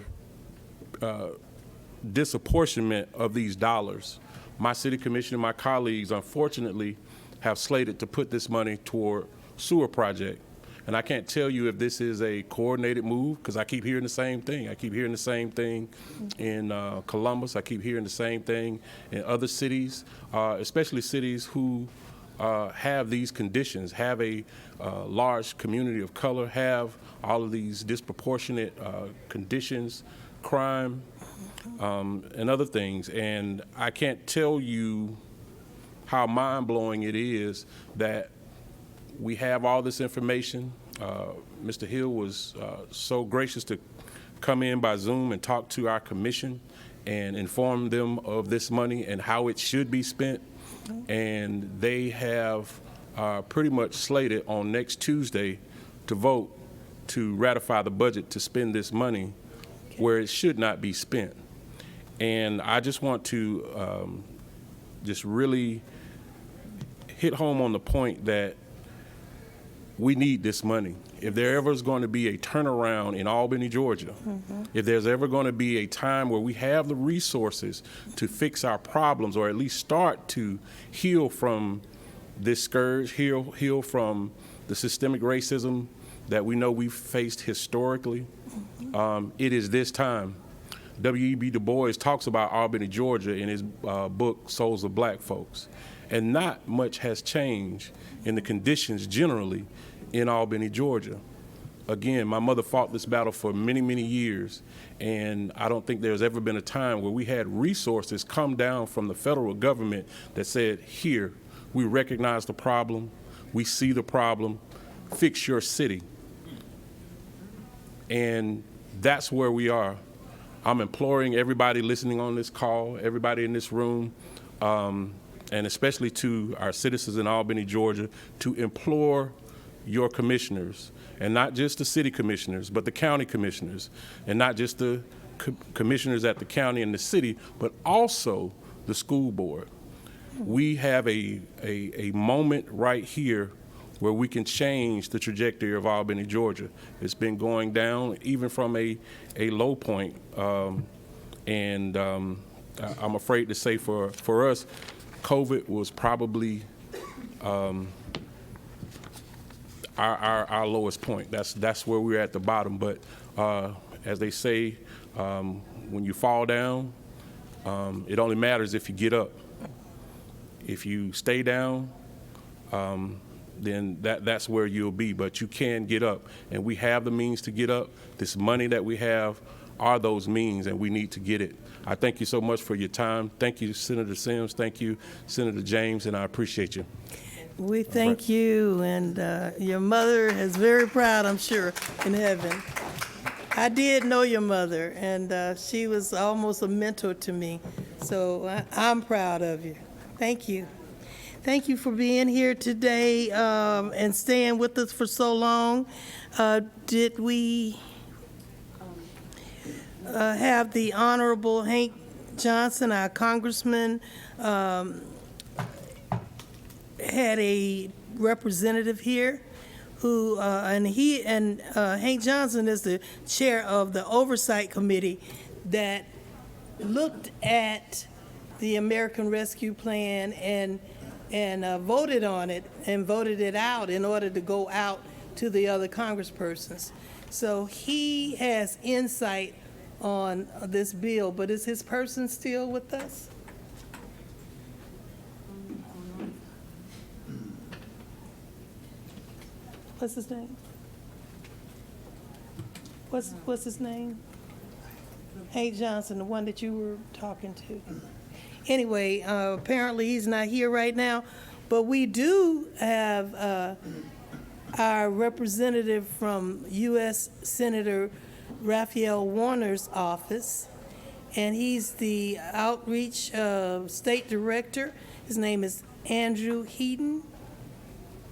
disapportionment of these dollars. My city commission and my colleagues, unfortunately, have slated to put this money toward sewer project. And I can't tell you if this is a coordinated move, because I keep hearing the same thing. I keep hearing the same thing in Columbus. I keep hearing the same thing in other cities, especially cities who have these conditions, have a large community of color, have all of these disproportionate conditions, crime, and other things. And I can't tell you how mind-blowing it is that we have all this information. Mr. Hill was so gracious to come in by Zoom and talk to our commission and inform them of this money and how it should be spent. And they have pretty much slated on next Tuesday to vote to ratify the budget to spend this money where it should not be spent. And I just want to just really hit home on the point that we need this money. If there ever is going to be a turnaround in Albany, Georgia, if there's ever going to be a time where we have the resources to fix our problems or at least start to heal from this scourge, heal from the systemic racism that we know we've faced historically, it is this time. W.E.B. Du Bois talks about Albany, Georgia in his book, Souls of Black Folks. And not much has changed in the conditions generally in Albany, Georgia. Again, my mother fought this battle for many, many years, and I don't think there's ever been a time where we had resources come down from the federal government that said, here, we recognize the problem, we see the problem, fix your city. And that's where we are. I'm imploring everybody listening on this call, everybody in this room, and especially to our citizens in Albany, Georgia, to implore your commissioners, and not just the city commissioners, but the county commissioners, and not just the commissioners at the county and the city, but also the school board. We have a moment right here where we can change the trajectory of Albany, Georgia. It's been going down even from a low point. I'm afraid to say for us, COVID was probably our lowest point. That's where we're at the bottom. But as they say, when you fall down, it only matters if you get up. If you stay down, then that's where you'll be. But you can get up, and we have the means to get up. This money that we have are those means, and we need to get it. I thank you so much for your time. Thank you, Senator Sims. Thank you, Senator James, and I appreciate you. We thank you, and your mother is very proud, I'm sure, in heaven. I did know your mother, and she was almost a mentor to me, so I'm proud of you. Thank you. Thank you for being here today and staying with us for so long. Did we have the Honorable Hank Johnson, our congressman, had a representative here who, and Hank Johnson is the chair of the Oversight Committee that looked at the American Rescue Plan and voted on it and voted it out in order to go out to the other congresspersons. So he has insight on this bill, but is his person still with us? What's his name? What's his name? Hank Johnson, the one that you were talking to. Anyway, apparently he's not here right now, but we do have our representative from U.S. Senator Raphael Warner's office, and he's the outreach state director. His name is Andrew Heaton,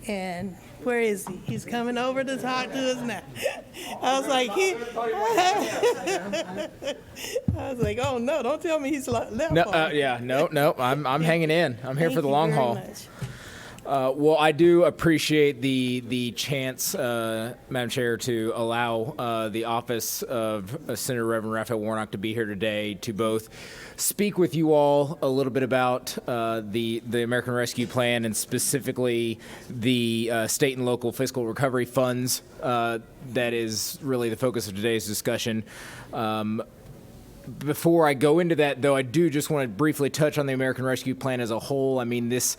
and where is he? He's coming over to talk to us now. I was like, I was like, oh no, don't tell me he's left. No, I'm hanging in. I'm here for the long haul. Much. Well, I do appreciate the chance, Madam Chair, to allow the office of Senator Reverend Raphael Warnock to be here today to both speak with you all a little bit about the American Rescue Plan and specifically the state and local fiscal recovery funds. That is really the focus of today's discussion. Before I go into that, though, I do just want to briefly touch on the American Rescue Plan as a whole. I mean, it's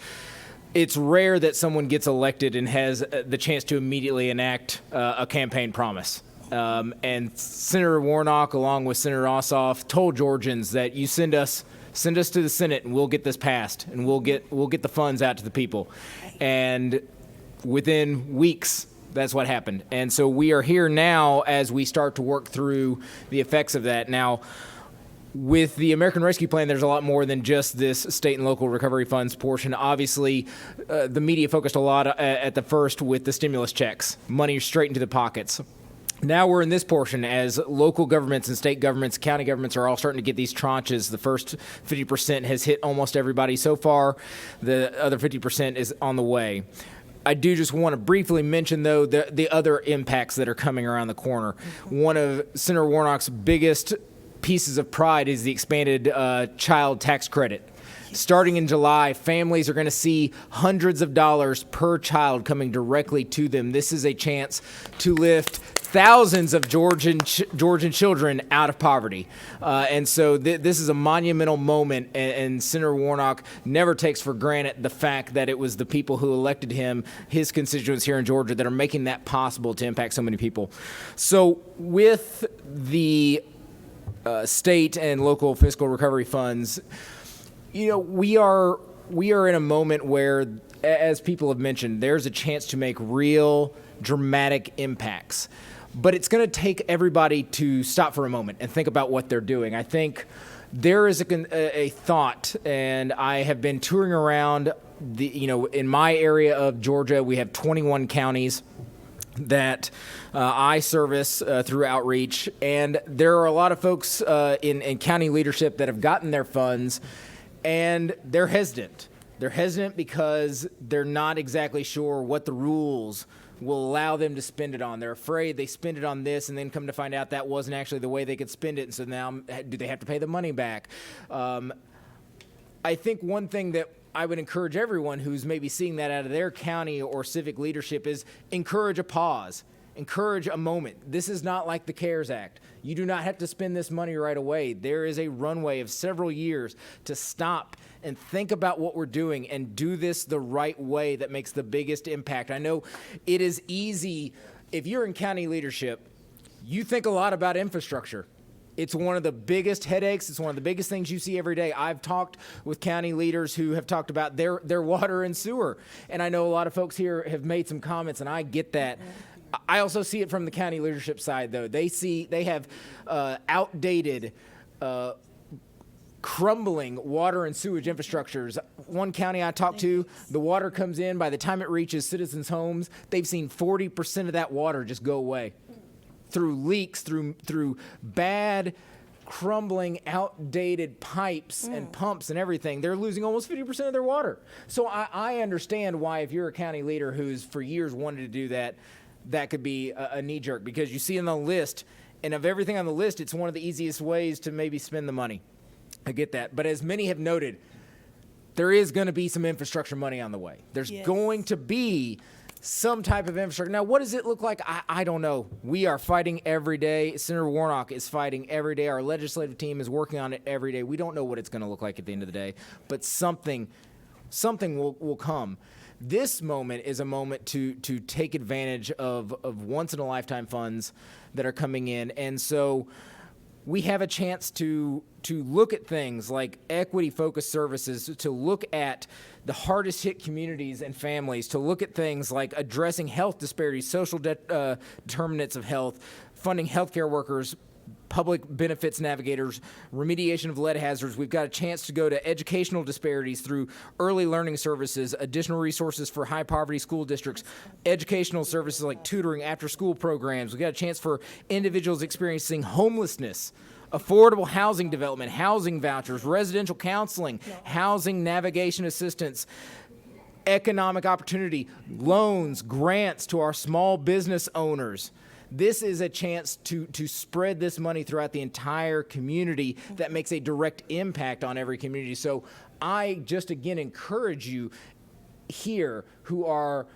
rare that someone gets elected and has the chance to immediately enact a campaign promise. And Senator Warnock, along with Senator Ossoff, told Georgians that you send us to the Senate and we'll get this passed and we'll get the funds out to the people. And within weeks, that's what happened. And so we are here now as we start to work through the effects of that. Now, with the American Rescue Plan, there's a lot more than just this state and local recovery funds portion. Obviously, the media focused a lot at the first with the stimulus checks, money straight into the pockets. Now we're in this portion as local governments and state governments, county governments are all starting to get these tranches. The first 50% has hit almost everybody so far. The other 50% is on the way. I do just want to briefly mention, though, the other impacts that are coming around the corner. One of Senator Warnock's biggest pieces of pride is the expanded child tax credit. Starting in July, families are going to see hundreds of dollars per child coming directly to them. This is a chance to lift thousands of Georgian children out of poverty. And so this is a monumental moment, and Senator Warnock never takes for granted the fact that it was the people who elected him, his constituents here in Georgia, that are making that possible to impact so many people. So with the state and local fiscal recovery funds, we are in a moment where, as people have mentioned, there's a chance to make real dramatic impacts. But it's going to take everybody to stop for a moment and think about what they're doing. I think there is a thought, and I have been touring around in my area of Georgia. We have 21 counties. that I service through outreach, and there are a lot of folks in county leadership that have gotten their funds, and they're hesitant. They're hesitant because they're not exactly sure what the rules will allow them to spend it on. They're afraid they spend it on this and then come to find out that wasn't actually the way they could spend it, and so now do they have to pay the money back? I think one thing that I would encourage everyone who's maybe seeing that out of their county or civic leadership is encourage a pause, encourage a moment. This is not like the CARES Act. You do not have to spend this money right away. There is a runway of several years to stop and think about what we're doing and do this the right way that makes the biggest impact. I know it is easy, if you're in county leadership, you think a lot about infrastructure. It's one of the biggest headaches. It's one of the biggest things you see every day. I've talked with county leaders who have talked about their water and sewer. And I know a lot of folks here have made some comments, and I get that. I also see it from the county leadership side, though. They have outdated, crumbling water and sewage infrastructures. One county I talked to, the water comes in. By the time it reaches citizens' homes, they've seen 40% of that water just go away. Through leaks, through bad, crumbling, outdated pipes and pumps and everything, they're losing almost 50% of their water. So I understand why, if you're a county leader who's for years wanted to do that, that could be a knee-jerk, because you see on the list, and of everything on the list, it's one of the easiest ways to maybe spend the money. I get that. But as many have noted, there is going to be some infrastructure money on the way. There's going to be some type of infrastructure. Now, what does it look like? I don't know. We are fighting every day. Senator Warnock is fighting every day. Our legislative team is working on it every day. We don't know what it's going to look like at the end of the day, but something will come. This moment is a moment to take advantage of once-in-a-lifetime funds that are coming in. And so we have a chance to look at things like equity-focused services, to look at the hardest hit communities and families, to look at things like addressing health disparities, social determinants of health, funding healthcare workers, public benefits navigators, remediation of lead hazards. We've got a chance to go to educational disparities through early learning services, additional resources for high poverty school districts, educational services like tutoring, after school programs. We've got a chance for individuals experiencing homelessness, affordable housing development, housing vouchers, residential counseling, housing navigation assistance, economic opportunity, loans, grants to our small business owners. This is a chance to spread this money throughout the entire community that makes a direct impact on every community. So I just, again, encourage you here who are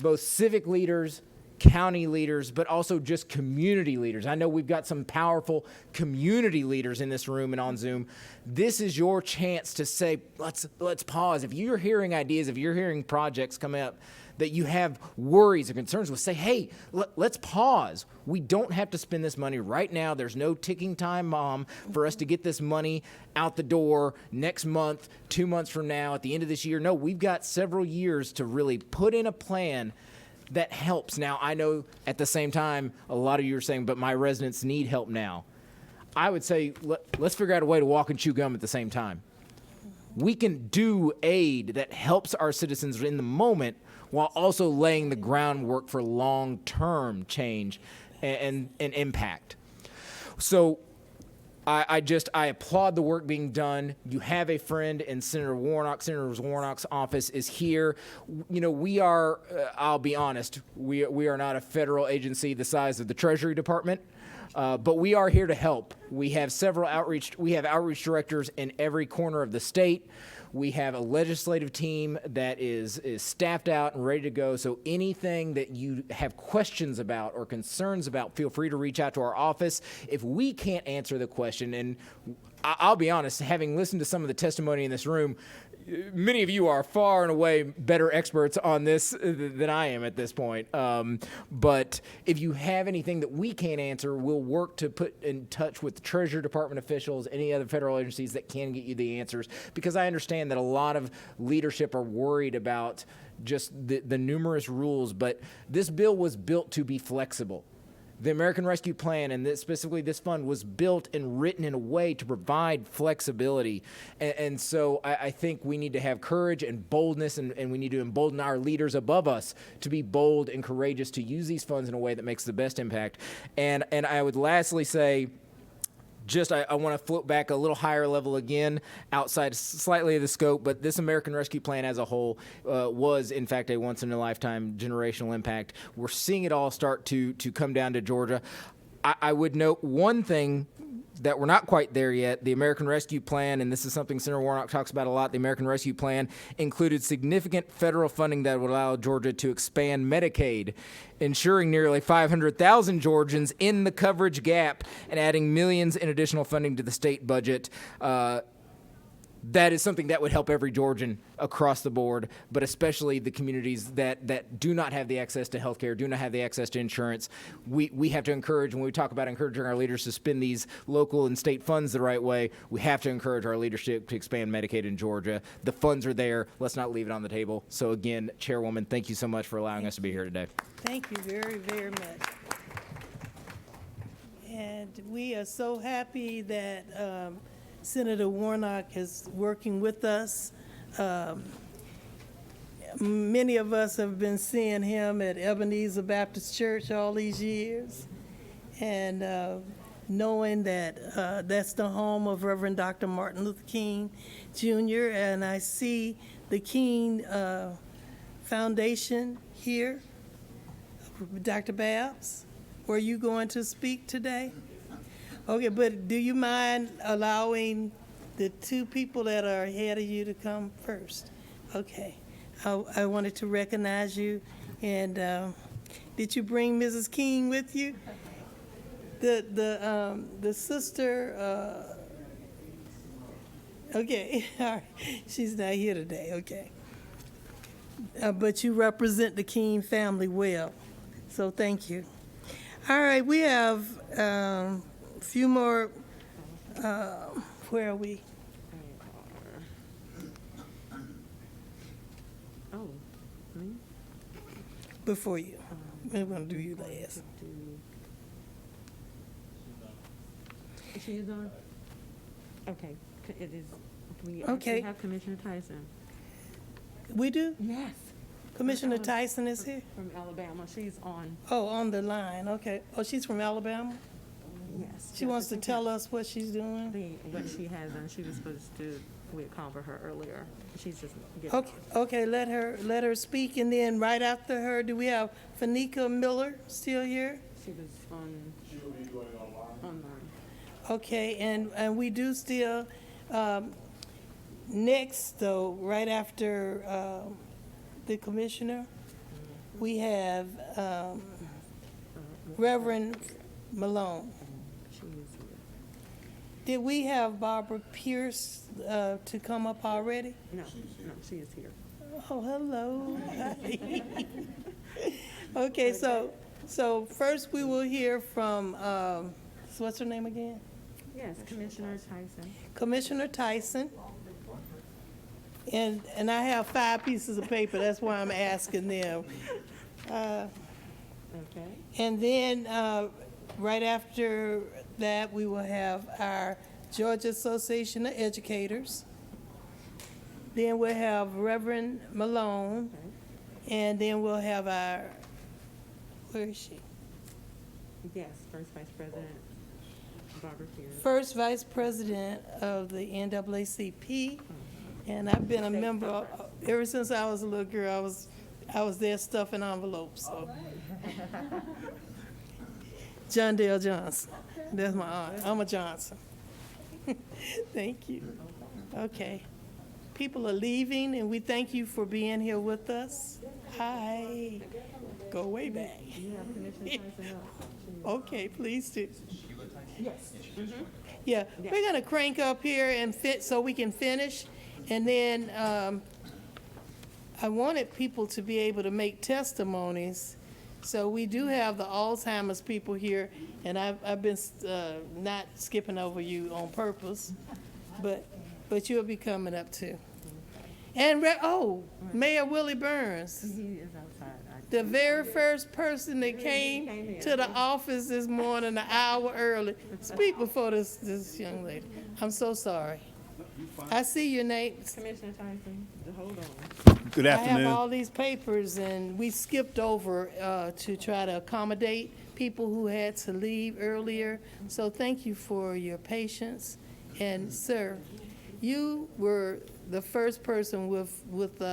both civic leaders, county leaders, but also just community leaders. I know we've got some powerful community leaders in this room and on Zoom. This is your chance to say, let's pause. If you're hearing ideas, if you're hearing projects come up that you have worries or concerns with, say, hey, let's pause. We don't have to spend this money right now. There's no ticking time bomb for us to get this money out the door next month, 2 months from now, at the end of this year. No, we've got several years to really put in a plan that helps. Now, I know at the same time, a lot of you are saying, but my residents need help now. I would say, let's figure out a way to walk and chew gum at the same time. We can do aid that helps our citizens in the moment while also laying the groundwork for long-term change and impact. So I applaud the work being done. You have a friend in Senator Warnock. Senator Warnock's office is here. You know, we are, I'll be honest, we are not a federal agency the size of the Treasury Department, but we are here to help. We have outreach directors in every corner of the state. We have a legislative team that is staffed out and ready to go. So anything that you have questions about or concerns about, feel free to reach out to our office. If we can't answer the question, and I'll be honest, having listened to some of the testimony in this room, many of you are far and away better experts on this than I am at this point. But if you have anything that we can't answer, we'll work to put in touch with the Treasury Department officials, any other federal agencies that can get you the answers, because I understand that a lot of leadership are worried about just the numerous rules, but this bill was built to be flexible. The American Rescue Plan, and specifically this fund, was built and written in a way to provide flexibility. And so I think we need to have courage and boldness, and we need to embolden our leaders above us to be bold and courageous to use these funds in a way that makes the best impact. And I would lastly say, I want to float back a little higher level again, outside slightly of the scope, but this American Rescue Plan as a whole was, in fact, a once-in-a-lifetime generational impact. We're seeing it all start to come down to Georgia. I would note one thing that we're not quite there yet. The American Rescue Plan, and this is something Senator Warnock talks about a lot, the American Rescue Plan included significant federal funding that would allow Georgia to expand Medicaid, ensuring nearly 500,000 Georgians in the coverage gap and adding millions in additional funding to the state budget. That is something that would help every Georgian across the board, but especially the communities that do not have the access to health care, do not have the access to insurance. We have to encourage, when we talk about encouraging our leaders to spend these local and state funds the right way, we have to encourage our leadership to expand Medicaid in Georgia. The funds are there. Let's not leave it on the table. So again, Chairwoman, thank you so much for allowing us to be here today. Thank you very, very much. And we are so happy that Senator Warnock is working with us. Many of us have been seeing him at Ebenezer Baptist Church all these years, and knowing that that's the home of Reverend Dr. Martin Luther King Jr., and I see the King Foundation here. Dr. Babs, were you going to speak today? Okay, but do you mind allowing the two people that are ahead of you to come first? Okay. I wanted to recognize you. And did you bring Mrs. King with you? The sister, okay, all right. She's not here today, okay. But you represent the King family well, so thank you. All right, we have a few more, where are we? Oh, me? Before you. We're going to do you last. She's on? Okay, it is, we Okay. actually have Commissioner Tyson. We do? Yes. Commissioner Tyson is here? From Alabama, she's on. Oh, on the line, okay. Oh, she's from Alabama? Yes. She wants to tell us what she's doing? What she has done, she was supposed to, we had called for her earlier. She's just getting Okay, okay, let her speak, and then right after her, do we have Fanika Miller still here? She was on. She will be going online. Okay, and we do still, next though, right after the commissioner, we have Reverend Malone. Did we have Barbara Pierce to come up already? No, she is here. Oh, hello. Okay, so first we will hear from, what's her name again? Yes, Commissioner Tyson. Commissioner Tyson. And I have 5 pieces of paper, that's why I'm asking them. Okay. And then, right after that, we will have our Georgia Association of Educators. Then we'll have Reverend Malone, and then we'll have our, where is she? Yes, First Vice President Barbara Pierce. First Vice President of the NAACP, and I've been a member ever since I was a little girl. I was there stuffing envelopes. So. John Dale Johnson. That's my aunt. I'm a Johnson. Thank you. Okay. People are leaving, and we thank you for being here with us. Hi. Go way back. Okay, please do. Yes. Mm-hmm. Yeah, we're going to crank up here and fit so we can finish. And then I wanted people to be able to make testimonies. So we do have the Alzheimer's people here, and I've been not skipping over you on purpose, but you'll be coming up too. And Mayor Willie Burns. He is outside. The very first person that came to the office this morning an hour early. Speak before this young lady. I'm so sorry. I see your names. Commissioner Tyson, hold on. Good I afternoon. have all these papers, and we skipped over to try to accommodate people who had to leave earlier. So thank you for your patience. And sir, you were the first person with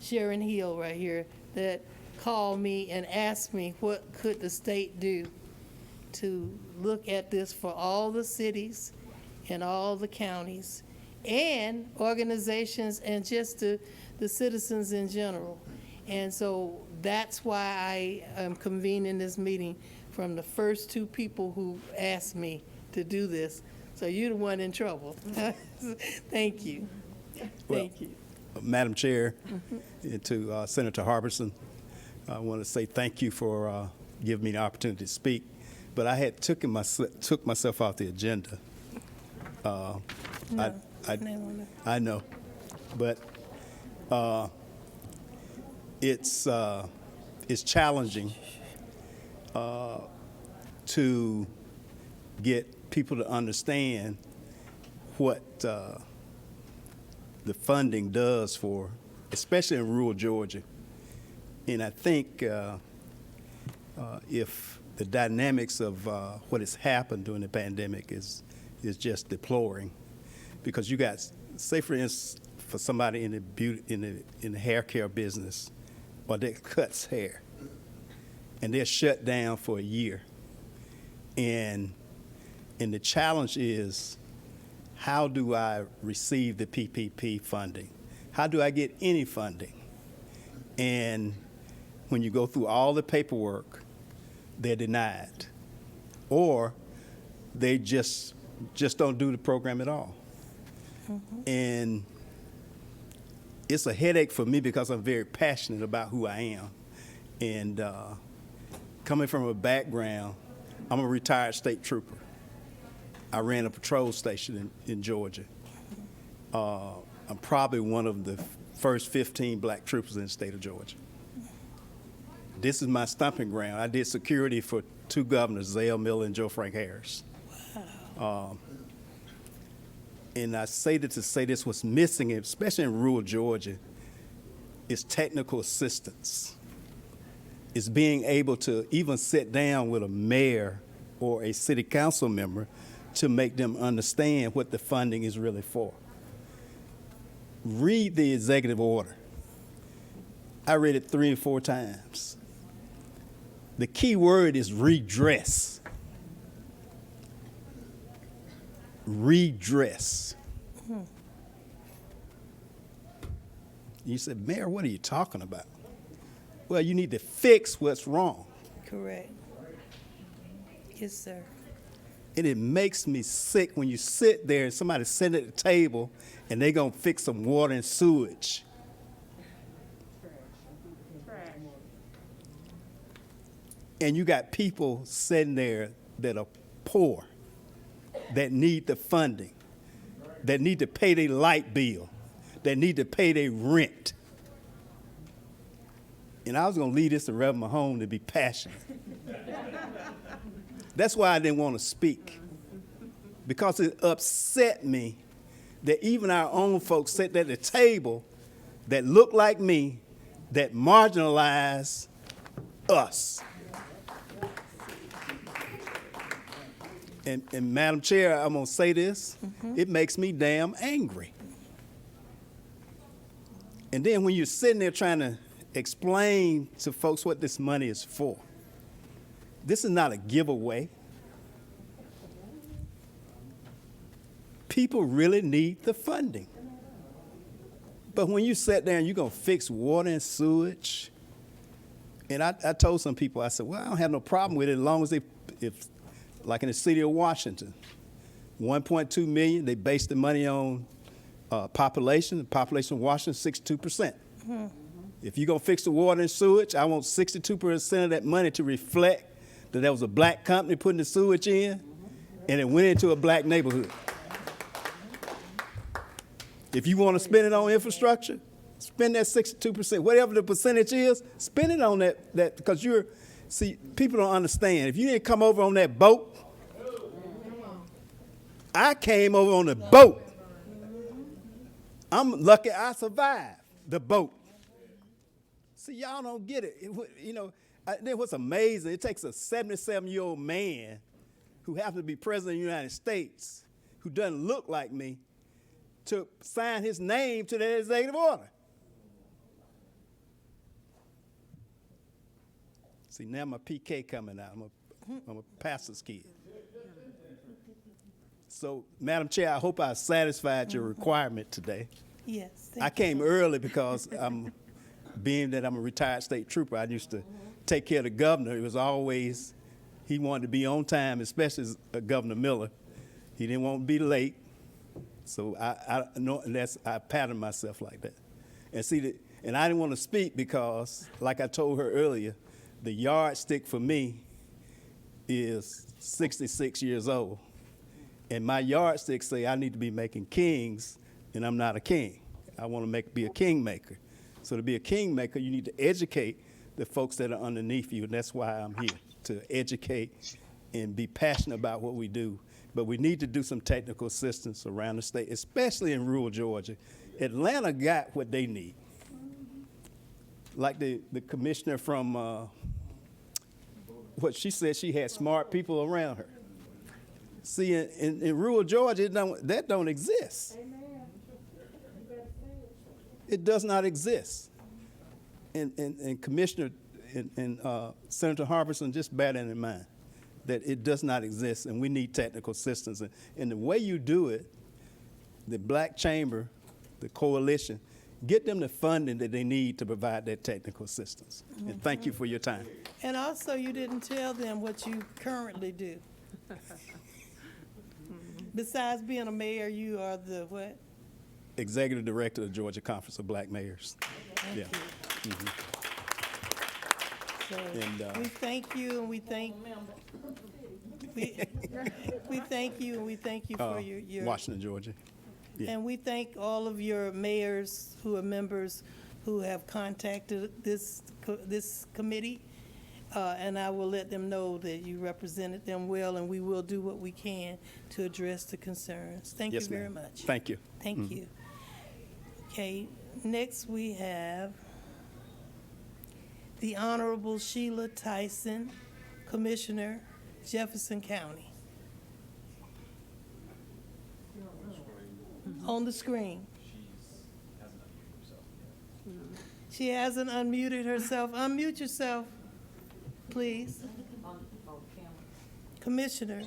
Sharon Hill right here that called me and asked me what could the state do to look at this for all the cities and all the counties and organizations and just the citizens in general. And so that's why I am convening this meeting from the first two people who asked me to do this. So you're the one in trouble. Thank you. Thank you. Madam Chair, and to Senator Harbison, I want to say thank you for giving me the opportunity to speak. But I had took myself off the agenda. I know, but it's challenging to get people to understand what the funding does for, especially in rural Georgia. And I think if the dynamics of what has happened during the pandemic is just deploring, because you got, say for instance, for somebody in the hair care business, or that cuts hair, and they're shut down for a year, and the challenge is, how do I receive the PPP funding? How do I get any funding? And when you go through all the paperwork, they're denied, or they just don't do the program at all. And it's a headache for me because I'm very passionate about who I am. And coming from a background, I'm a retired state trooper. I ran a patrol station in Georgia. I'm probably one of the first 15 black troopers in the state of Georgia. This is my stomping ground. I did security for two governors, Zell Miller and Joe Frank Harris. Wow. And I say that to say this, what's missing, especially in rural Georgia, is technical assistance. It's being able to even sit down with a mayor or a city council member to make them understand what the funding is really for. Read the executive order. I read it 3 and 4 times. The key word is redress. Redress. You said, Mayor, what are you talking about? Well, you need to fix what's wrong. Correct. Yes, sir. And it makes me sick when you sit there and somebody's sitting at the table and they're going to fix some water and sewage. And you got people sitting there that are poor, that need the funding, that need to pay their light bill, that need to pay their rent. And I was going to leave this to Reverend Mahone to be passionate. That's why I didn't want to speak, because it upset me that even our own folks sat at the table that look like me, that marginalize us. And Madam Chair, I'm going to say this, it makes me damn angry. And then when you're sitting there trying to explain to folks what this money is for, this is not a giveaway. People really need the funding. But when you sit there and you're going to fix water and sewage, and I told some people, I said, well, I don't have no problem with it as long as if like in the city of Washington, 1.2 million, they base the money on population. The population of Washington is 62%. If you're going to fix the water and sewage, I want 62% of that money to reflect that there was a black company putting the sewage in, and it went into a black neighborhood. If you want to spend it on infrastructure, Spend that 62%, whatever the percentage is, spend it on that because people don't understand. If you didn't come over on that boat, I came over on the boat. I'm lucky I survived the boat. See, y'all don't get it. Then what's amazing, it takes a 77-year-old man who happens to be president of the United States, who doesn't look like me, to sign his name to that executive order. See, now my PK coming out. I'm a pastor's kid. So, Madam Chair, I hope I satisfied your requirement today. Yes. I came early because being that I'm a retired state trooper, I used to take care of the governor. It was always, he wanted to be on time, especially Governor Miller. He didn't want to be late. So I patterned myself like that. And I didn't want to speak because, like I told her earlier, the yardstick for me is 66 years old. And my yardstick say I need to be making kings, and I'm not a king. I want to be a kingmaker. So to be a kingmaker, you need to educate the folks that are underneath you, and that's why I'm here, to educate and be passionate about what we do. But we need to do some technical assistance around the state, especially in rural Georgia. Atlanta got what they need. Like the commissioner from, what she said, she had smart people around her. See, in rural Georgia, that don't exist. It does not exist. And Commissioner and Senator Harbison, just bear that in mind, that it does not exist, and we need technical assistance. And the way you do it, the Black Chamber, the coalition, get them the funding that they need to provide that technical assistance. And thank you for your time. And also, you didn't tell them what you currently do. Besides being a mayor, you are the what? Executive Director of the Georgia Conference of Black Mayors. Thank Yeah. you. So we thank you, and we thank you for your Washington, Georgia. Yeah. And we thank all of your mayors who are members who have contacted this committee. And I will let them know that you represented them well, and we will do what we can to address the concerns. Thank you very much. Thank you. Thank you. Okay, next we have the Honorable Sheila Tyson, Commissioner, Jefferson County. On the screen. She hasn't unmuted herself. Unmute yourself, please. Commissioner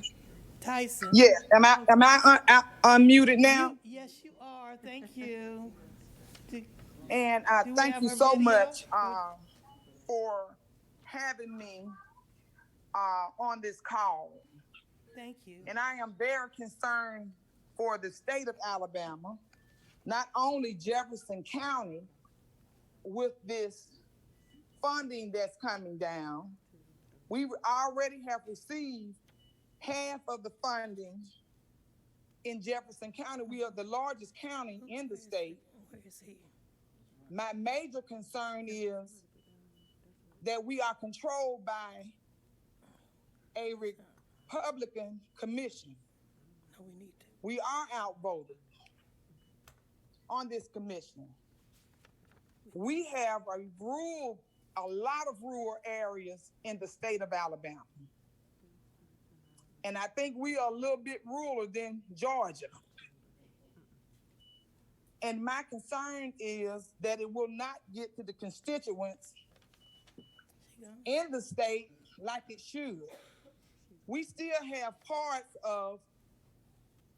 Tyson. Yeah, am I unmuted now? Yes, you are. Thank you. And thank you so much for having me on this call. Thank you. And I am very concerned for the state of Alabama, not only Jefferson County, with this funding that's coming down. We already have received half of the funding in Jefferson County. We are the largest county in the state. Where is he? My major concern is that we are controlled by a Republican commission. No, we need to. We are outvoted on this commission. We have a lot of rural areas in the state of Alabama. And I think we are a little bit ruraler than Georgia. And my concern is that it will not get to the constituents in the state like it should. We still have parts of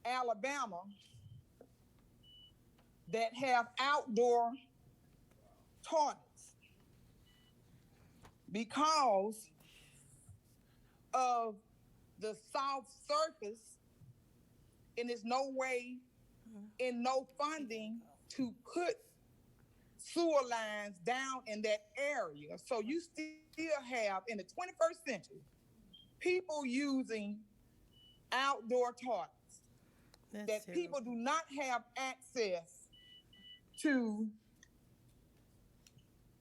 Alabama that have outdoor toilets because of the soft surface, and there's no way and no funding to put sewer lines down in that area. So you still have, in the 21st century, people using outdoor toilets that people do not have access to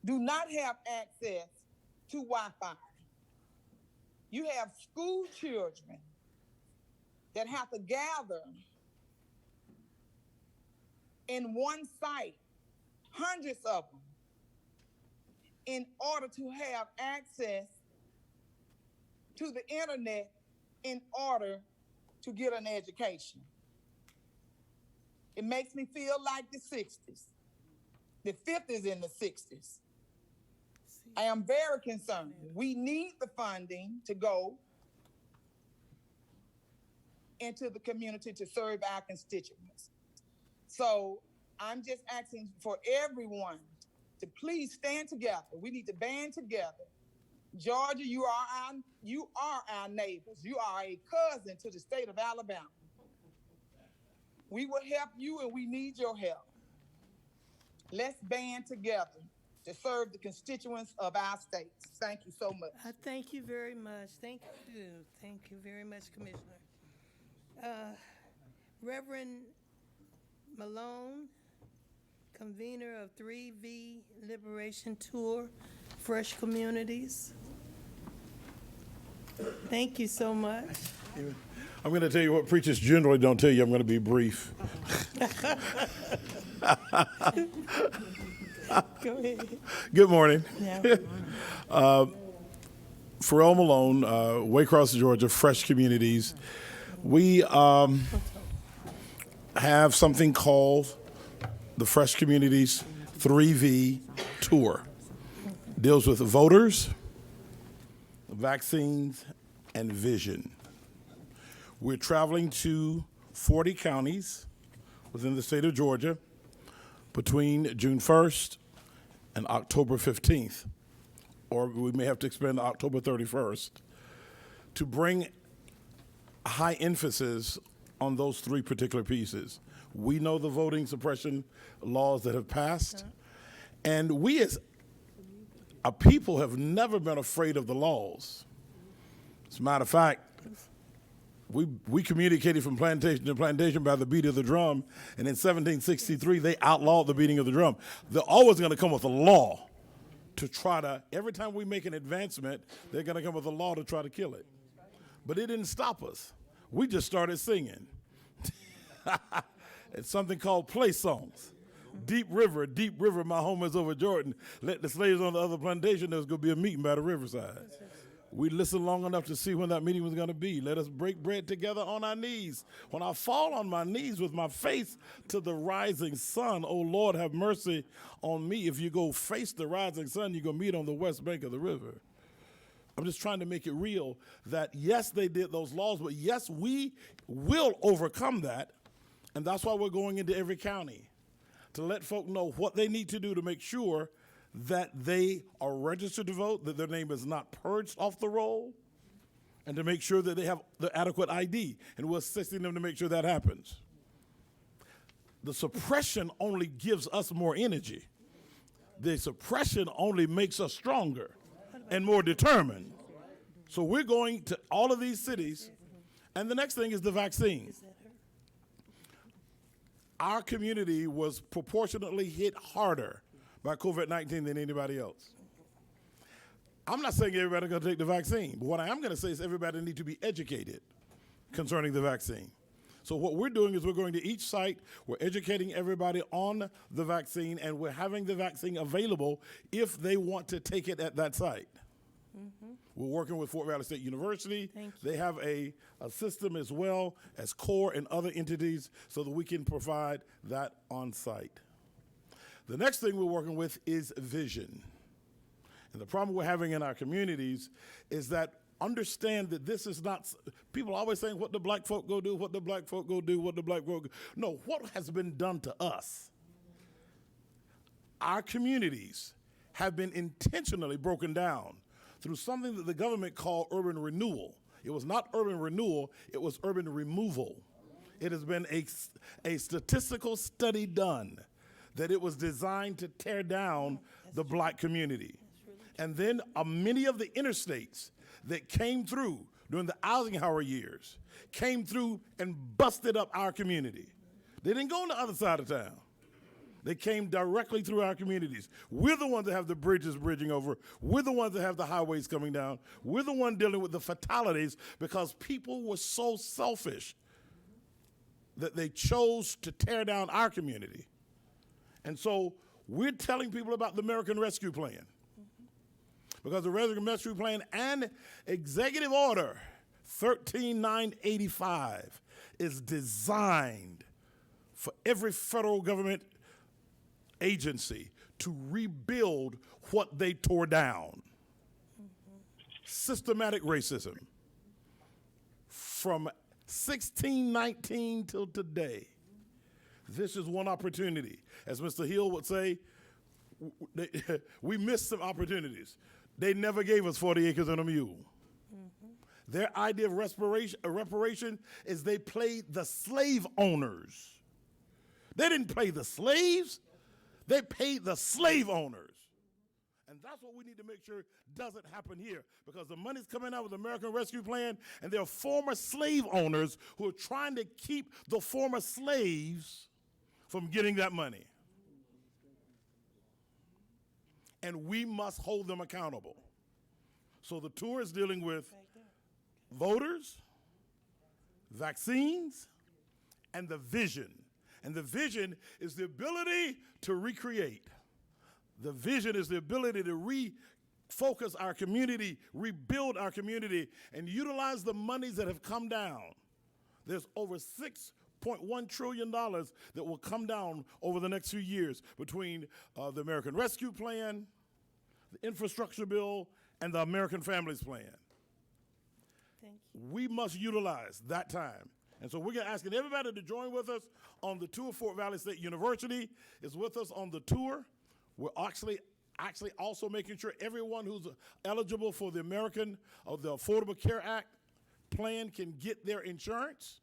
do not have access to Wi-Fi. You have school children that have to gather in one site, hundreds of them, in order to have access to the internet in order to get an education. It makes me feel like the 60s, the 50s and the 60s. I am very concerned. We need the funding to go into the community to serve our constituents. So I'm just asking for everyone to please stand together. We need to band together. Georgia, you are our neighbors. You are a cousin to the state of Alabama. We will help you and we need your help. Let's band together to serve the constituents of our states. Thank you so much. Thank you very much. Thank you. Thank you very much, Commissioner. Reverend Malone, convener of 3V Liberation Tour, Fresh Communities. Thank you so much. I'm going to tell you what preachers generally don't tell you. I'm going to be brief. Go ahead. Good morning. Yeah. Pharrell Malone, Waycross, Georgia, Fresh Communities. We have something called the Fresh Communities 3V Tour. Deals with voters, vaccines, and vision. We're traveling to 40 counties within the state of Georgia between June 1st and October 15th, or we may have to expand to October 31st, to bring high emphasis on those three particular pieces. We know the voting suppression laws that have passed, and we as a people have never been afraid of the laws. As a matter of fact, we communicated from plantation to plantation by the beat of the drum, and in 1763, they outlawed the beating of the drum. They're always going to come with a law to try to, every time we make an advancement, they're going to come with a law to try to kill it. But it didn't stop us. We just started singing. It's something called play songs. Deep river, my home is over Jordan. Let the slaves on the other plantation, there's going to be a meeting by the riverside. We listened long enough to see when that meeting was going to be. Let us break bread together on our knees. When I fall on my knees with my face to the rising sun, oh Lord, have mercy on me. If you go face the rising sun, you're going to meet on the west bank of the river. I'm just trying to make it real that, yes, they did those laws, but yes, we will overcome that. And that's why we're going into every county, to let folk know what they need to do to make sure that they are registered to vote, that their name is not purged off the roll, and to make sure that they have the adequate ID. And we're assisting them to make sure that happens. The suppression only gives us more energy. The suppression only makes us stronger and more determined. So we're going to all of these cities, and the next thing is the vaccine. Our community was proportionately hit harder by COVID-19 than anybody else. I'm not saying everybody's going to take the vaccine, but what I am going to say is everybody needs to be educated concerning the vaccine. So what we're doing is we're going to each site, we're educating everybody on the vaccine, and we're having the vaccine available if they want to take it at that site. Mm-hmm. We're working with Fort Valley State University. They have a system as well as CORE and other entities so that we can provide that on site. The next thing we're working with is vision. And the problem we're having in our communities is that understand that this is not, people are always saying what the black folk go do, what the black folk go do, what the black folk go. No, what has been done to us? Our communities have been intentionally broken down through something that the government called urban renewal. It was not urban renewal, it was urban removal. It has been a statistical study done that it was designed to tear down the black community. And then many of the interstates that came through during the Eisenhower years came through and busted up our community. They didn't go on the other side of town. They came directly through our communities. We're the ones that have the bridges bridging over. We're the ones that have the highways coming down. We're the one dealing with the fatalities because people were so selfish that they chose to tear down our community. And so we're telling people about the American Rescue Plan. Because the American Rescue Plan and Executive Order 13985 is designed for every federal government agency to rebuild what they tore down. Systematic racism from 1619 till today. This is one opportunity. As Mr. Hill would say, we missed some opportunities. They never gave us 40 acres and a mule. Their idea of reparation is they played the slave owners. They didn't play the slaves. They paid the slave owners. And that's what we need to make sure doesn't happen here, because the money's coming out with the American Rescue Plan, and there are former slave owners who are trying to keep the former slaves from getting that money. And we must hold them accountable. So the tour is dealing with voters, vaccines, and the vision. And the vision is the ability to recreate. The vision is the ability to refocus our community, rebuild our community, and utilize the monies that have come down. There's over $6.1 trillion that will come down over the next few years between the American Rescue Plan, the infrastructure bill, and the American Families Plan. Thank you. We must utilize that time. And so we're asking everybody to join with us on the tour. Fort Valley State University is with us on the tour. We're actually also making sure everyone who's eligible for the Affordable Care Act plan can get their insurance,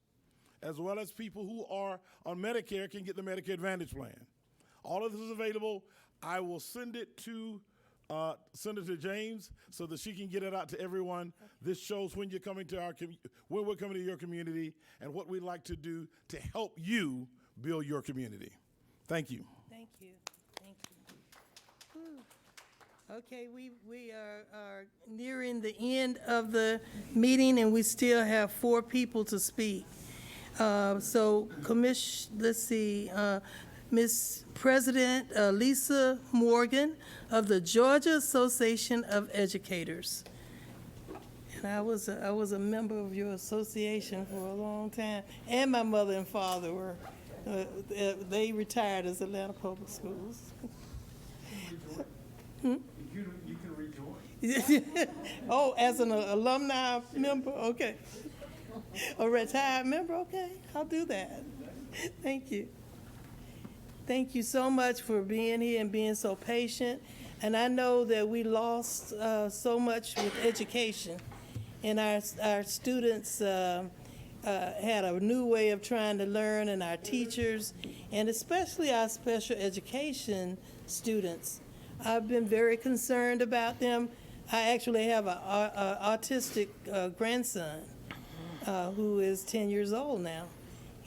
as well as people who are on Medicare can get the Medicare Advantage plan. All of this is available. I will send it to Senator James so that she can get it out to everyone. This shows when you're coming to when we're coming to your community and what we'd like to do to help you build your community. Thank you. Thank you. Thank you. Whew. Okay, we are nearing the end of the meeting, and we still have 4 people to speak. So, let's see. Ms. President Lisa Morgan of the Georgia Association of Educators. And I was a member of your association for a long time. And my mother and father were, they retired as Atlanta Public Schools. You can rejoin. Oh, as an alumni member? Okay. A retired member? Okay, I'll do that. Thank you. Thank you so much for being here and being so patient. And I know that we lost so much with education. And our students had a new way of trying to learn, and our teachers, and especially our special education students. I've been very concerned about them. I actually have an autistic grandson who is 10 years old now.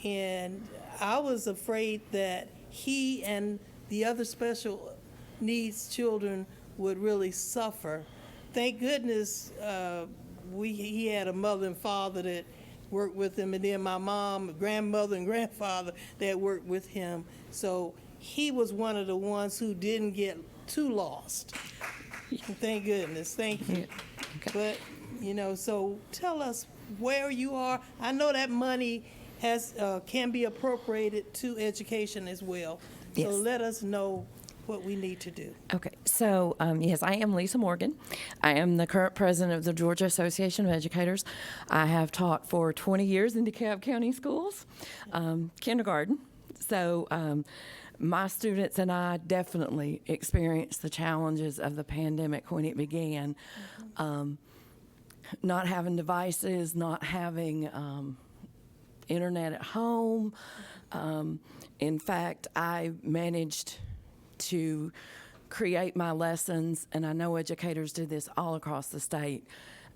And I was afraid that he and the other special needs children would really suffer. Thank goodness he had a mother and father that worked with him, and then my mom, grandmother, and grandfather that worked with him. So he was one of the ones who didn't get too lost. Thank goodness. Thank you. Okay. But, so tell us where you are. I know that money can be appropriated to education as well. Yes. So let us know what we need to do. Okay, so yes, I am Lisa Morgan. I am the current president of the Georgia Association of Educators. I have taught for 20 years in DeKalb County schools, kindergarten. So my students and I definitely experienced the challenges of the pandemic when it began. Not having devices, not having internet at home. In fact, I managed to create my lessons, and I know educators do this all across the state,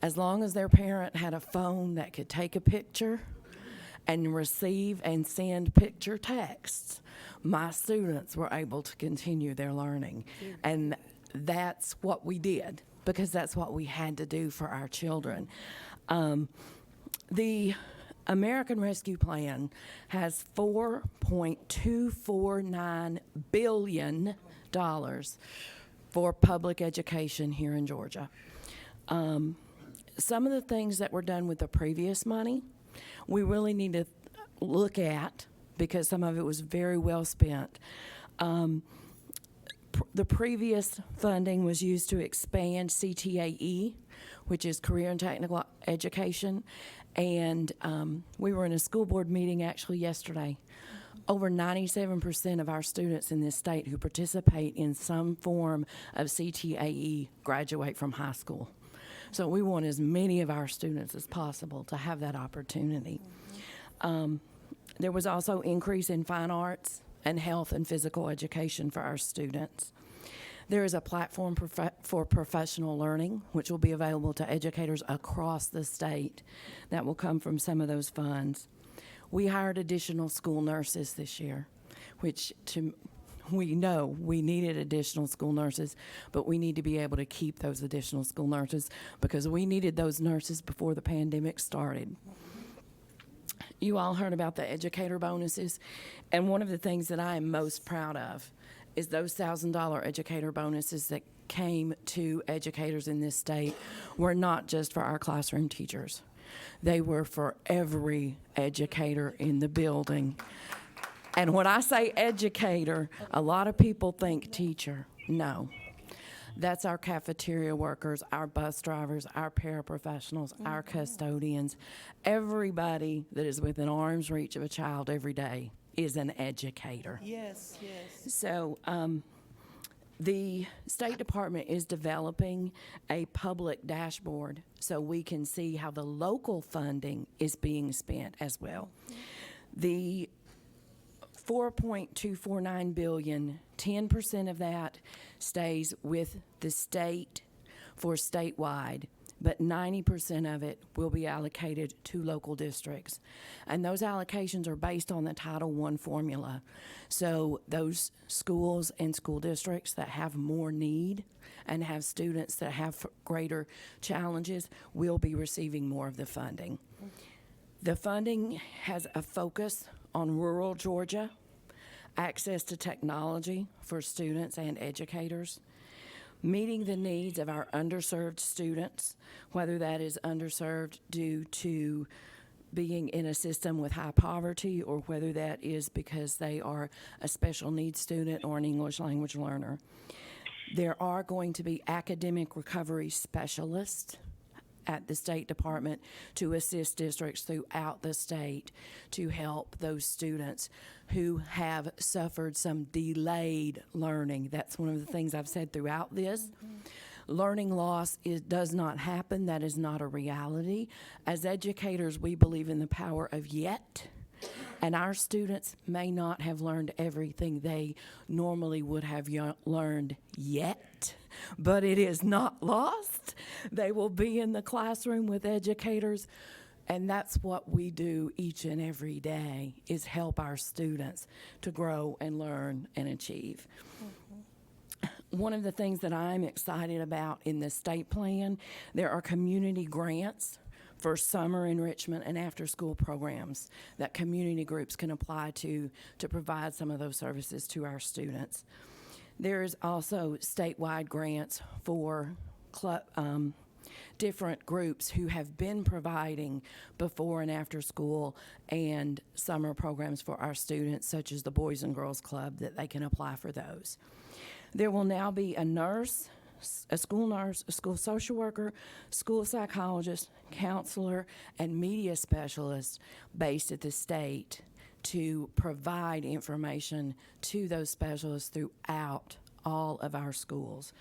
as long as their parent had a phone that could take a picture and receive and send picture texts, my students were able to continue their learning. And that's what we did, because that's what we had to do for our children. The American Rescue Plan has $4.249 billion for public education here in Georgia. Some of the things that were done with the previous money, we really need to look at, because some of it was very well spent. The previous funding was used to expand CTAE, which is Career and Technical Education, and we were in a school board meeting actually yesterday. Over 97% of our students in this state who participate in some form of CTAE graduate from high school. So we want as many of our students as possible to have that opportunity. There was also increase in fine arts and health and physical education for our students. There is a platform for professional learning, which will be available to educators across the state. That will come from some of those funds. We hired additional school nurses this year, which we know we needed additional school nurses, but we need to be able to keep those additional school nurses because we needed those nurses before the pandemic started. You all heard about the educator bonuses, and one of the things that I am most proud of is those $1,000 educator bonuses that came to educators in this state were not just for our classroom teachers. They were for every educator in the building. And when I say educator, a lot of people think teacher. No. That's our cafeteria workers, our bus drivers, our paraprofessionals, our custodians. Everybody that is within arm's reach of a child every day is an educator. Yes, yes. So the State Department is developing a public dashboard so we can see how the local funding is being spent as well. The $4.249 billion, 10% of that stays with the state for statewide, but 90% of it will be allocated to local districts. And those allocations are based on the Title I formula. So those schools and school districts that have more need and have students that have greater challenges will be receiving more of the funding. The funding has a focus on rural Georgia, access to technology for students and educators, meeting the needs of our underserved students, whether that is underserved due to being in a system with high poverty or whether that is because they are a special needs student or an English language learner. There are going to be academic recovery specialists at the State Department to assist districts throughout the state to help those students who have suffered some delayed learning. That's one of the things I've said throughout this. Learning loss does not happen. That is not a reality. As educators, we believe in the power of yet, and our students may not have learned everything they normally would have learned yet, but it is not lost. They will be in the classroom with educators, and that's what we do each and every day, is help our students to grow and learn and achieve. One of the things that I'm excited about in the state plan, there are community grants for summer enrichment and after-school programs that community groups can apply to provide some of those services to our students. There is also statewide grants for different groups who have been providing before and after school and summer programs for our students, such as the Boys and Girls Club, that they can apply for those. There will now be a nurse, a school social worker, school psychologist, counselor, and media specialist based at the state to provide information to those specialists throughout all of our schools.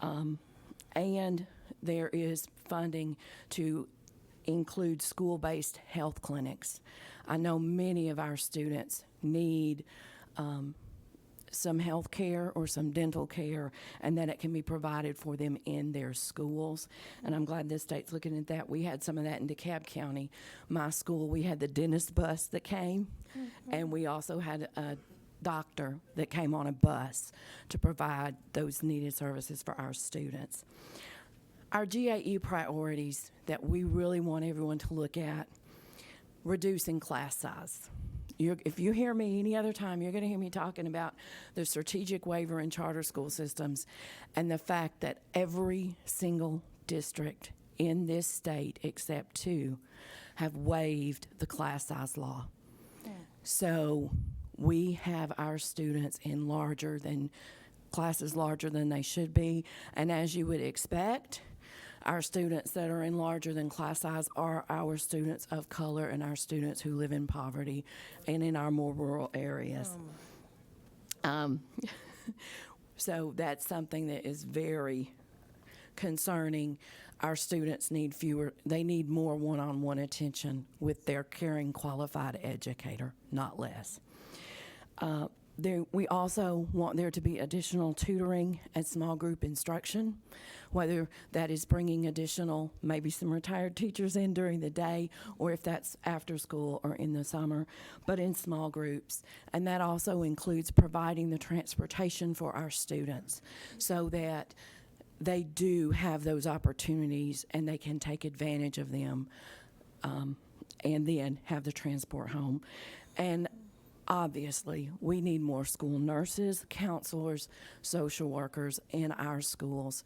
And there is funding to include school-based health clinics. I know many of our students need some health care or some dental care, and that it can be provided for them in their schools. And I'm glad this state's looking at that. We had some of that in DeKalb County. My school, we had the dentist bus that came, and we also had a doctor that came on a bus to provide those needed services for our students. Our GAE priorities that we really want everyone to look at: reducing class size. If you hear me any other time, you're going to hear me talking about the strategic waiver in charter school systems and the fact that every single district in this state, except 2, have waived the class size law. So we have our students in classes larger than they should be, and as you would expect, our students that are in larger than class size are our students of color and our students who live in poverty and in our more rural areas. So that's something that is very concerning. Our students need more one-on-one attention with their caring, qualified educator, not less. We also want there to be additional tutoring and small group instruction, whether that is bringing additional, maybe some retired teachers in during the day, or if that's after school or in the summer, but in small groups. And that also includes providing the transportation for our students so that they do have those opportunities and they can take advantage of them, and then have the transport home. And obviously, we need more school nurses, counselors, social workers in our schools.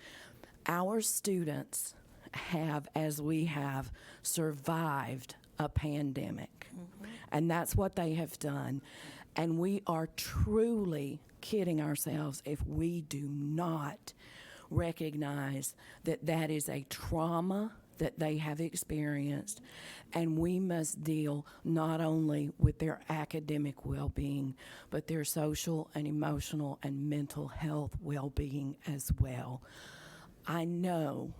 Our students have, as we have, survived a pandemic. And that's what they have done. And we are truly kidding ourselves if we do not recognize that that is a trauma that they have experienced, and we must deal not only with their academic well-being, but their social and emotional and mental health well-being as well. I know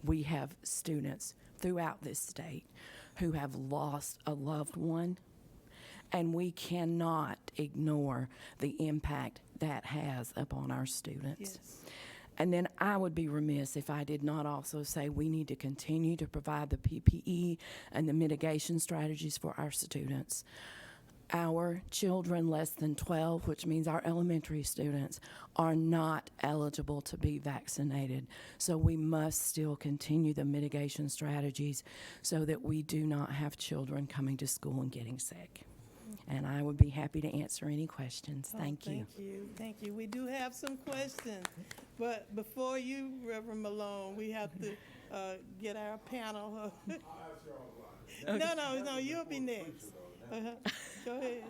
we have students throughout this state who have lost a loved one, and we cannot ignore the impact that has upon our students. Yes. And then I would be remiss if I did not also say we need to continue to provide the PPE and the mitigation strategies for our students. Our children less than 12, which means our elementary students, are not eligible to be vaccinated. So we must still continue the mitigation strategies so that we do not have children coming to school and getting sick. And I would be happy to answer any questions. Thank you. Thank you. Thank you. We do have some questions. But before you, Reverend Malone, we have to get our panel. No, you'll be next. Go ahead.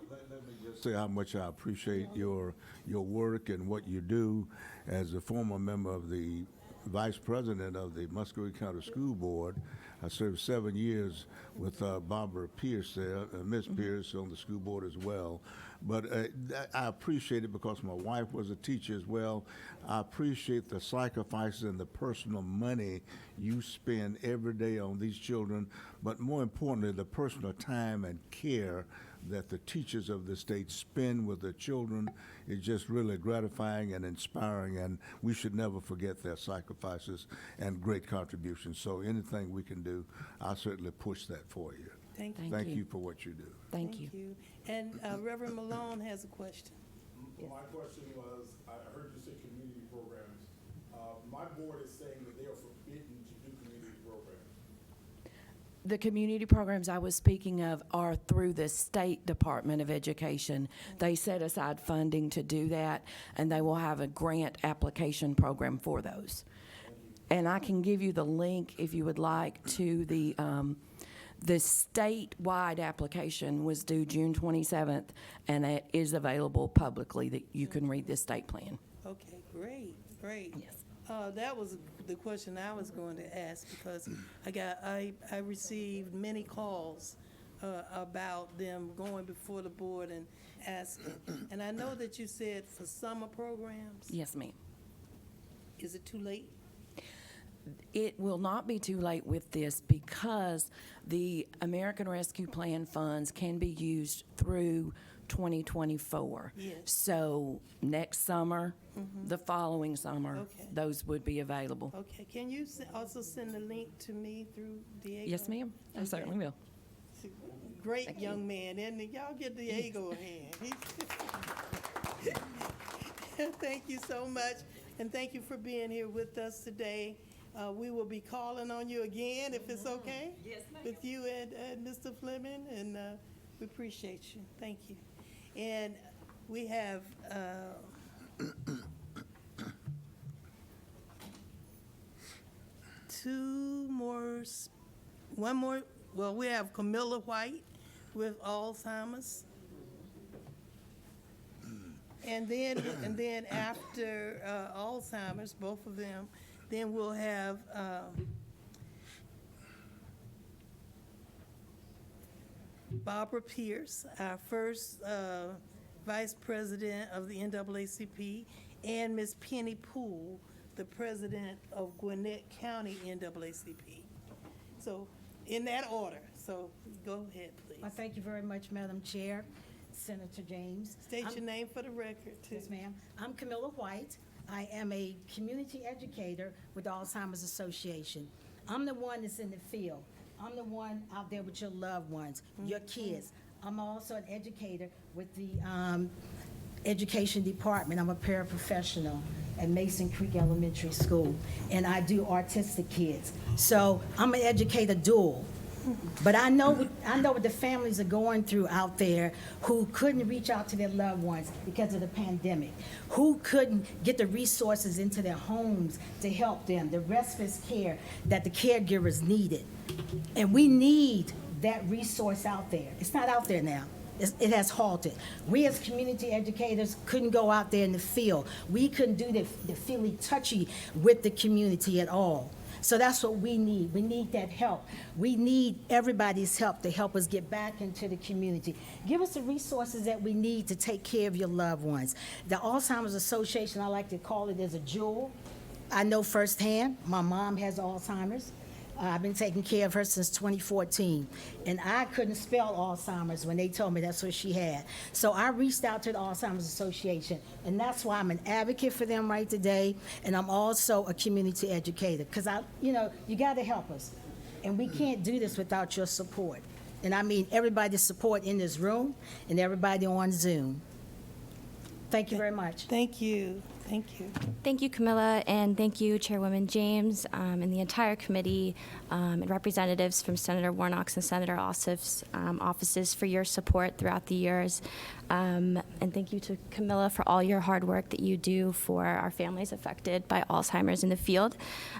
Let me just say how much I appreciate your work and what you do. As a former member of the Vice President of the Muscogee County School Board, I served 7 years with Barbara Pierce there, Miss Pierce on the school board as well. But I appreciate it because my wife was a teacher as well. I appreciate the sacrifices and the personal money you spend every day on these children, but more importantly, the personal time and care that the teachers of the state spend with the children is just really gratifying and inspiring, and we should never forget their sacrifices and great contributions. So anything we can do, I'll certainly push that for you. Thank you. Thank you for what you do. Thank you. And Reverend Malone has a question. My question was, I heard you say community programs. My board is saying that they are forbidden to do community programs. The community programs I was speaking of are through the State Department of Education. They set aside funding to do that, and they will have a grant application program for those. And I can give you the link if you would like to the statewide application was due June 27th, and it is available publicly that you can read the state plan. Okay, great. Yes. That was the question I was going to ask, because I received many calls about them going before the board and asking. And I know that you said for summer programs. Yes, ma'am. Is it too late? It will not be too late with this because the American Rescue Plan funds can be used through 2024. Yes. So next summer, the following summer, Okay. those would be available. Okay, can you also send the link to me through Diego? Yes, ma'am. I Okay. certainly will. He's a great young man, and y'all give Diego a hand. Thank you so much, and thank you for being here with us today. We will be calling on you again, if it's okay? Yes, ma'am. With you and Mr. Fleming, and we appreciate you. Thank you. And we have one more, well, we have Camilla White with Alzheimer's. And then after Alzheimer's, both of them, then we'll have Barbara Pierce, our first vice president of the NAACP, and Ms. Penny Poole, the president of Gwinnett County NAACP. So in that order, so go ahead, please. Well, thank you very much, Madam Chair, Senator James. State your name for the record, too. Yes, ma'am. I'm Camilla White. I am a community educator with the Alzheimer's Association. I'm the one that's in the field. I'm the one out there with your loved ones, your kids. I'm also an educator with the education department. I'm a paraprofessional at Mason Creek Elementary School, and I do autistic kids. So I'm an educator dual. But I know what the families are going through out there who couldn't reach out to their loved ones because of the pandemic, who couldn't get the resources into their homes to help them, the respite care that the caregivers needed. And we need that resource out there. It's not out there now. It has halted. We as community educators couldn't go out there in the field. We couldn't do the feely touchy with the community at all. So that's what we need. We need that help. We need everybody's help to help us get back into the community. Give us the resources that we need to take care of your loved ones. The Alzheimer's Association, I like to call it, as a jewel. I know firsthand, my mom has Alzheimer's. I've been taking care of her since 2014, and I couldn't spell Alzheimer's when they told me that's what she had. So I reached out to the Alzheimer's Association, and that's why I'm an advocate for them right today, and I'm also a community educator, because you got to help us, and we can't do this without your support. And I mean everybody's support in this room and everybody on Zoom. Thank you very much. Thank you. Thank you. Thank you, Camilla, and thank you, Chairwoman James, and the entire committee, and representatives from Senator Warnock's and Senator Ossoff's offices for your support throughout the years. And thank you to Camilla for all your hard work that you do for our families affected by Alzheimer's in the field.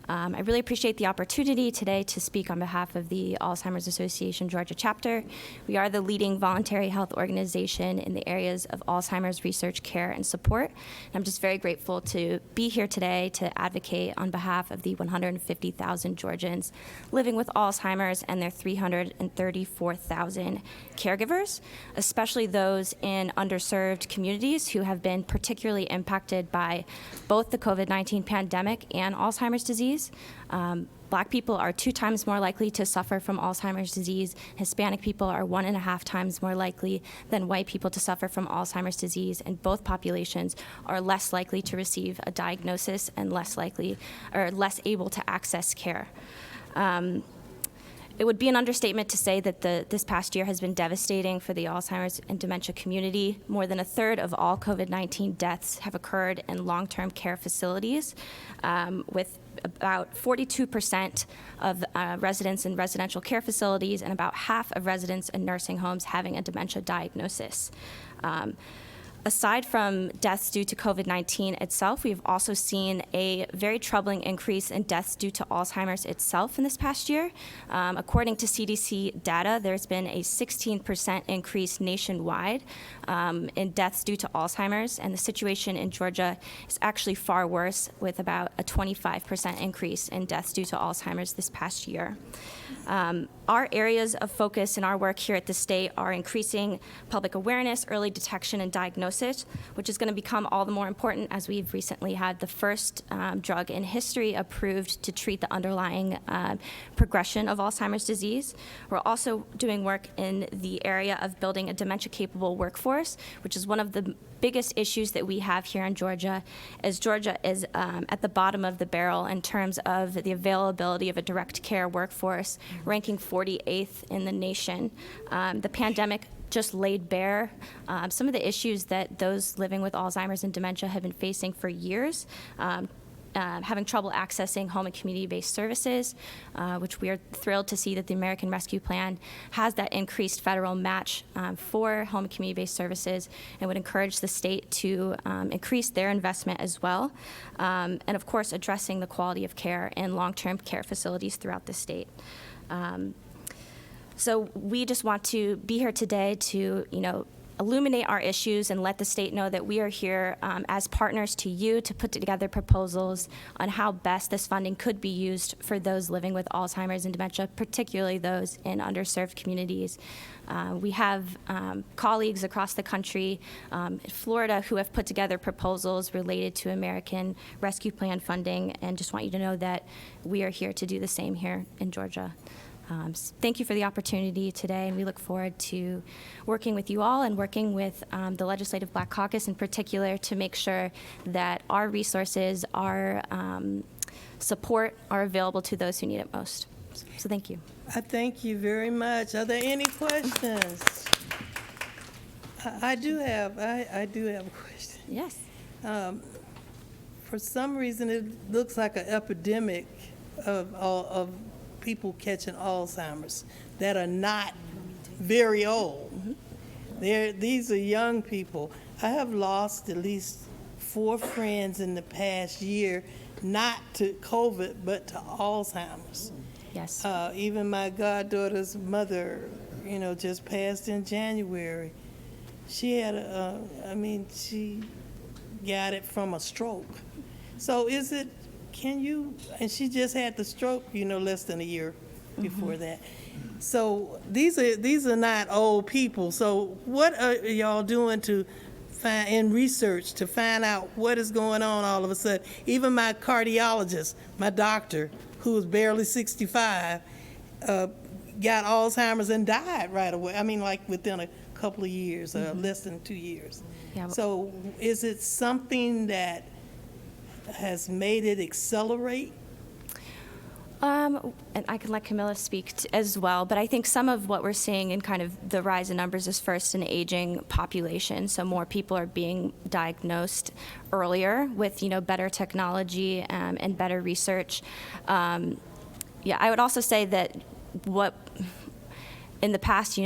I really appreciate the opportunity today to speak on behalf of the Alzheimer's Association Georgia chapter. We are the leading voluntary health organization in the areas of Alzheimer's research, care, and support. And I'm just very grateful to be here today to advocate on behalf of the 150,000 Georgians living with Alzheimer's and their 334,000 caregivers, especially those in underserved communities who have been particularly impacted by both the COVID-19 pandemic and Alzheimer's disease. Black people are 2 times more likely to suffer from Alzheimer's disease. Hispanic people are 1.5 times more likely than white people to suffer from Alzheimer's disease, and both populations are less likely to receive a diagnosis and less likely or less able to access care. It would be an understatement to say that this past year has been devastating for the Alzheimer's and dementia community. More than 1/3 of all COVID-19 deaths have occurred in long-term care facilities, with about 42% of residents in residential care facilities and about half of residents in nursing homes having a dementia diagnosis. Aside from deaths due to COVID-19 itself, we've also seen a very troubling increase in deaths due to Alzheimer's itself in this past year. According to CDC data, there's been a 16% increase nationwide in deaths due to Alzheimer's, and the situation in Georgia is actually far worse, with about a 25% increase in deaths due to Alzheimer's this past year. Our areas of focus in our work here at the state are increasing public awareness, early detection and diagnosis diagnosis, which is going to become all the more important as we've recently had the first drug in history approved to treat the underlying progression of Alzheimer's disease. We're also doing work in the area of building a dementia-capable workforce, which is one of the biggest issues that we have here in Georgia, as Georgia is at the bottom of the barrel in terms of the availability of a direct care workforce, ranking 48th in the nation. The pandemic just laid bare some of the issues that those living with Alzheimer's and dementia have been facing for years. Having trouble accessing home and community-based services, which we are thrilled to see that the American Rescue Plan has that increased federal match for home and community-based services, and would encourage the state to increase their investment as well. And of course, addressing the quality of care in long-term care facilities throughout the state. So we just want to be here today to, illuminate our issues and let the state know that we are here as partners to you to put together proposals on how best this funding could be used for those living with Alzheimer's and dementia, particularly those in underserved communities. We have colleagues across the country, in Florida, who have put together proposals related to American Rescue Plan funding, and just want you to know that we are here to do the same here in Georgia. Thank you for the opportunity today, and we look forward to working with you all and working with the Legislative Black Caucus in particular to make sure that our resources, our support are available to those who need it most. So thank you. I thank you very much. Are there any questions? I do have a question. Yes. For some reason, it looks like an epidemic of people catching Alzheimer's that are not very old. These are young people. I have lost at least 4 friends in the past year, not to COVID, but to Alzheimer's. Yes. Even my goddaughter's mother, just passed in January. She had she got it from a stroke. So and she just had the stroke, less than a year before that. So these are not old people. So what are y'all doing to in research to find out what is going on all of a sudden? Even my cardiologist, my doctor, who was barely 65, got Alzheimer's and died right away. Like within a couple of years, less than 2 years. Yeah. So is it something that has made it accelerate? And I can let Camilla speak as well, but I think some of what we're seeing in kind of the rise in numbers is first an aging population, so more people are being diagnosed earlier with, better technology and better research. I would also say that in the past,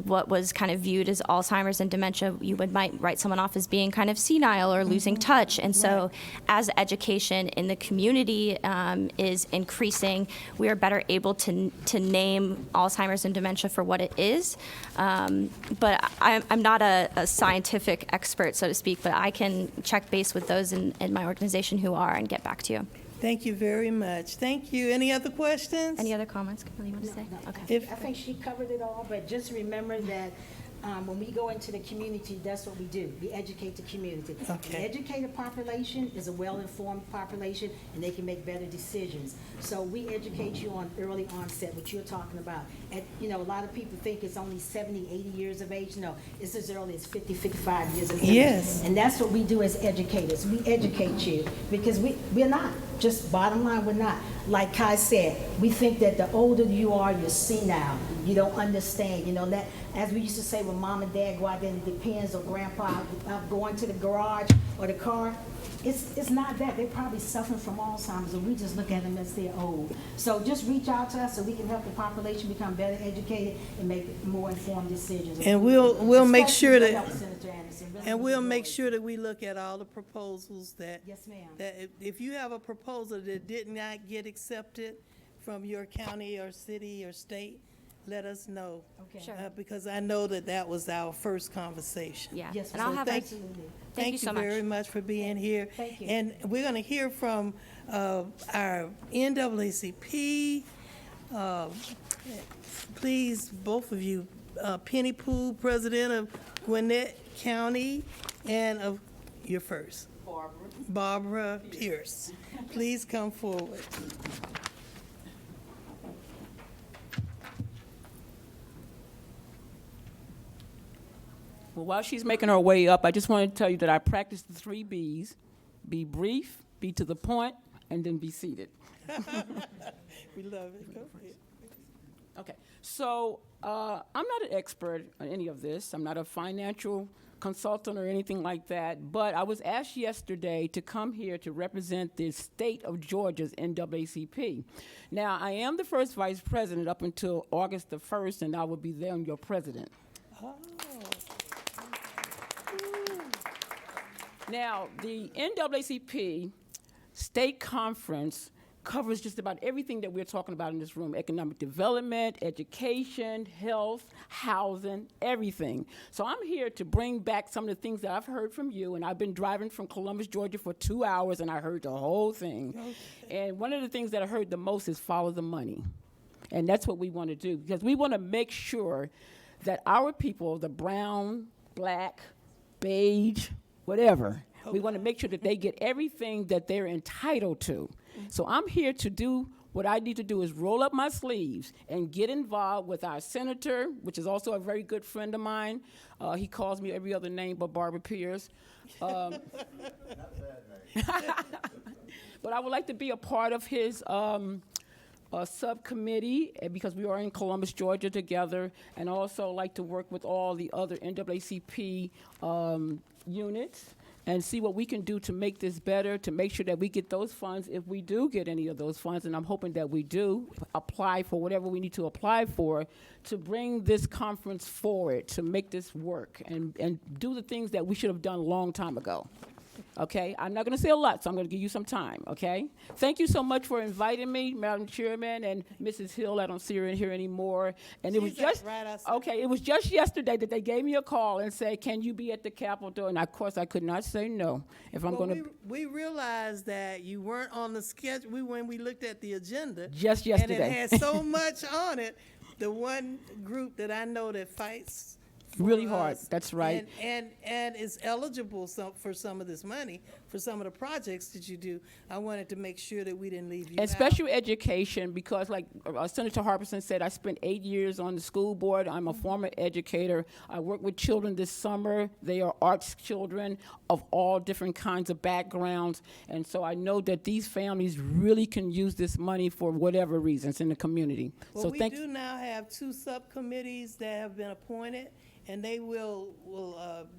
what was kind of viewed as Alzheimer's and dementia, might write someone off as being kind of senile or losing touch. And so as education in the community is increasing, we are better able to name Alzheimer's and dementia for what it is. But I'm not a scientific expert, so to speak, but I can check base with those in my organization who are and get back to you. Thank you very much. Thank you. Any other questions? Any other comments, Camilla, you want to say? No. Okay. I think she covered it all, but just remember that when we go into the community, that's what we do. We educate the community. Okay. The educated population is a well-informed population, and they can make better decisions. So we educate you on early onset, what you're talking about. And, a lot of people think it's only 70, 80 years of age. No, it's as early as 50, 55 years of age. Yes. And that's what we do as educators. We educate you because we're not. Just bottom line, we're not. Like Kai said, we think that the older you are, you're senile. You don't understand. That, as we used to say when mom and dad go out there, it depends, or grandpa going to the garage or the car. It's not that. They're probably suffering from Alzheimer's, and we just look at them as they're old. So just reach out to us so we can help the population become better educated and make more informed decisions. And we'll make sure that Senator Anderson. Really and we'll make sure that we look at all the proposals that. Yes, ma'am. That if you have a proposal that did not get accepted from your county or city or state, let us know. Okay. Sure. Because I know that was our first conversation. Yeah. Yes, And I'll have absolutely. Thank you so much. very much for being here. Thank you. And we're going to hear from our NAACP. Please, both of you, Penny Poole, President of Gwinnett County, and you're first. Barbara Pierce. Please come forward. Well, while she's making her way up, I just want to tell you that I practiced the 3 B's. Be brief, be to the point, and then be seated. We love it. Go ahead. Okay, so I'm not an expert on any of this. I'm not a financial consultant or anything like that, but I was asked yesterday to come here to represent the state of Georgia's NAACP. Now, I am the first vice president up until August the 1st, and I will be then your president. Oh. Now, the NAACP state conference covers just about everything that we're talking about in this room: economic development, education, health, housing, everything. So I'm here to bring back some of the things that I've heard from you, and I've been driving from Columbus, Georgia for 2 hours, and I heard the whole thing. Okay. And one of the things that I heard the most is follow the money. And that's what we want to do, because we want to make sure that our people, the brown, black, beige, whatever, we want to make sure that they get everything that they're entitled to. So I'm here to do what I need to do, is roll up my sleeves and get involved with our senator, which is also a very good friend of mine. He calls me every other name but Barbara Pierce. But I would like to be a part of his subcommittee, because we are in Columbus, Georgia together, and also like to work with all the other NAACP units and see what we can do to make this better, to make sure that we get those funds, if we do get any of those funds, and I'm hoping that we do, apply for whatever we need to apply for, to bring this conference forward, to make this work, and do the things that we should have done a long time ago. Okay, I'm not going to say a lot, so I'm going to give you some time, okay? Thank you so much for inviting me, Madam Chairman, and Mrs. Hill. I don't see her in here anymore. And it was just, okay, it was just yesterday that they gave me a call and said, can you be at the Capitol? And of course, I could not say no. If I'm going to. We realized that you weren't on the schedule when we looked at the agenda. Just yesterday. And it had so much on it. The one group that I know that fights really hard. That's right. And is eligible for some of this money for some of the projects that you do. I wanted to make sure that we didn't leave you and out. Special education, because like Senator Harbison said, I spent 8 years on the school board. I'm a former educator. I work with children this summer. They are arts children of all different kinds of backgrounds. And so I know that these families really can use this money for whatever reasons in the community. Well, so we do now have 2 subcommittees that have been appointed, and they will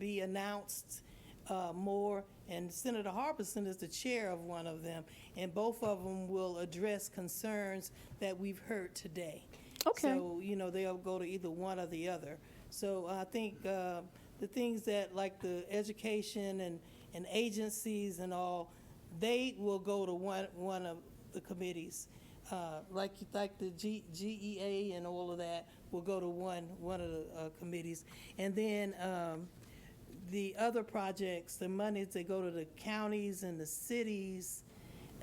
be announced more. And Senator Harbison is the chair of one of them, and both of them will address concerns that we've heard today. Okay. So, they'll go to either one or the other. So I think the things that, like the education and agencies and all, they will go to one of the committees. Like the GEA and all of that will go to one of the committees. And then the other projects, the monies that go to the counties and the cities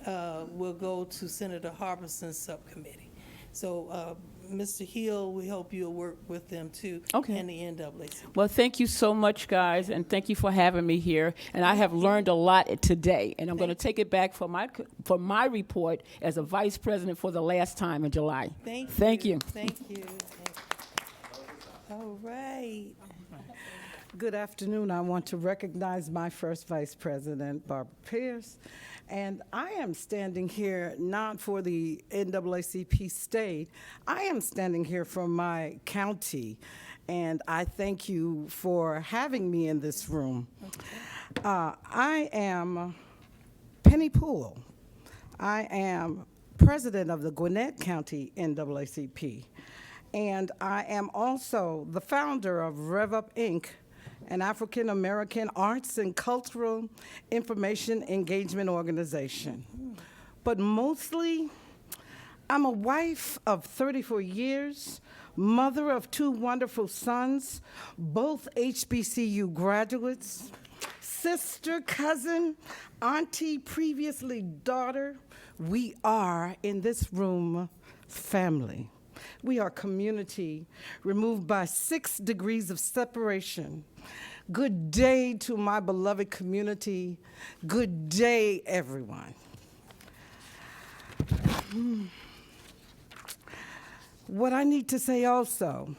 will go to Senator Harbison's subcommittee. So, Mr. Hill, we hope you'll work with them too. Okay. And the NAACP. Well, thank you so much, guys, and thank you for having me here. And I have learned a lot today, and I'm going to take it back for my report as a vice president for the last time in July. Thank you. Thank you. All right. Good afternoon. I want to recognize my first vice president, Barbara Pierce. And I am standing here not for the NAACP state. I am standing here for my county. And I thank you for having me in this room. I am Penny Poole. I am president of the Gwinnett County NAACP. And I am also the founder of Rev Up Inc., an African American arts and cultural information engagement organization. But mostly, I'm a wife of 34 years, mother of 2 wonderful sons, both HBCU graduates, sister, cousin, auntie, previously daughter. We are, in this room, family. We are community removed by 6 degrees of separation. Good day to my beloved community. Good day, everyone. What I need to say also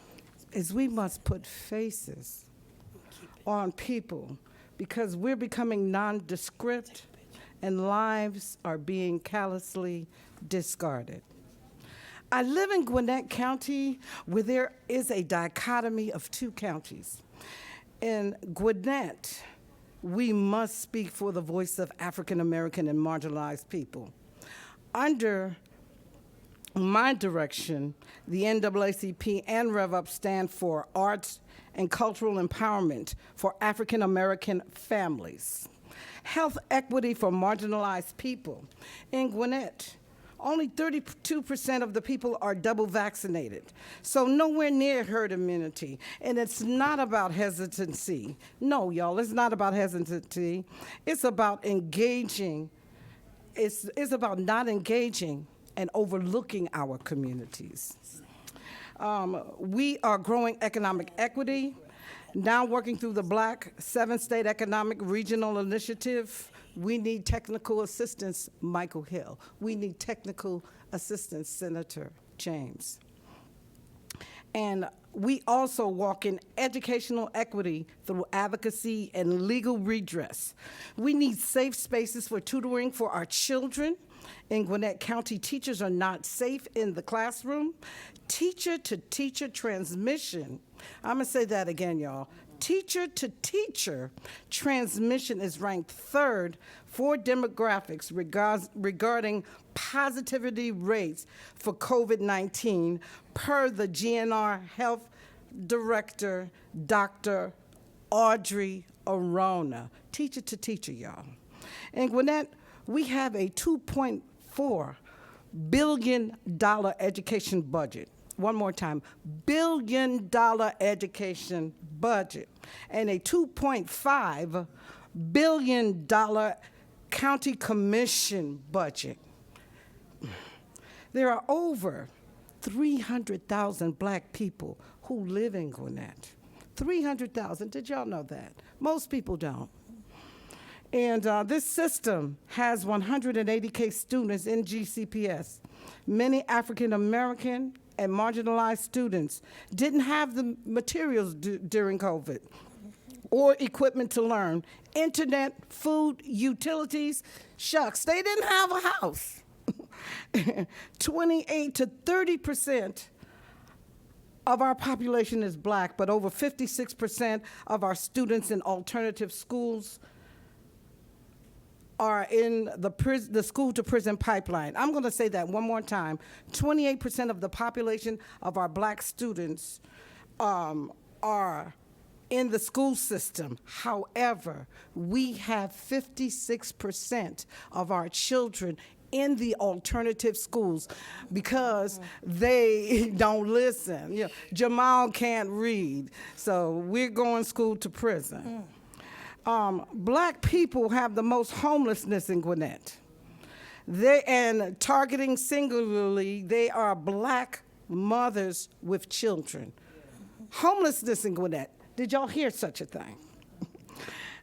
is we must put faces on people because we're becoming nondescript and lives are being callously discarded. I live in Gwinnett County where there is a dichotomy of two counties. In Gwinnett, we must speak for the voice of African American and marginalized people. Under my direction, the NAACP and Rev Up stand for arts and cultural empowerment for African American families, health equity for marginalized people. In Gwinnett, only 32% of the people are double vaccinated, so nowhere near herd immunity. And it's not about hesitancy. No, y'all, it's not about hesitancy. It's about engaging. It's about not engaging and overlooking our communities. We are growing economic equity, now working through the Black 7-State Economic Regional Initiative. We need technical assistance, Michael Hill. We need technical assistance, Senator James. And we also walk in educational equity through advocacy and legal redress. We need safe spaces for tutoring for our children. In Gwinnett County, teachers are not safe in the classroom. Teacher-to-teacher transmission, I'm gonna say that again, y'all. Teacher-to-teacher transmission is ranked third for demographics regarding positivity rates for COVID-19 per the GNR Health Director, Dr. Audrey Arona. Teacher-to-teacher, y'all. In Gwinnett, we have a $2.4 billion education budget. One more time, $1 billion education budget, and a $2.5 billion county commission budget. There are over 300,000 Black people who live in Gwinnett. 300,000, did y'all know that? Most people don't. And this system has 180K students in GCPS. Many African American and marginalized students didn't have the materials during COVID or equipment to learn. Internet, food, utilities, shucks, they didn't have a house. 28 to 30% of our population is Black, but over 56% of our students in alternative schools are in the school-to-prison pipeline. I'm going to say that one more time. 28% of the population of our Black students are in the school system. However, we have 56% of our children in the alternative schools because they don't listen. You know, Jamal can't read, so we're going school to prison. Black people have the most homelessness in Gwinnett. And targeting singularly, they are Black mothers with children. Homelessness in Gwinnett, did y'all hear such a thing?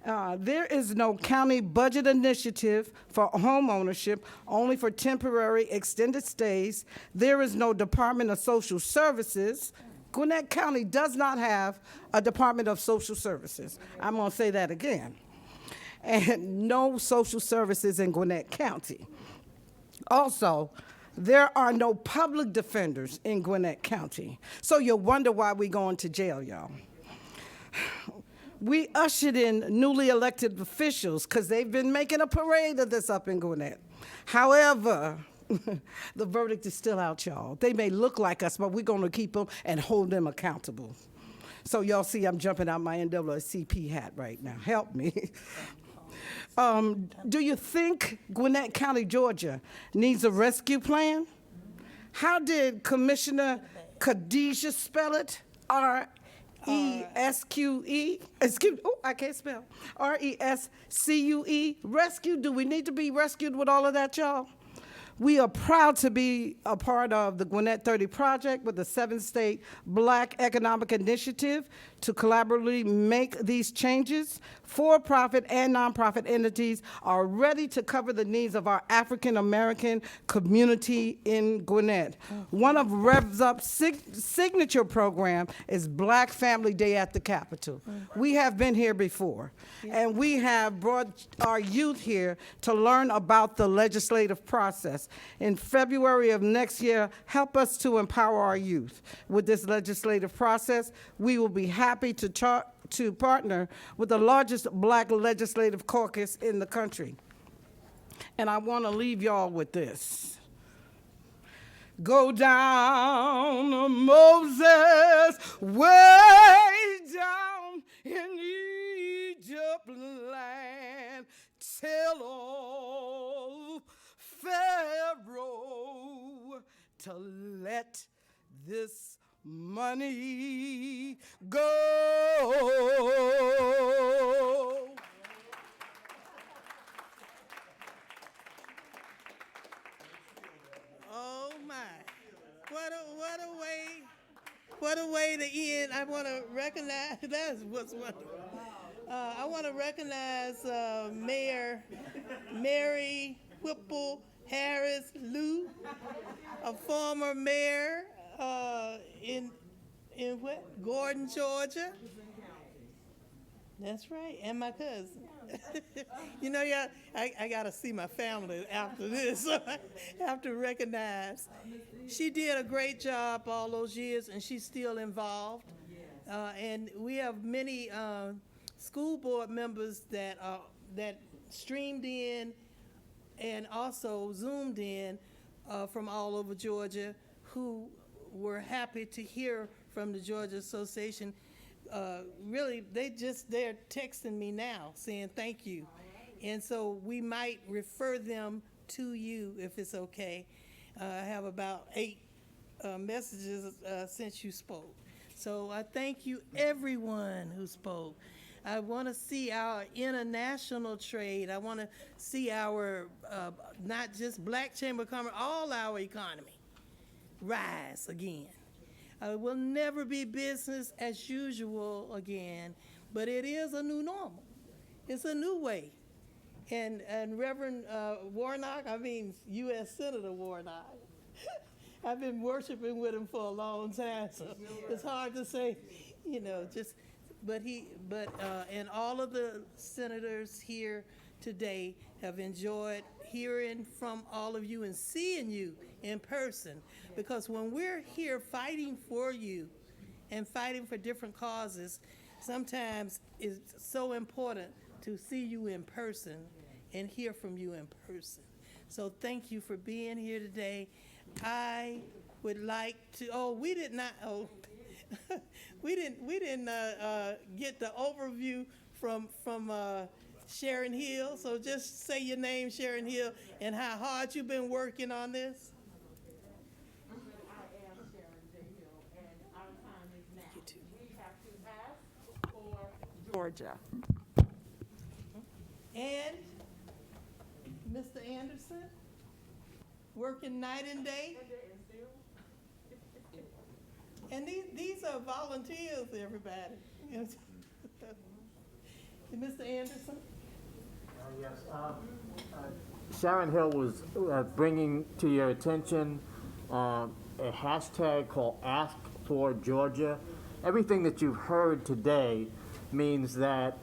There is no county budget initiative for home ownership, only for temporary extended stays. There is no Department of Social Services. Gwinnett County does not have a Department of Social Services. I'm going to say that again. And no social services in Gwinnett County. Also, there are no public defenders in Gwinnett County. So you'll wonder why we're going to jail, y'all. We ushered in newly elected officials because they've been making a parade of this up in Gwinnett. However, the verdict is still out, y'all. They may look like us, but we're going to keep them and hold them accountable. So y'all see I'm jumping out my NAACP hat right now. Help me. Do you think Gwinnett County, Georgia needs a rescue plan? How did Commissioner Khadijah spell it? R-E-S-Q-E? I can't spell. R-E-S-C-U-E. Rescue? Do we need to be rescued with all of that, y'all? We are proud to be a part of the Gwinnett 30 Project with the 7-State Black Economic Initiative to collaboratively make these changes. For-profit and nonprofit entities are ready to cover the needs of our African American community in Gwinnett. One of Rev's Up's signature program is Black Family Day at the Capitol. We have been here before, and we have brought our youth here to learn about the legislative process. In February of next year, help us to empower our youth. With this legislative process, we will be happy to partner with the largest Black legislative caucus in the country. And I want to leave y'all with this. Go down, Moses, way down in Egypt land. Tell old Pharaoh to let this money go. Oh my, what a way to end. I want to recognize, that's what's wonderful. I want to recognize Mayor Mary Whipple Harris Lou, a former mayor in what? Gordon, Georgia. That's right, and my cousin. You know, yeah, I got to see my family after this, so I have to recognize. She did a great job all those years, and she's still involved. And we have many school board members that streamed in and also Zoomed in from all over Georgia who were happy to hear from the Georgia Association. Really, they're texting me now saying thank you. And so we might refer them to you if it's okay. I have about 8 messages since you spoke. So I thank you, everyone who spoke. I want to see our international trade. I want to see our, not just Black Chamber of Commerce, all our economy rise again. It will never be business as usual again, but it is a new normal. It's a new way. And Reverend Warnock, U.S. Senator Warnock, I've been worshiping with him for a long time, so it's hard to say, and all of the senators here today have enjoyed hearing from all of you and seeing you in person, because when we're here fighting for you and fighting for different causes, sometimes it's so important to see you in person and hear from you in person. So thank you for being here today. I would like to, we didn't get the overview from Sharon Hill, so just say your name, Sharon Hill, and how hard you've been working on this. I am Sharon J. Hill, and our time is now. We have to ask for Georgia. And Mr. Anderson, working night and day. And these are volunteers, everybody. Mr. Anderson? Yes. Sharon Hill was bringing to your attention a hashtag called Ask for Georgia. Everything that you've heard today means that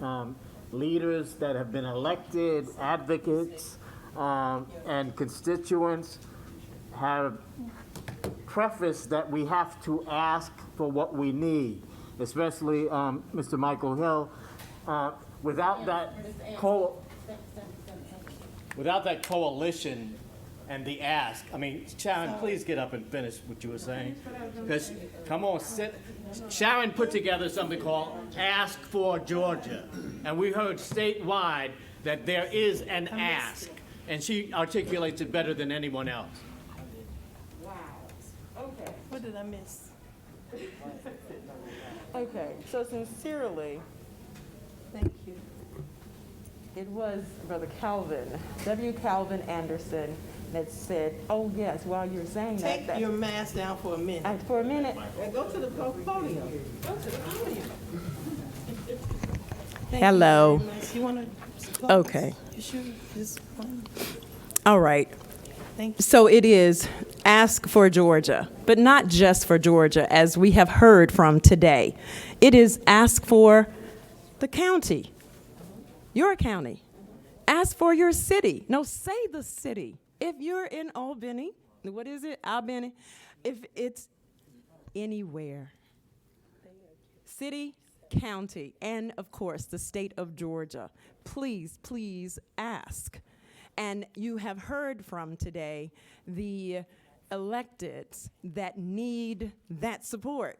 leaders that have been elected, advocates, and constituents have prefaced that we have to ask for what we need, especially Mr. Michael Hill. Without that coalition and the ask, Sharon, please get up and finish what you were saying. Because, come on, sit. Sharon put together something called Ask for Georgia. And we heard statewide that there is an ask. And she articulates it better than anyone else. Wow. Okay. What did I miss? Okay, so sincerely, thank you. It was Brother Calvin, W. Calvin Anderson, that said, oh yes, while you're saying Take that. your mask down for a minute. For a minute. Go to the podium. Go to the podium. Thank Hello. You very much. You want to? Okay. You sure? Just one. All right. Thank you. So it is Ask for Georgia, but not just for Georgia, as we have heard from today. It is Ask for the county, your county. Ask for your city. No, say the city. If you're in Albany, what is it? Albany. If it's anywhere. City, county, and of course the state of Georgia. Please, please ask. And you have heard from today the electeds that need that support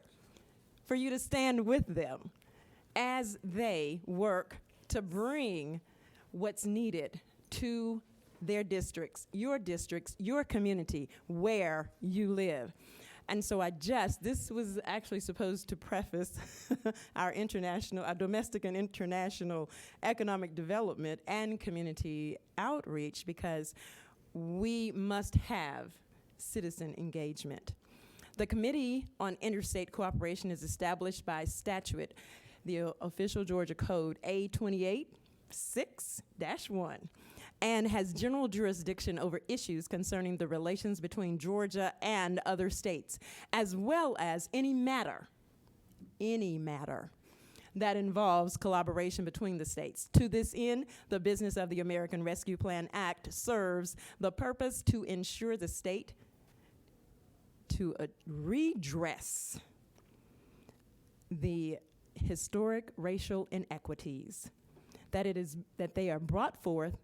for you to stand with them as they work to bring what's needed to their districts, your community, where you live. And so this was actually supposed to preface our domestic and international economic development and community outreach, because we must have citizen engagement. The Committee on Interstate Cooperation is established by statute, the official Georgia Code A28-6-1. And has general jurisdiction over issues concerning the relations between Georgia and other states, as well as any matter that involves collaboration between the states. To this end, the Business of the American Rescue Plan Act serves the purpose to ensure the state to redress the historic racial inequities, that they are brought forth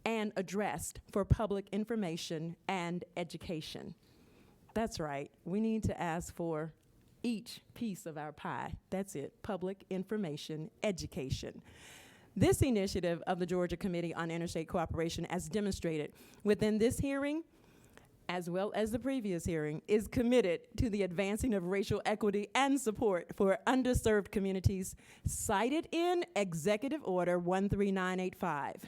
and addressed for public information and education. That's right, we need to ask for each piece of our pie. That's it, public information, education. This initiative of the Georgia Committee on Interstate Cooperation, as demonstrated within this hearing, as well as the previous hearing, is committed to the advancing of racial equity and support for underserved communities, cited in Executive Order 13985.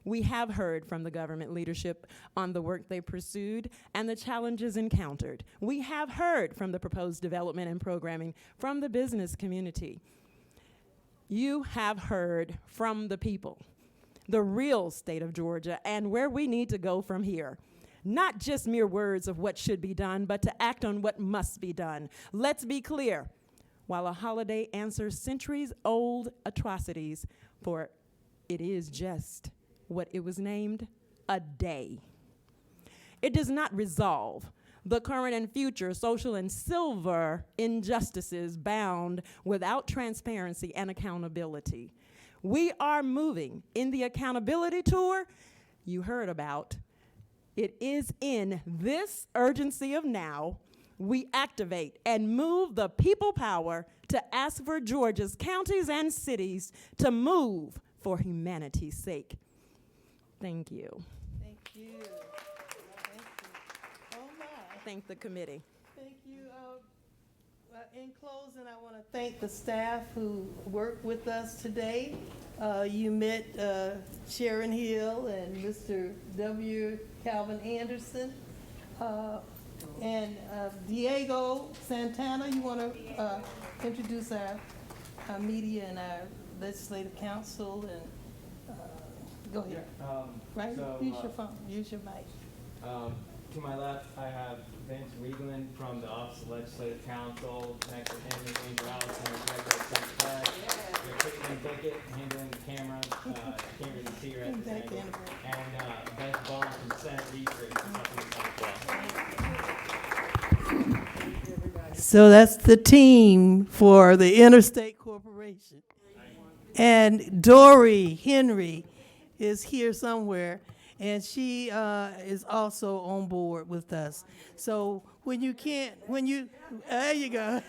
We have heard from the government leadership on the work they pursued and the challenges encountered. We have heard from the proposed development and programming from the business community. You have heard from the people, the real state of Georgia, and where we need to go from here. Not just mere words of what should be done, but to act on what must be done. Let's be clear. While a holiday answers centuries-old atrocities, for it is just what it was named, a day. It does not resolve the current and future social and civil injustices bound without transparency and accountability. We are moving in the accountability tour you heard about. It is in this urgency of now we activate and move the people power to ask for Georgia's counties and cities to move for humanity's sake. Thank you. Thank you. Thank you. Oh my. Thank the committee. Thank you. In closing, I want to thank the staff who worked with us today. You met Sharon Hill and Mr. W. Calvin Anderson. And Diego Santana, you want to introduce our media and our legislative council, and go ahead. Right? Use your phone. Use your mic. To my left, I have Vince Riegland from the Office of Legislative Counsel. Next to him is Andrew Allison, Director of State Flag. We have Caitlin Bickett handling the cameras. Can't really see her at this angle. And Beth Ball from Senate Research. So that's the team for the Interstate Corporation. And Dory Henry is here somewhere, and she is also on board with us. So there you go.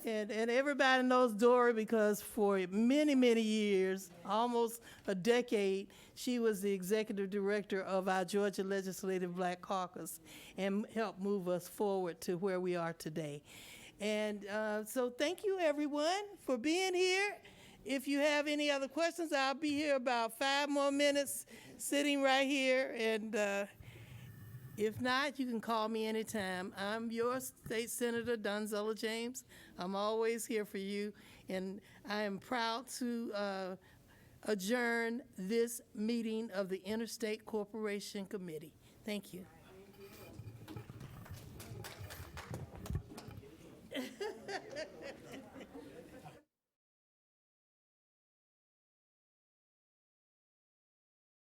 And everybody knows Dory because for many, many years, almost a decade, she was the executive director of our Georgia Legislative Black Caucus and helped move us forward to where we are today. And so thank you, everyone, for being here. If you have any other questions, I'll be here about 5 more minutes, sitting right here. And if not, you can call me anytime. I'm your State Senator, Donzella James. I'm always here for you. And I am proud to adjourn this meeting of the Interstate Corporation Committee. Thank you.